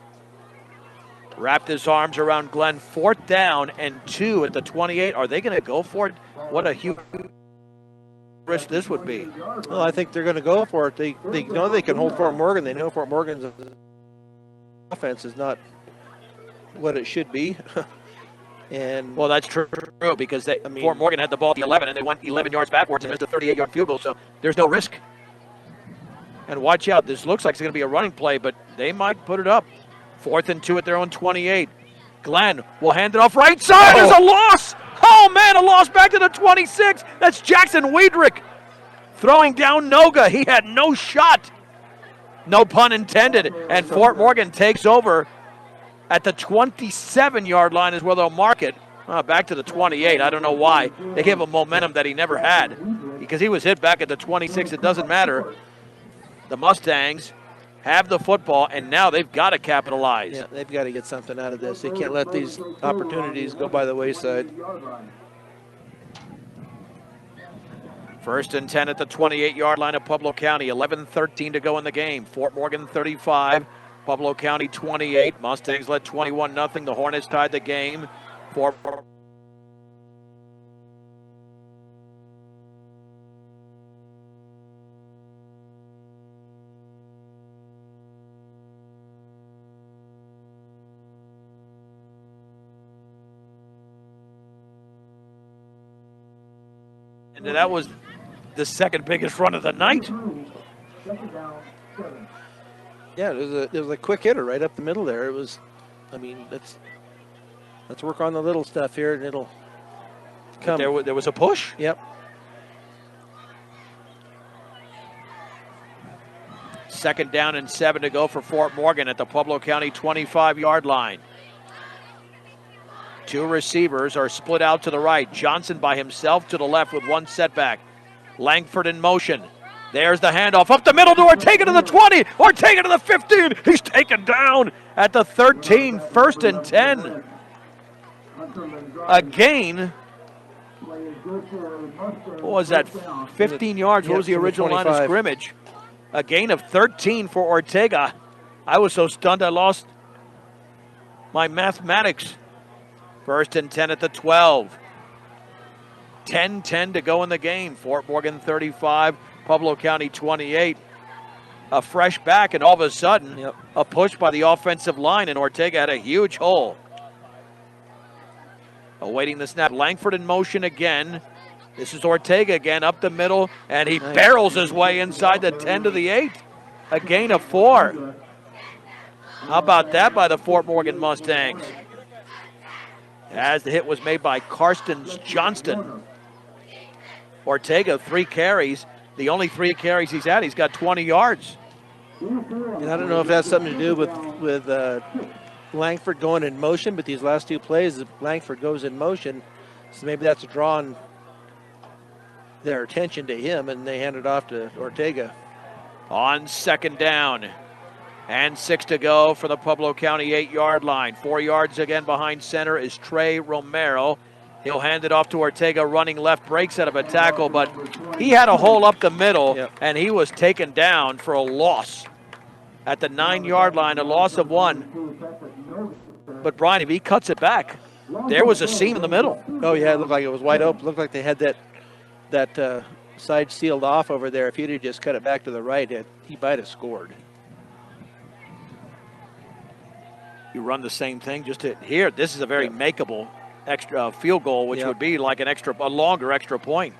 wrapped his arms around Glenn. 4th down and 2 at the 28. Are they going to go for it? What a huge risk this would be. Well, I think they're going to go for it. They know they can hold Fort Morgan. They know Fort Morgan's offense is not what it should be. And well, that's true because Fort Morgan had the ball at the 11 and they went 11 yards backwards and missed a 38-yard field goal, so there's no risk. And watch out, this looks like it's going to be a running play, but they might put it up. 4th and 2 at their own 28. Glenn will hand it off right side. There's a loss. Oh, man, a loss back to the 26. That's Jackson Weidrich throwing down Noga. He had no shot. No pun intended. And Fort Morgan takes over at the 27-yard line is where they'll mark it. Back to the 28. I don't know why. They gave him momentum that he never had because he was hit back at the 26. It doesn't matter. The Mustangs have the football, and now they've got to capitalize. Yeah, they've got to get something out of this. They can't let these opportunities go by the wayside. 1st and 10 at the 28-yard line of Pueblo County. 11-13 to go in the game. Fort Morgan 35, Pueblo County 28. Mustangs led 21-0. The Hornets tied the game. And that was the 2nd biggest run of the night. Yeah, there was a quick hitter right up the middle there. It was, let's work on the little stuff here, and it'll come. There was a push. Yep. 2nd down and 7 to go for Fort Morgan at the Pueblo County 25-yard line. 2 receivers are split out to the right. Johnson by himself to the left with 1 setback. Langford in motion. There's the handoff up the middle to Ortega to the 20. Ortega to the 15. He's taken down at the 13. 1st and 10. A gain. What was that? 15 yards. What was the original line of scrimmage? A gain of 13 for Ortega. I was so stunned I lost my mathematics. 1st and 10 at the 12. 10-10 to go in the game. Fort Morgan 35, Pueblo County 28. A fresh back, and all of a sudden, a push by the offensive line, and Ortega had a huge hole. Awaiting the snap. Langford in motion again. This is Ortega again up the middle, and he barrels his way inside the 10 to the 8. A gain of 4. How about that by the Fort Morgan Mustangs? As the hit was made by Karsten Johnston. Ortega, 3 carries. The only 3 carries he's had, he's got 20 yards. And I don't know if that's something to do with Langford going in motion, but these last two plays, Langford goes in motion, so maybe that's drawn their attention to him, and they hand it off to Ortega. On second down and 6 to go for the Pueblo County 8-yard line. 4 yards again behind center is Trey Romero. He'll hand it off to Ortega, running left, breaks out of a tackle, but he had a hole up the middle, and he was taken down for a loss at the 9-yard line, a loss of 1. But Brian, if he cuts it back, there was a seam in the middle. Oh yeah, it looked like it was wide open. It looked like they had that side sealed off over there. If he'd have just cut it back to the right, he might have scored. You run the same thing just to here. This is a very makeable extra field goal, which would be like a longer extra point.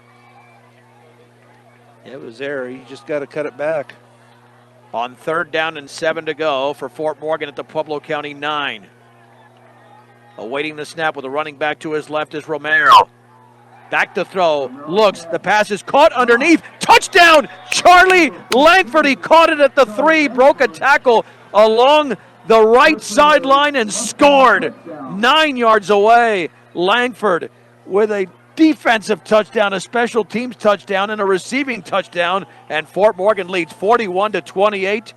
It was there. You just got to cut it back. On third down and 7 to go for Fort Morgan at the Pueblo County 9. Awaiting the snap with a running back to his left is Romero. Back to throw, looks, the pass is caught underneath. Touchdown, Charlie Langford. He caught it at the 3, broke a tackle along the right sideline and scored 9 yards away. Langford with a defensive touchdown, a special teams touchdown, and a receiving touchdown, and Fort Morgan leads 41-28.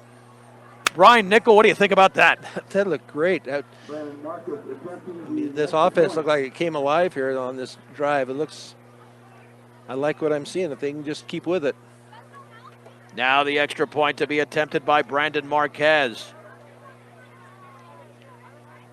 Brian Nickel, what do you think about that? That looked great. This offense looked like it came alive here on this drive. I like what I'm seeing, if they can just keep with it. Now the extra point to be attempted by Brandon Marquez.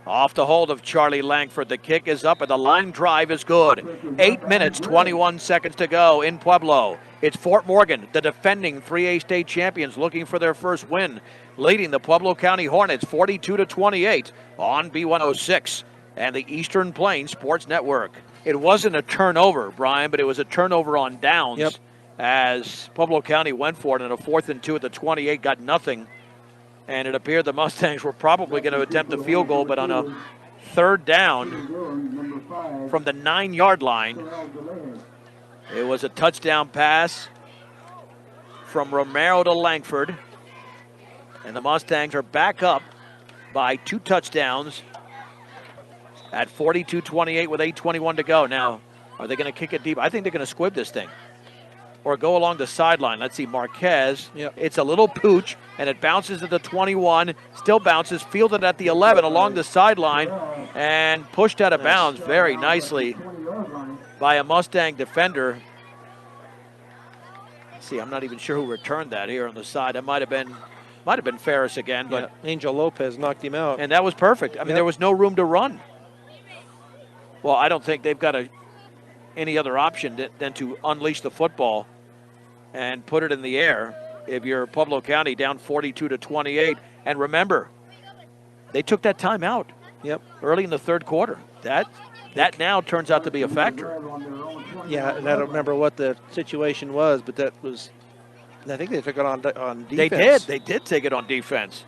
Off the hold of Charlie Langford. The kick is up and the line drive is good. 8 minutes, 21 seconds to go in Pueblo. It's Fort Morgan, the defending 3A state champions, looking for their first win, leading the Pueblo County Hornets 42-28 on B106 and the Eastern Plains Sports Network. It wasn't a turnover, Brian, but it was a turnover on downs as Pueblo County went for it in a 4th and 2 at the 28, got nothing. And it appeared the Mustangs were probably going to attempt a field goal, but on a third down from the 9-yard line, it was a touchdown pass from Romero to Langford. And the Mustangs are back up by 2 touchdowns at 42-28 with 8:21 to go. Now, are they going to kick it deep? I think they're going to squib this thing or go along the sideline. Let's see, Marquez. It's a little pooch, and it bounces at the 21, still bounces, fielded at the 11 along the sideline, and pushed out of bounds very nicely by a Mustang defender. Let's see, I'm not even sure who returned that here on the side. That might have been Ferris again, but Angel Lopez knocked him out. And that was perfect. I mean, there was no room to run. Well, I don't think they've got any other option than to unleash the football and put it in the air if you're Pueblo County down 42-28. And remember, they took that timeout early in the third quarter. That now turns out to be a factor. Yeah, and I don't remember what the situation was, but that was, I think they took it on defense. They did take it on defense.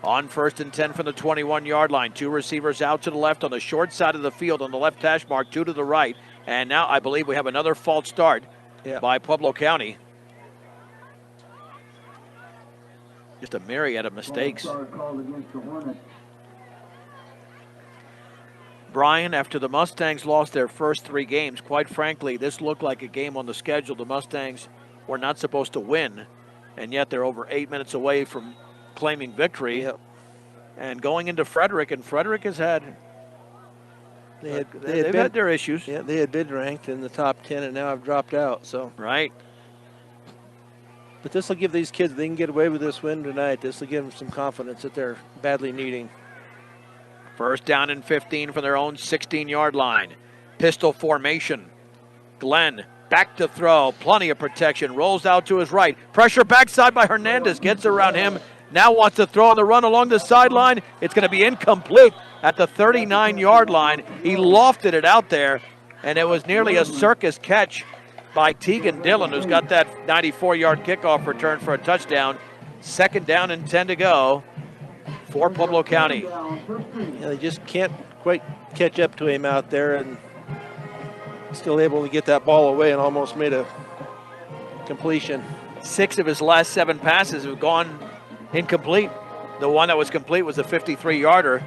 On 1st and 10 from the 21-yard line. 2 receivers out to the left on the short side of the field on the left hash mark, 2 to the right. And now I believe we have another false start by Pueblo County. Just a myriad of mistakes. Brian, after the Mustangs lost their first 3 games, quite frankly, this looked like a game on the schedule the Mustangs were not supposed to win. And yet they're over 8 minutes away from claiming victory. And going into Frederick, and Frederick has had They've had their issues. Yeah, they had been ranked in the top 10 and now have dropped out. So right. But this will give these kids, they can get away with this win tonight. This will give them some confidence that they're badly needing. First down and 15 from their own 16-yard line. Pistol formation. Glenn back to throw. Plenty of protection. Rolls out to his right. Pressure backside by Hernandez. Gets around him. Now wants to throw on the run along the sideline. It's going to be incomplete at the 39-yard line. He lofted it out there, and it was nearly a circus catch by Tegan Dillon, who's got that 94-yard kickoff return for a touchdown. Second down and 10 to go for Pueblo County. Yeah, they just can't quite catch up to him out there, and still able to get that ball away and almost made a completion. 6 of his last 7 passes have gone incomplete. The one that was complete was a 53-yarder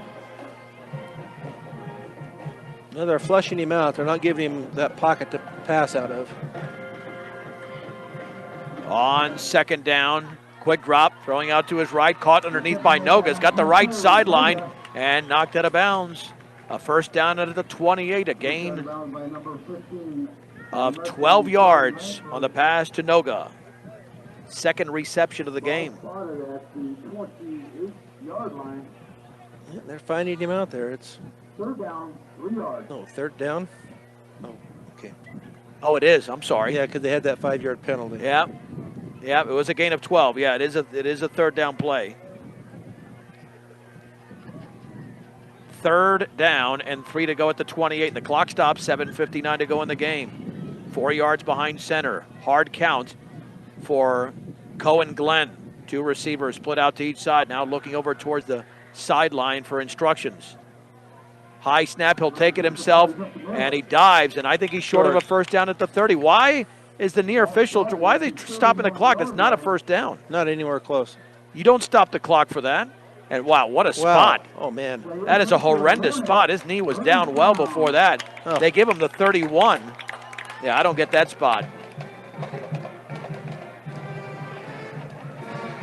No, they're flushing him out. They're not giving him that pocket to pass out of. On second down, quick drop, throwing out to his right, caught underneath by Noga's, got the right sideline and knocked out of bounds. A first down at the 28, a gain of 12 yards on the pass to Noga. Second reception of the game. Yeah, they're finding him out there. It's third down, 3 yards. no third down. Oh, okay. Oh, it is. I'm sorry. Yeah, because they had that 5-yard penalty. Yeah, yeah. It was a gain of 12. Yeah, it is a third down play. Third down and 3 to go at the 28. And the clock stops. 7:59 to go in the game. 4 yards behind center. Hard count for Cohen Glenn. 2 receivers split out to each side. Now looking over towards the sideline for instructions. High snap, he'll take it himself, and he dives, and I think he's short of a first down at the 30. Why is the near official, why are they stopping the clock? It's not a first down. Not anywhere close. You don't stop the clock for that. And wow, what a spot. Oh, man. That is a horrendous spot. His knee was down well before that. Oh. They give him the 31. Yeah, I don't get that spot.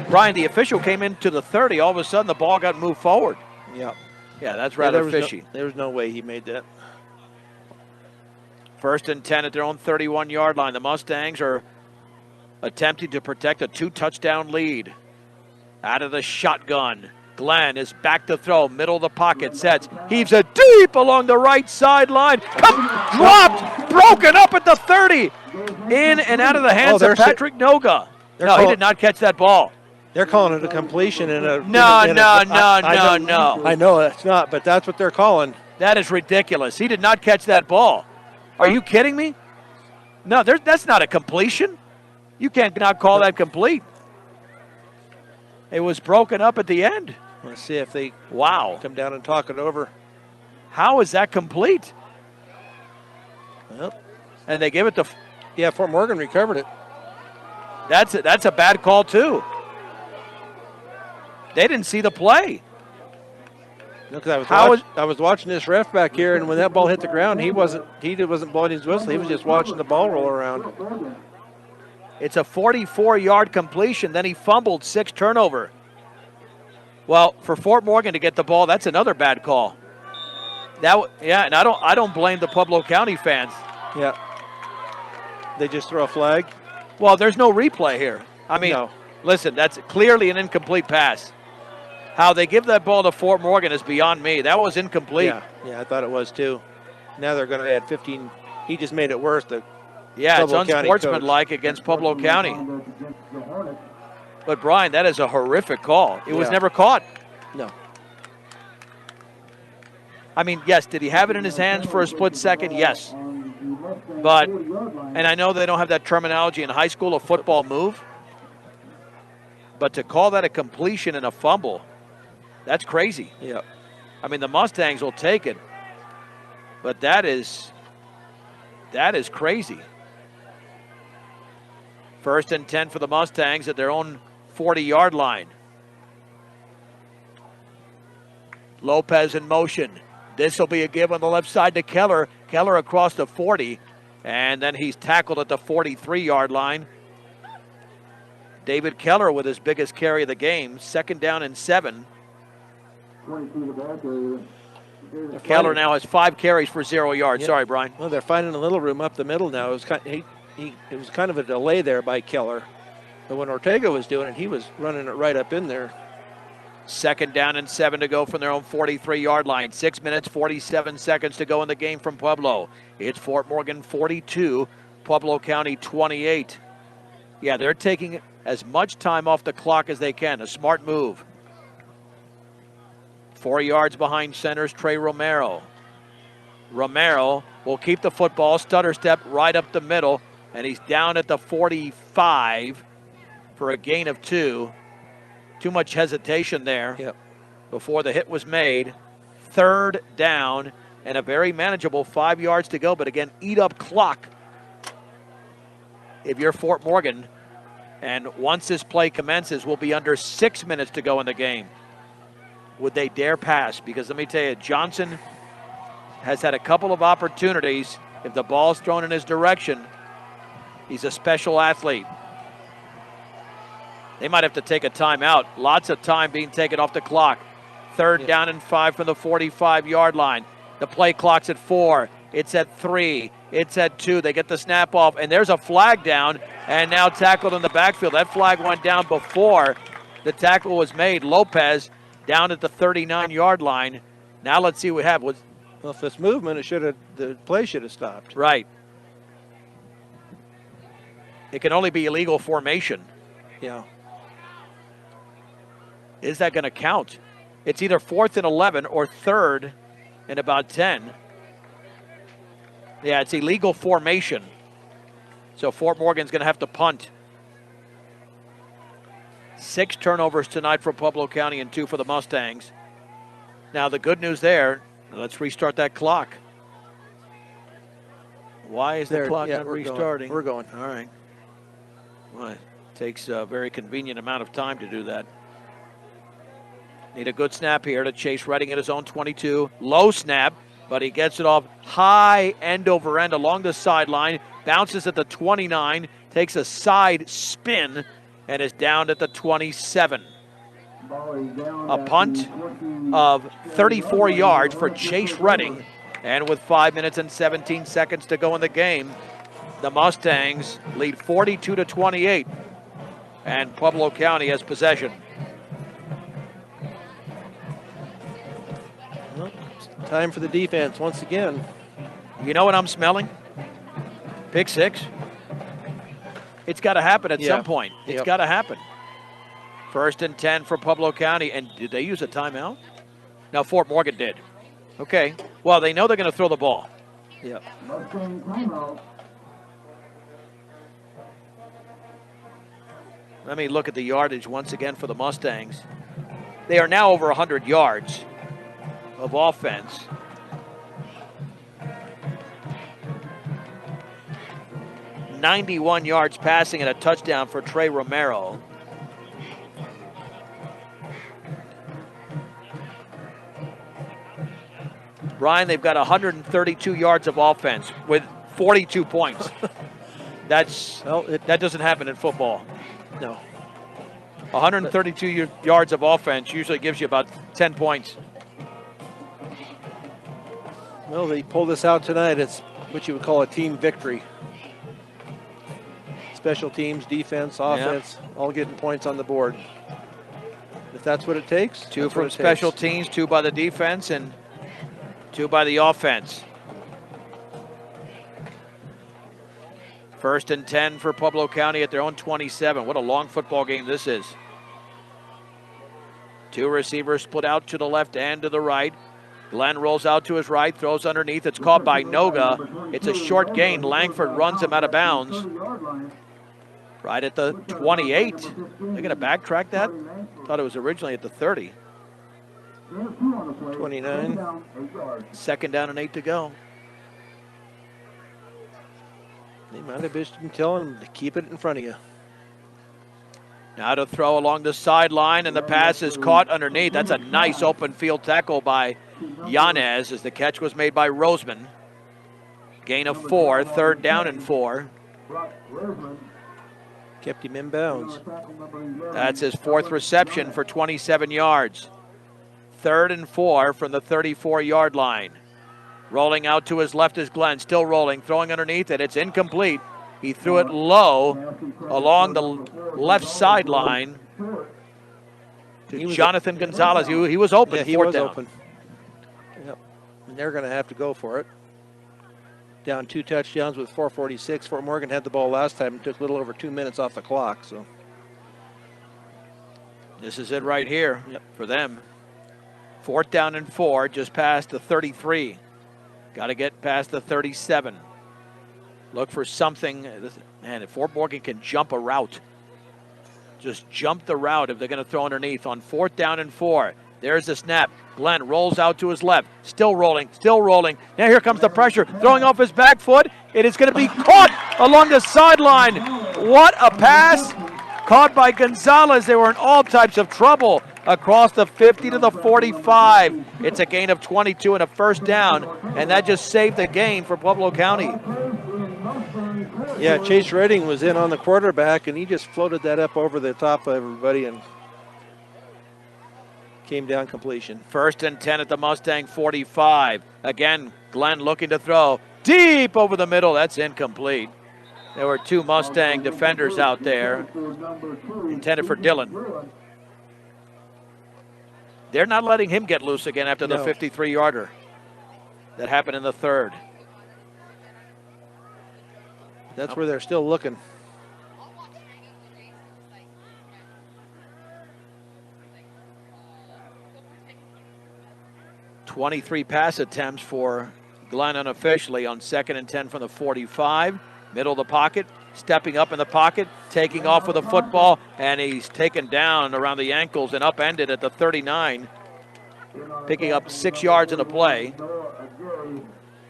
Brian, the official came into the 30. All of a sudden, the ball got moved forward. Yeah. Yeah, that's rather there fishy. There was no way he made that. First and 10 at their own 31-yard line. The Mustangs are attempting to protect a 2-touchdown lead. Out of the shotgun. Glenn is back to throw. Middle of the pocket. Sets. Heaves it deep along the right sideline. Dropped. Broken up at the 30. In and out of the hands of Patrick Noga. No, he did not catch that ball. They're calling it a completion in a. No. I know it's not, but that's what they're calling. That is ridiculous. He did not catch that ball. Are you kidding me? No, that's not a completion. You can't not call that complete. It was broken up at the end. Let's see if they come down and talk it over. How is that complete? Well, and they give it to. Yeah, Fort Morgan recovered it. That's a bad call too. They didn't see the play. No, because I was watching this ref back here, and when that ball hit the ground, he wasn't blowing his whistle. He was just watching the ball roll around. It's a 44-yard completion. Then he fumbled, 6 turnover. Well, for Fort Morgan to get the ball, that's another bad call. And I don't blame the Pueblo County fans. Yeah. They just throw a flag. Well, there's no replay here. I mean, no. Listen, that's clearly an incomplete pass. How they give that ball to Fort Morgan is beyond me. That was incomplete. Yeah, I thought it was too. Now they're going to add 15. He just made it worse. It's unsportsmanlike against Pueblo County. But, Brian, that is a horrific call. It was never caught. No. I mean, yes, did he have it in his hands for a split second? Yes. But, and I know they don't have that terminology in high school, a football move. But to call that a completion and a fumble, that's crazy. Yeah. I mean, the Mustangs will take it. But that is crazy. First and 10 for the Mustangs at their own 40-yard line. Lopez in motion. This will be a give on the left side to Keller. Keller across the 40. And then he's tackled at the 43-yard line. David Keller with his biggest carry of the game. 2nd down and 7. Keller now has 5 carries for 0 yards. Yeah. Sorry, Brian. Well, they're finding a little room up the middle now. It was kind of a delay there by Keller. But when Ortega was doing it, he was running it right up in there. 2nd down and 7 to go from their own 43-yard line. 6 minutes, 47 seconds to go in the game from Pueblo. It's Fort Morgan 42, Pueblo County 28. Yeah, they're taking as much time off the clock as they can. A smart move. 4 yards behind center's Trey Romero. Romero will keep the football, stutter step right up the middle, and he's down at the 45 for a gain of 2. Too much hesitation there before the hit was made. 3rd down and a very manageable 5 yards to go. But again, eat up clock if you're Fort Morgan. And once this play commences, we'll be under 6 minutes to go in the game. Would they dare pass? Because let me tell you, Johnson has had a couple of opportunities. If the ball's thrown in his direction, he's a special athlete. They might have to take a timeout. Lots of time being taken off the clock. Third down and 5 from the 45-yard line. The play clock's at 4. It's at 3. It's at 2. They get the snap off, and there's a flag down, and now tackled in the backfield. That flag went down before the tackle was made. Lopez down at the 39-yard line. Now let's see what happens. Well, if it's movement, the play should have stopped. Right. It can only be illegal formation. Yeah. Is that going to count? It's either 4th and 11 or 3rd and about 10. Yeah, it's illegal formation. So Fort Morgan's going to have to punt. 6 turnovers tonight for Pueblo County and 2 for the Mustangs. Now the good news there, let's restart that clock. Why is the clock not restarting? We're going. All right. Well, it takes a very convenient amount of time to do that. Need a good snap here to Chase Redding at his own 22. Low snap, but he gets it off high end over end along the sideline. Bounces at the 29, takes a side spin, and is down at the 27. A punt of 34 yards for Chase Redding. And with 5 minutes and 17 seconds to go in the game, the Mustangs lead 42-28. And Pueblo County has possession. Well, time for the defense once again. You know what I'm smelling? Pick 6. It's got to happen at some point. It's got to happen. 1st and 10 for Pueblo County. And did they use a timeout? No, Fort Morgan did. Okay. Well, they know they're going to throw the ball. Yep. Let me look at the yardage once again for the Mustangs. They are now over 100 yards of offense. .91 yards passing and a touchdown for Trey Romero. Brian, they've got 132 yards of offense with 42 points. That doesn't happen in football. No. 132 yards of offense usually gives you about 10 points. Well, they pulled this out tonight. It's what you would call a team victory. Special teams, defense, offense, all getting points on the board. If that's what it takes. 2 from special teams, 2 by the defense, and 2 by the offense. 1st and 10 for Pueblo County at their own 27. What a long football game this is. 2 receivers split out to the left and to the right. Glenn rolls out to his right, throws underneath. It's caught by Noga. It's a short gain. Langford runs him out of bounds. Right at the 28. They're going to backtrack that? Thought it was originally at the 30. 29. 2nd down and 8 to go. They might have been telling them to keep it in front of you. Now to throw along the sideline, and the pass is caught underneath. That's a nice open field tackle by Yanez as the catch was made by Roseman. Gain of 4, 3rd down and 4. Kept him in bounds. That's his 4th reception for 27 yards. 3rd and 4 from the 34-yard line. Rolling out to his left is Glenn, still rolling, throwing underneath it. It's incomplete. He threw it low along the left sideline to Jonathan Gonzalez. He was open. Yeah, he was open. Yep. And they're going to have to go for it. Down 2 touchdowns with 4:46. Fort Morgan had the ball last time and took a little over 2 minutes off the clock. So this is it right here for them. 4th down and 4, just past the 33. Got to get past the 37. Look for something. Man, if Fort Morgan can jump a route, just jump the route if they're going to throw underneath on 4th down and 4. There's the snap. Glenn rolls out to his left. Still rolling, still rolling. Now here comes the pressure. Throwing off his back foot. It is going to be caught along the sideline. What a pass. Caught by Gonzalez. They were in all types of trouble. across the 50 to the 45. It's a gain of 22 and a first down, and that just saved the game for Pueblo County. Yeah, Chase Redding was in on the quarterback, and he just floated that up over the top of everybody and came down completion. First and 10 at the Mustang 45. Again, Glenn looking to throw deep over the middle. That's incomplete. There were two Mustang defenders out there, intended for Dylan. They're not letting him get loose again after the 53-yarder. That happened in the third. That's where they're still looking. .23 pass attempts for Glenn unofficially on 2nd and 10 from the 45. Middle of the pocket, stepping up in the pocket, taking off with the football, and he's taken down around the ankles and upended at the 39, picking up 6 yards in the play.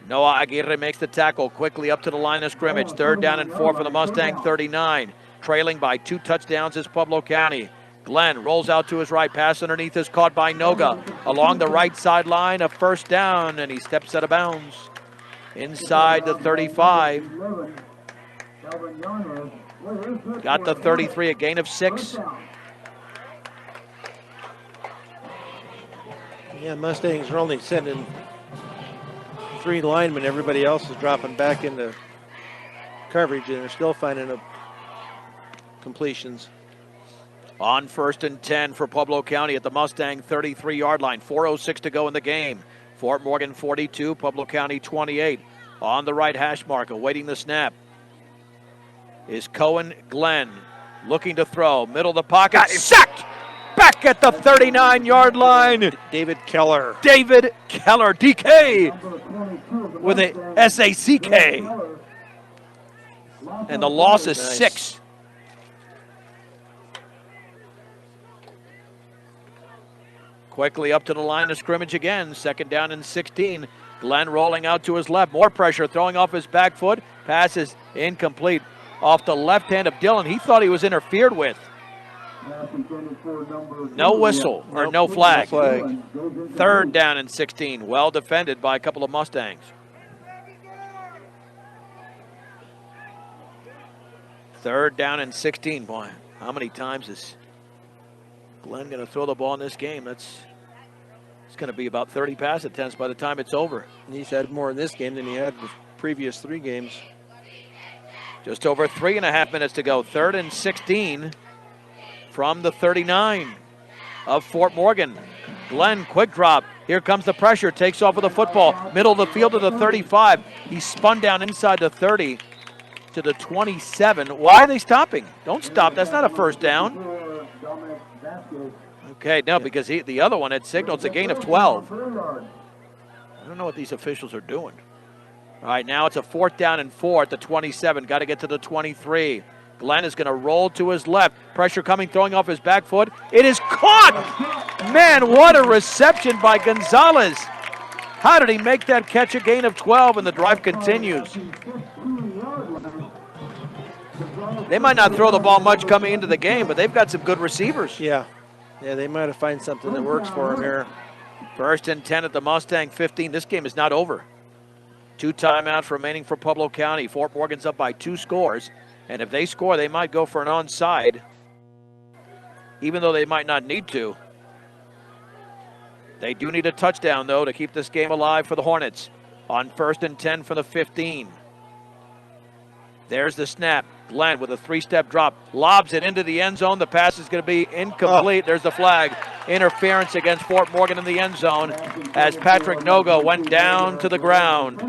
Noah Aguirre makes the tackle quickly up to the line of scrimmage. 3rd down and 4 for the Mustang 39. Trailing by 2 touchdowns is Pueblo County. Glenn rolls out to his right. Pass underneath is caught by Noga. Along the right sideline, a first down, and he steps out of bounds. Inside the 35. Got the 33, a gain of 6. Yeah, Mustangs are only sending 3 linemen. Everybody else is dropping back into coverage, and they're still finding completions. On 1st and 10 for Pueblo County at the Mustang 33-yard line. 4:06 to go in the game. Fort Morgan 42, Pueblo County 28. On the right hash mark, awaiting the snap, is Cohen Glenn. Looking to throw, middle of the pocket, sacked! Back at the 39-yard line. David Keller. David Keller, DK, with a S-A-C-K. And the loss is 6. Quickly up to the line of scrimmage again. 2nd down and 16. Glenn rolling out to his left. More pressure, throwing off his back foot. Pass is incomplete. Off the left hand of Dylan. He thought he was interfered with. No whistle, or no flag. 3rd down and 16. Well defended by a couple of Mustangs. 3rd down and 16. Boy, how many times is Glenn going to throw the ball in this game? It's going to be about 30 pass attempts by the time it's over. He's had more in this game than he had the previous 3 games. Just over 3.5 minutes to go. 3rd and 16 from the 39 of Fort Morgan. Glenn, quick drop. Here comes the pressure. Takes off with the football. Middle of the field to the 35. He spun down inside the 30 to the 27. Why are they stopping? Don't stop. That's not a first down. Okay, no, because the other one had signaled it's a gain of 12. I don't know what these officials are doing. All right, now it's a 4th down and 4 at the 27. Got to get to the 23. Glenn is going to roll to his left. Pressure coming, throwing off his back foot. It is caught! Man, what a reception by Gonzalez. How did he make that catch? A gain of 12, and the drive continues. They might not throw the ball much coming into the game, but they've got some good receivers. Yeah, they might have found something that works for them here. 1st and 10 at the Mustang 15. This game is not over. 2 timeouts remaining for Pueblo County. Fort Morgan's up by 2 scores. And if they score, they might go for an onside, even though they might not need to. They do need a touchdown, though, to keep this game alive for the Hornets. On 1st and 10 for the 15. There's the snap. Glenn with a 3-step drop. Lobs it into the end zone. The pass is going to be incomplete. There's the flag. Interference against Fort Morgan in the end zone as Patrick Noga went down to the ground.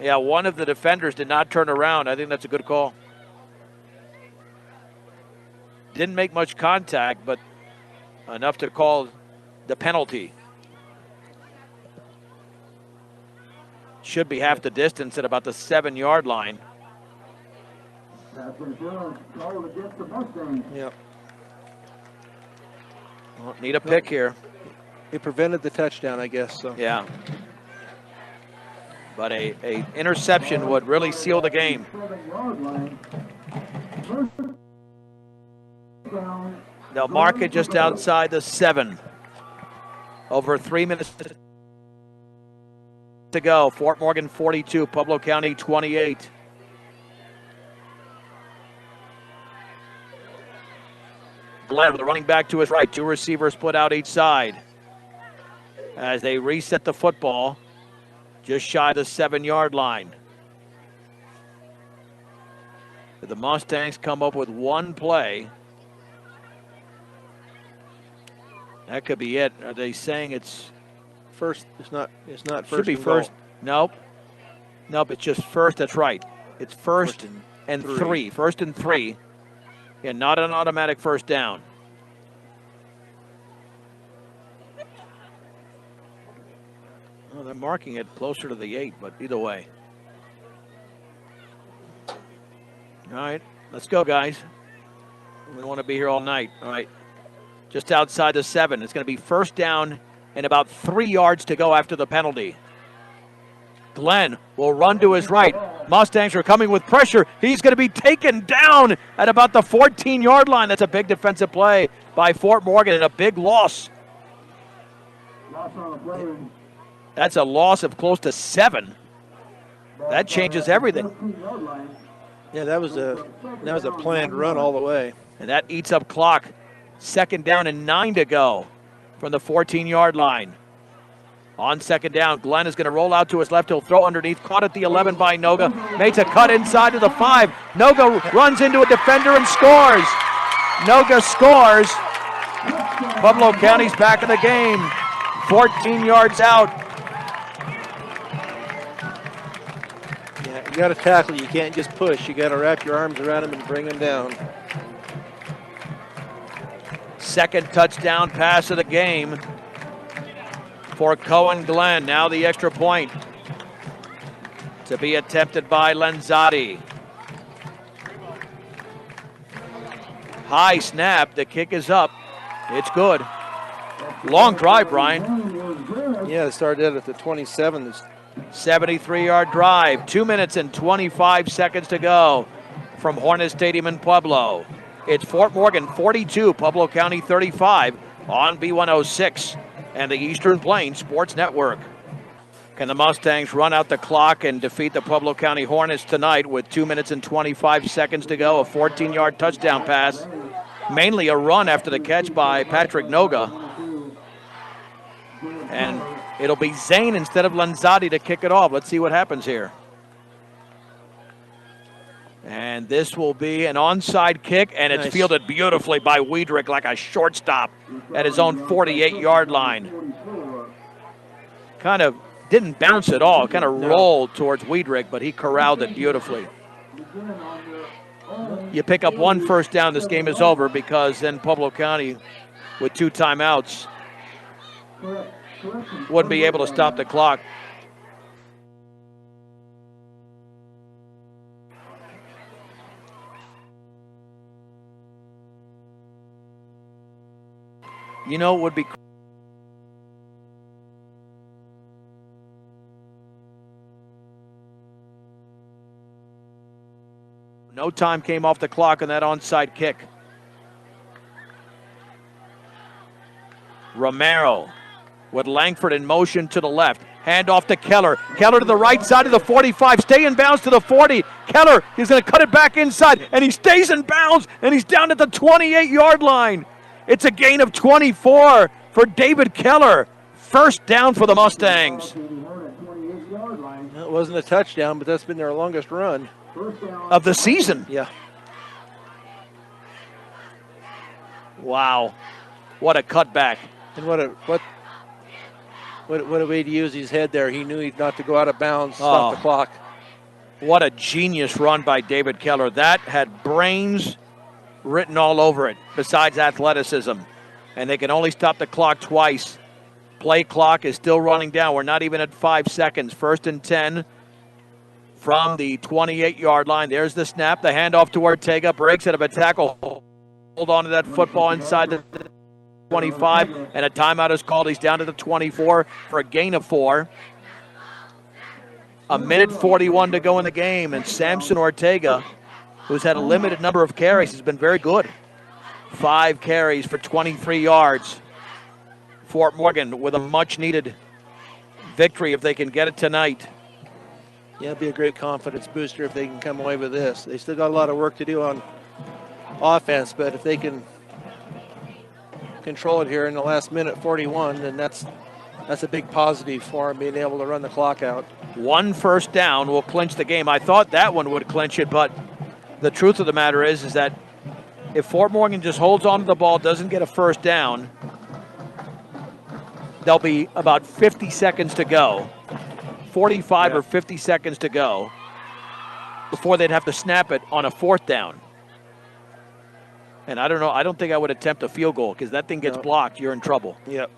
Yeah, one of the defenders did not turn around. I think that's a good call. Didn't make much contact, but enough to call the penalty. Should be half the distance at about the 7-yard line. Yep. Well, need a pick here. He prevented the touchdown, I guess. So. Yeah. But a interception would really seal the game. they'll mark it just outside the 7. Over 3 minutes to go. Fort Morgan 42, Pueblo County 28. Glenn with the running back to his right. 2 receivers split out each side. As they reset the football just shy of the 7-yard line. The Mustangs come up with one play. That could be it. Are they saying it's first? It's not first. Should be first. Nope. Nope, it's just first. That's right. It's first and 3. First and 3. Yeah, not an automatic first down. Well, they're marking it closer to the 8, but either way. All right, let's go, guys. We don't want to be here all night. All right. Just outside the 7. It's going to be first down and about 3 yards to go after the penalty. Glenn will run to his right. Mustangs are coming with pressure. He's going to be taken down at about the 14-yard line. That's a big defensive play by Fort Morgan and a big loss. That's a loss of close to 7. That changes everything. Yeah, that was a planned run all the way. And that eats up clock. Second down and 9 to go from the 14-yard line. On second down, Glenn is going to roll out to his left. He'll throw underneath. Caught at the 11 by Noga. Makes a cut inside to the 5. Noga runs into a defender and scores. Noga scores. Pueblo County's back in the game. 14 yards out. Yeah, you got to tackle. You can't just push. You got to wrap your arms around him and bring him down. Second touchdown pass of the game for Cohen Glenn. Now the extra point to be attempted by Lanzati. High snap. The kick is up. It's good. Long drive, Brian. Yeah, it started at the 27. 73-yard drive. 2 minutes and 25 seconds to go from Hornet Stadium in Pueblo. It's Fort Morgan 42, Pueblo County 35 on B106 and the Eastern Plains Sports Network. Can the Mustangs run out the clock and defeat the Pueblo County Hornets tonight with 2 minutes and 25 seconds to go? A 14-yard touchdown pass, mainly a run after the catch by Patrick Noga. And it'll be Zane instead of Lanzati to kick it off. Let's see what happens here. And this will be an onside kick, and it's fielded beautifully by Wiedrich like a shortstop at his own 48-yard line. Kind of didn't bounce at all, kind of rolled towards Wiedrich, but he corralled it beautifully. You pick up one first down, this game is over, because then Pueblo County, with 2 timeouts, wouldn't be able to stop the clock. You know, it would be no time came off the clock on that onside kick. Romero with Langford in motion to the left. Hand off to Keller. Keller to the right side of the 45. Stay in bounds to the 40. Keller is going to cut it back inside, and he stays in bounds, and he's down at the 28-yard line. It's a gain of 24 for David Keller. First down for the Mustangs. It wasn't a touchdown, but that's been their longest run of the season. Yeah. Wow. What a cutback. And what a way to use his head there. He knew not to go out of bounds, stop the clock. What a genius run by David Keller. That had brains written all over it, besides athleticism. And they can only stop the clock twice. Play clock is still running down. We're not even at 5 seconds. First and 10 from the 28-yard line. There's the snap. The handoff to Ortega. Breaks out of a tackle. Hold on to that football inside the 25. And a timeout is called. He's down to the 24 for a gain of 4. A minute 41 to go in the game. And Samson Ortega, who's had a limited number of carries, has been very good. 5 carries for 23 yards. Fort Morgan with a much-needed victory if they can get it tonight. Yeah, it'd be a great confidence booster if they can come away with this. They still got a lot of work to do on offense, but if they can control it here in the last minute 41, then that's a big positive for them, being able to run the clock out. 1 first down will clinch the game. I thought that one would clinch it, but the truth of the matter is that if Fort Morgan just holds on to the ball, doesn't get a first down, there'll be about 50 seconds to go, 45 or 50 seconds to go, before they'd have to snap it on a 4th down. And I don't know, I don't think I would attempt a field goal because that thing gets blocked, you're in trouble. Yep.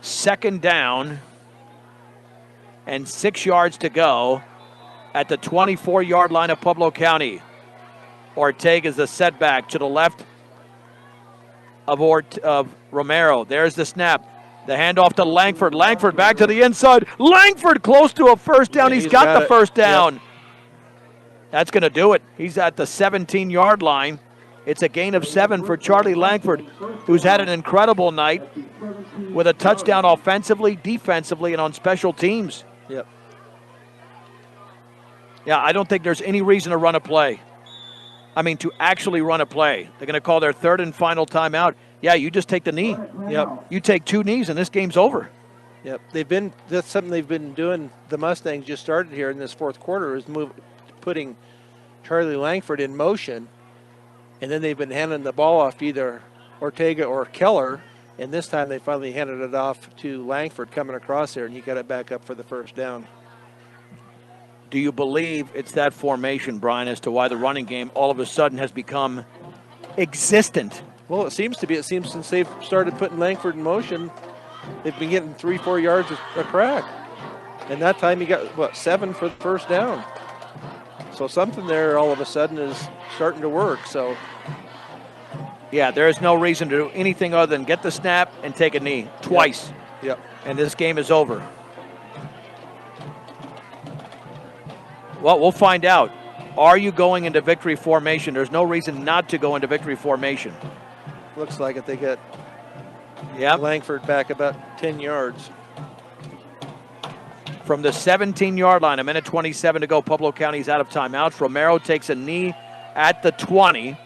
2nd down and 6 yards to go at the 24-yard line of Pueblo County. Ortega's the setback to the left of Romero. There's the snap. The handoff to Langford. Langford back to the inside. Langford close to a first down. He's got the first down. Yep. That's going to do it. He's at the 17-yard line. It's a gain of 7 for Charlie Langford, who's had an incredible night with a touchdown offensively, defensively, and on special teams. Yep. Yeah, I don't think there's any reason to run a play. I mean, to actually run a play. They're going to call their 3rd and final timeout. Yeah, you just take the knee. Yep. You take 2 knees, and this game's over. Yep. That's something they've been doing. The Mustangs just started here in this 4th quarter, is putting Charlie Langford in motion, and then they've been handing the ball off to either Ortega or Keller, and this time they finally handed it off to Langford coming across there, and he got it back up for the first down. Do you believe it's that formation, Brian, as to why the running game all of a sudden has become existent? Well, it seems to be. It seems since they've started putting Langford in motion, they've been getting 3-4 yards a crack. And that time he got, 7 for the first down. So something there all of a sudden is starting to work. So, yeah, there is no reason to do anything other than get the snap and take a knee twice. Yep. And this game is over. Well, we'll find out. Are you going into victory formation? There's no reason not to go into victory formation. Looks like it. They get Yep. Langford back about 10 yards. From the 17-yard line, 1:27 to go. Pueblo County's out of timeouts. Romero takes a knee at the 20.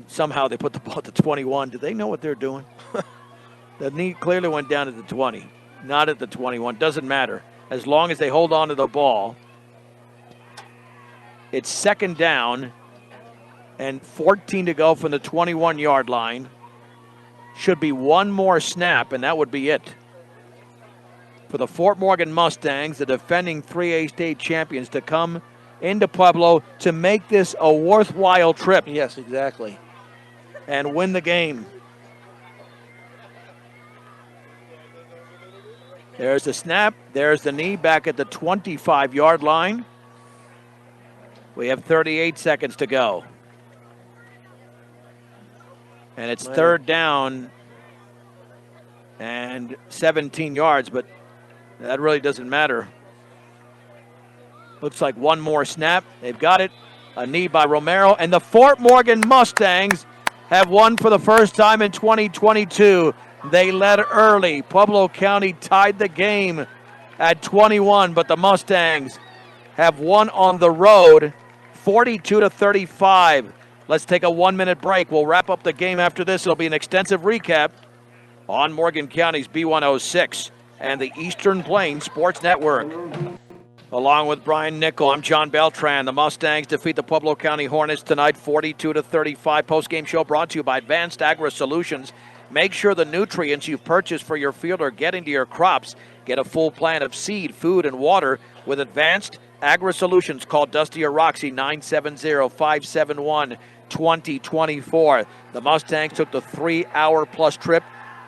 Somehow they put the ball at the 21. Do they know what they're doing? The knee clearly went down at the 20, not at the 21. Doesn't matter. As long as they hold on to the ball. It's 2nd down and 14 to go from the 21-yard line. Should be one more snap, and that would be it. For the Fort Morgan Mustangs, the defending 3A state champions, to come into Pueblo to make this a worthwhile trip. Yes, exactly. And win the game. There's the snap. There's the knee back at the 25-yard line. We have 38 seconds to go. And it's 3rd down and 17 yards, but that really doesn't matter. Looks like one more snap. They've got it. A knee by Romero. And the Fort Morgan Mustangs have won for the first time in 2022. They led early. Pueblo County tied the game at 21, but the Mustangs have won on the road 42-35. Let's take a 1-minute break. We'll wrap up the game after this. It'll be an extensive recap on Morgan County's B106 and the Eastern Plains Sports Network. Along with Brian Nickel, I'm John Beltran. The Mustangs defeat the Pueblo County Hornets tonight 42-35. Post-game show brought to you by Advanced Agri Solutions. Make sure the nutrients you've purchased for your field are getting to your crops. Get a full plan of seed, food, and water with Advanced Agri Solutions. Call Dusty or Roxy 970-571-2024. The Mustangs took the 3-hour-plus trip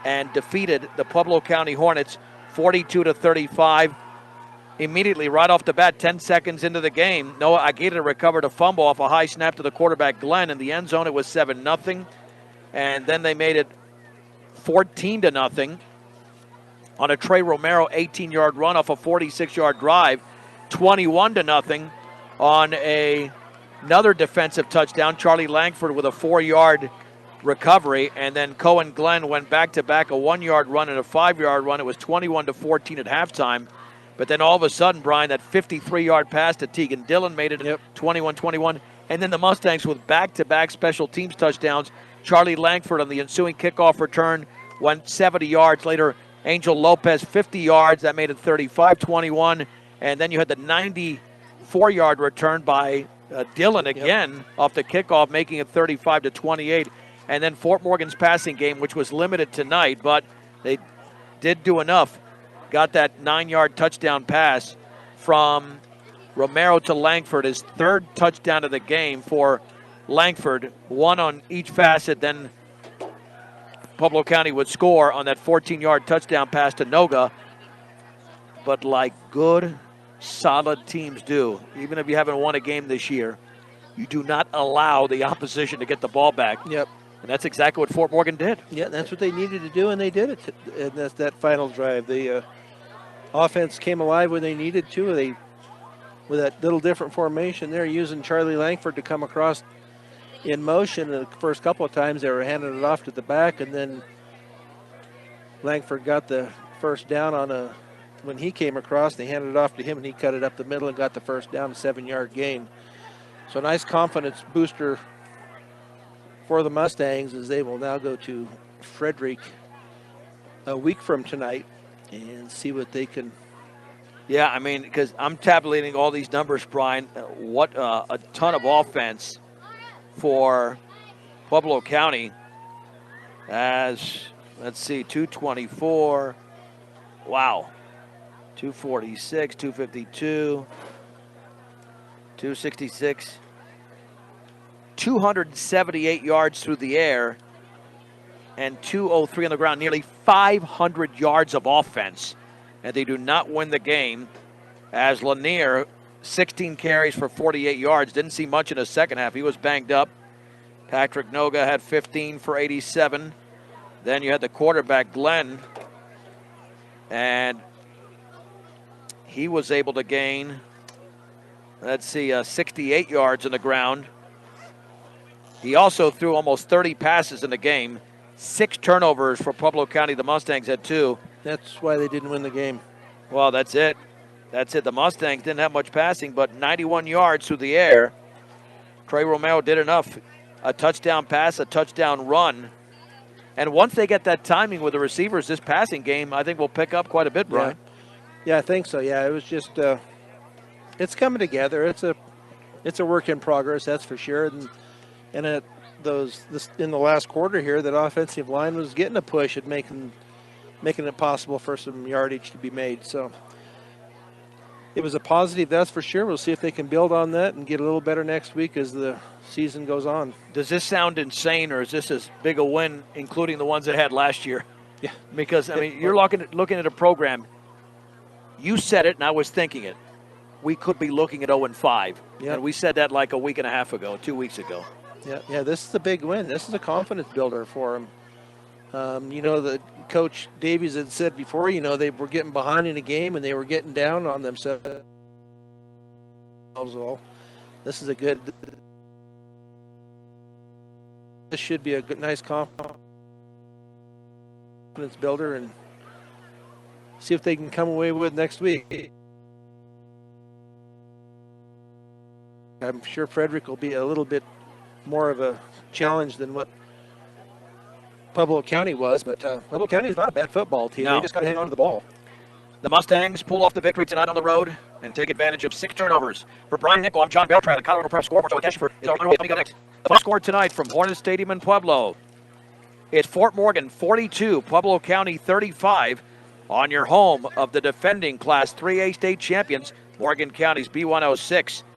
and defeated the Pueblo County Hornets 42-35. Immediately, right off the bat, 10 seconds into the game, Noah Aguirre recovered a fumble off a high snap to the quarterback, Glenn. In the end zone, it was 7-0. And then they made it 14-0 on a Trey Romero 18-yard run off a 46-yard drive. 21-0 on a another defensive touchdown. Charlie Langford with a 4-yard recovery, and then Cohen Glenn went back-to-back, a 1-yard run and a 5-yard run. It was 21-14 at halftime. But then all of a sudden, Brian, that 53-yard pass to Tegan Dillon made it 21-21. And then the Mustangs with back-to-back special teams touchdowns. Charlie Langford on the ensuing kickoff return went 70 yards. Later, Angel Lopez, 50 yards. That made it 35-21. And then you had the 94-yard return by Dillon again off the kickoff, making it 35-28. And then Fort Morgan's passing game, which was limited tonight, but they did do enough. Got that 9-yard touchdown pass from Romero to Langford, his third touchdown of the game for Langford, one on each facet. Then Pueblo County would score on that 14-yard touchdown pass to Noga. But like good, solid teams do, even if you haven't won a game this year, you do not allow the opposition to get the ball back. Yep. And that's exactly what Fort Morgan did. Yeah, that's what they needed to do, and they did it. And that's that final drive. The offense came alive when they needed to. They, with that little different formation there, using Charlie Langford to come across in motion. The first couple of times they were handing it off to the back, and then Langford got the first down on when he came across. They handed it off to him, and he cut it up the middle and got the first down, 7-yard gain. So a nice confidence booster for the Mustangs as they will now go to Frederick a week from tonight and see what they can. Yeah, I mean, because I'm tabulating all these numbers, Brian. What a ton of offense for Pueblo County as, let's see, 224. Wow. 246, 252, 266. 278 yards through the air and 203 on the ground, nearly 500 yards of offense. And they do not win the game as Lanier, 16 carries for 48 yards. Didn't see much in the second half. He was banged up. Patrick Noga had 15 for 87. Then you had the quarterback, Glenn, and he was able to gain, let's see, 68 yards on the ground. He also threw almost 30 passes in the game. 6 turnovers for Pueblo County. The Mustangs had 2. That's why they didn't win the game. Well, that's it. That's it. The Mustangs didn't have much passing, but 91 yards through the air. Trey Romero did enough. A touchdown pass, a touchdown run. And once they get that timing with the receivers, this passing game, I think, will pick up quite a bit, Brian. Yeah, I think so. Yeah, it was just, it's coming together. It's a work in progress, that's for sure. And in the last quarter here, that offensive line was getting a push and making it possible for some yardage to be made. So it was a positive, that's for sure. We'll see if they can build on that and get a little better next week as the season goes on. Does this sound insane, or is this as big a win, including the ones they had last year? Yeah. Because, I mean, you're looking at a program. You said it, and I was thinking it. We could be looking at 0-5. Yeah. And we said that like a week and a half ago, 2 weeks ago. Yeah, this is a big win. This is a confidence builder for them. The Coach Davies had said before, they were getting behind in a game and they were getting down on themselves. All. This is this should be a good, nice confidence builder, and see if they can come away with next week. I'm sure Frederick will be a little bit more of a challenge than what Pueblo County was, but Pueblo County is not a bad football team. No. They just got to hang on to the ball. The Mustangs pull off the victory tonight on the road and take advantage of 6 turnovers. For Brian Nickel, I'm John Beltran, the Colorado Prep scoreboard. So attention for is our underway. Coming up next. The final score tonight from Hornet Stadium in Pueblo. It's Fort Morgan 42, Pueblo County 35 on your home of the defending Class 3A state champions, Morgan County's B106.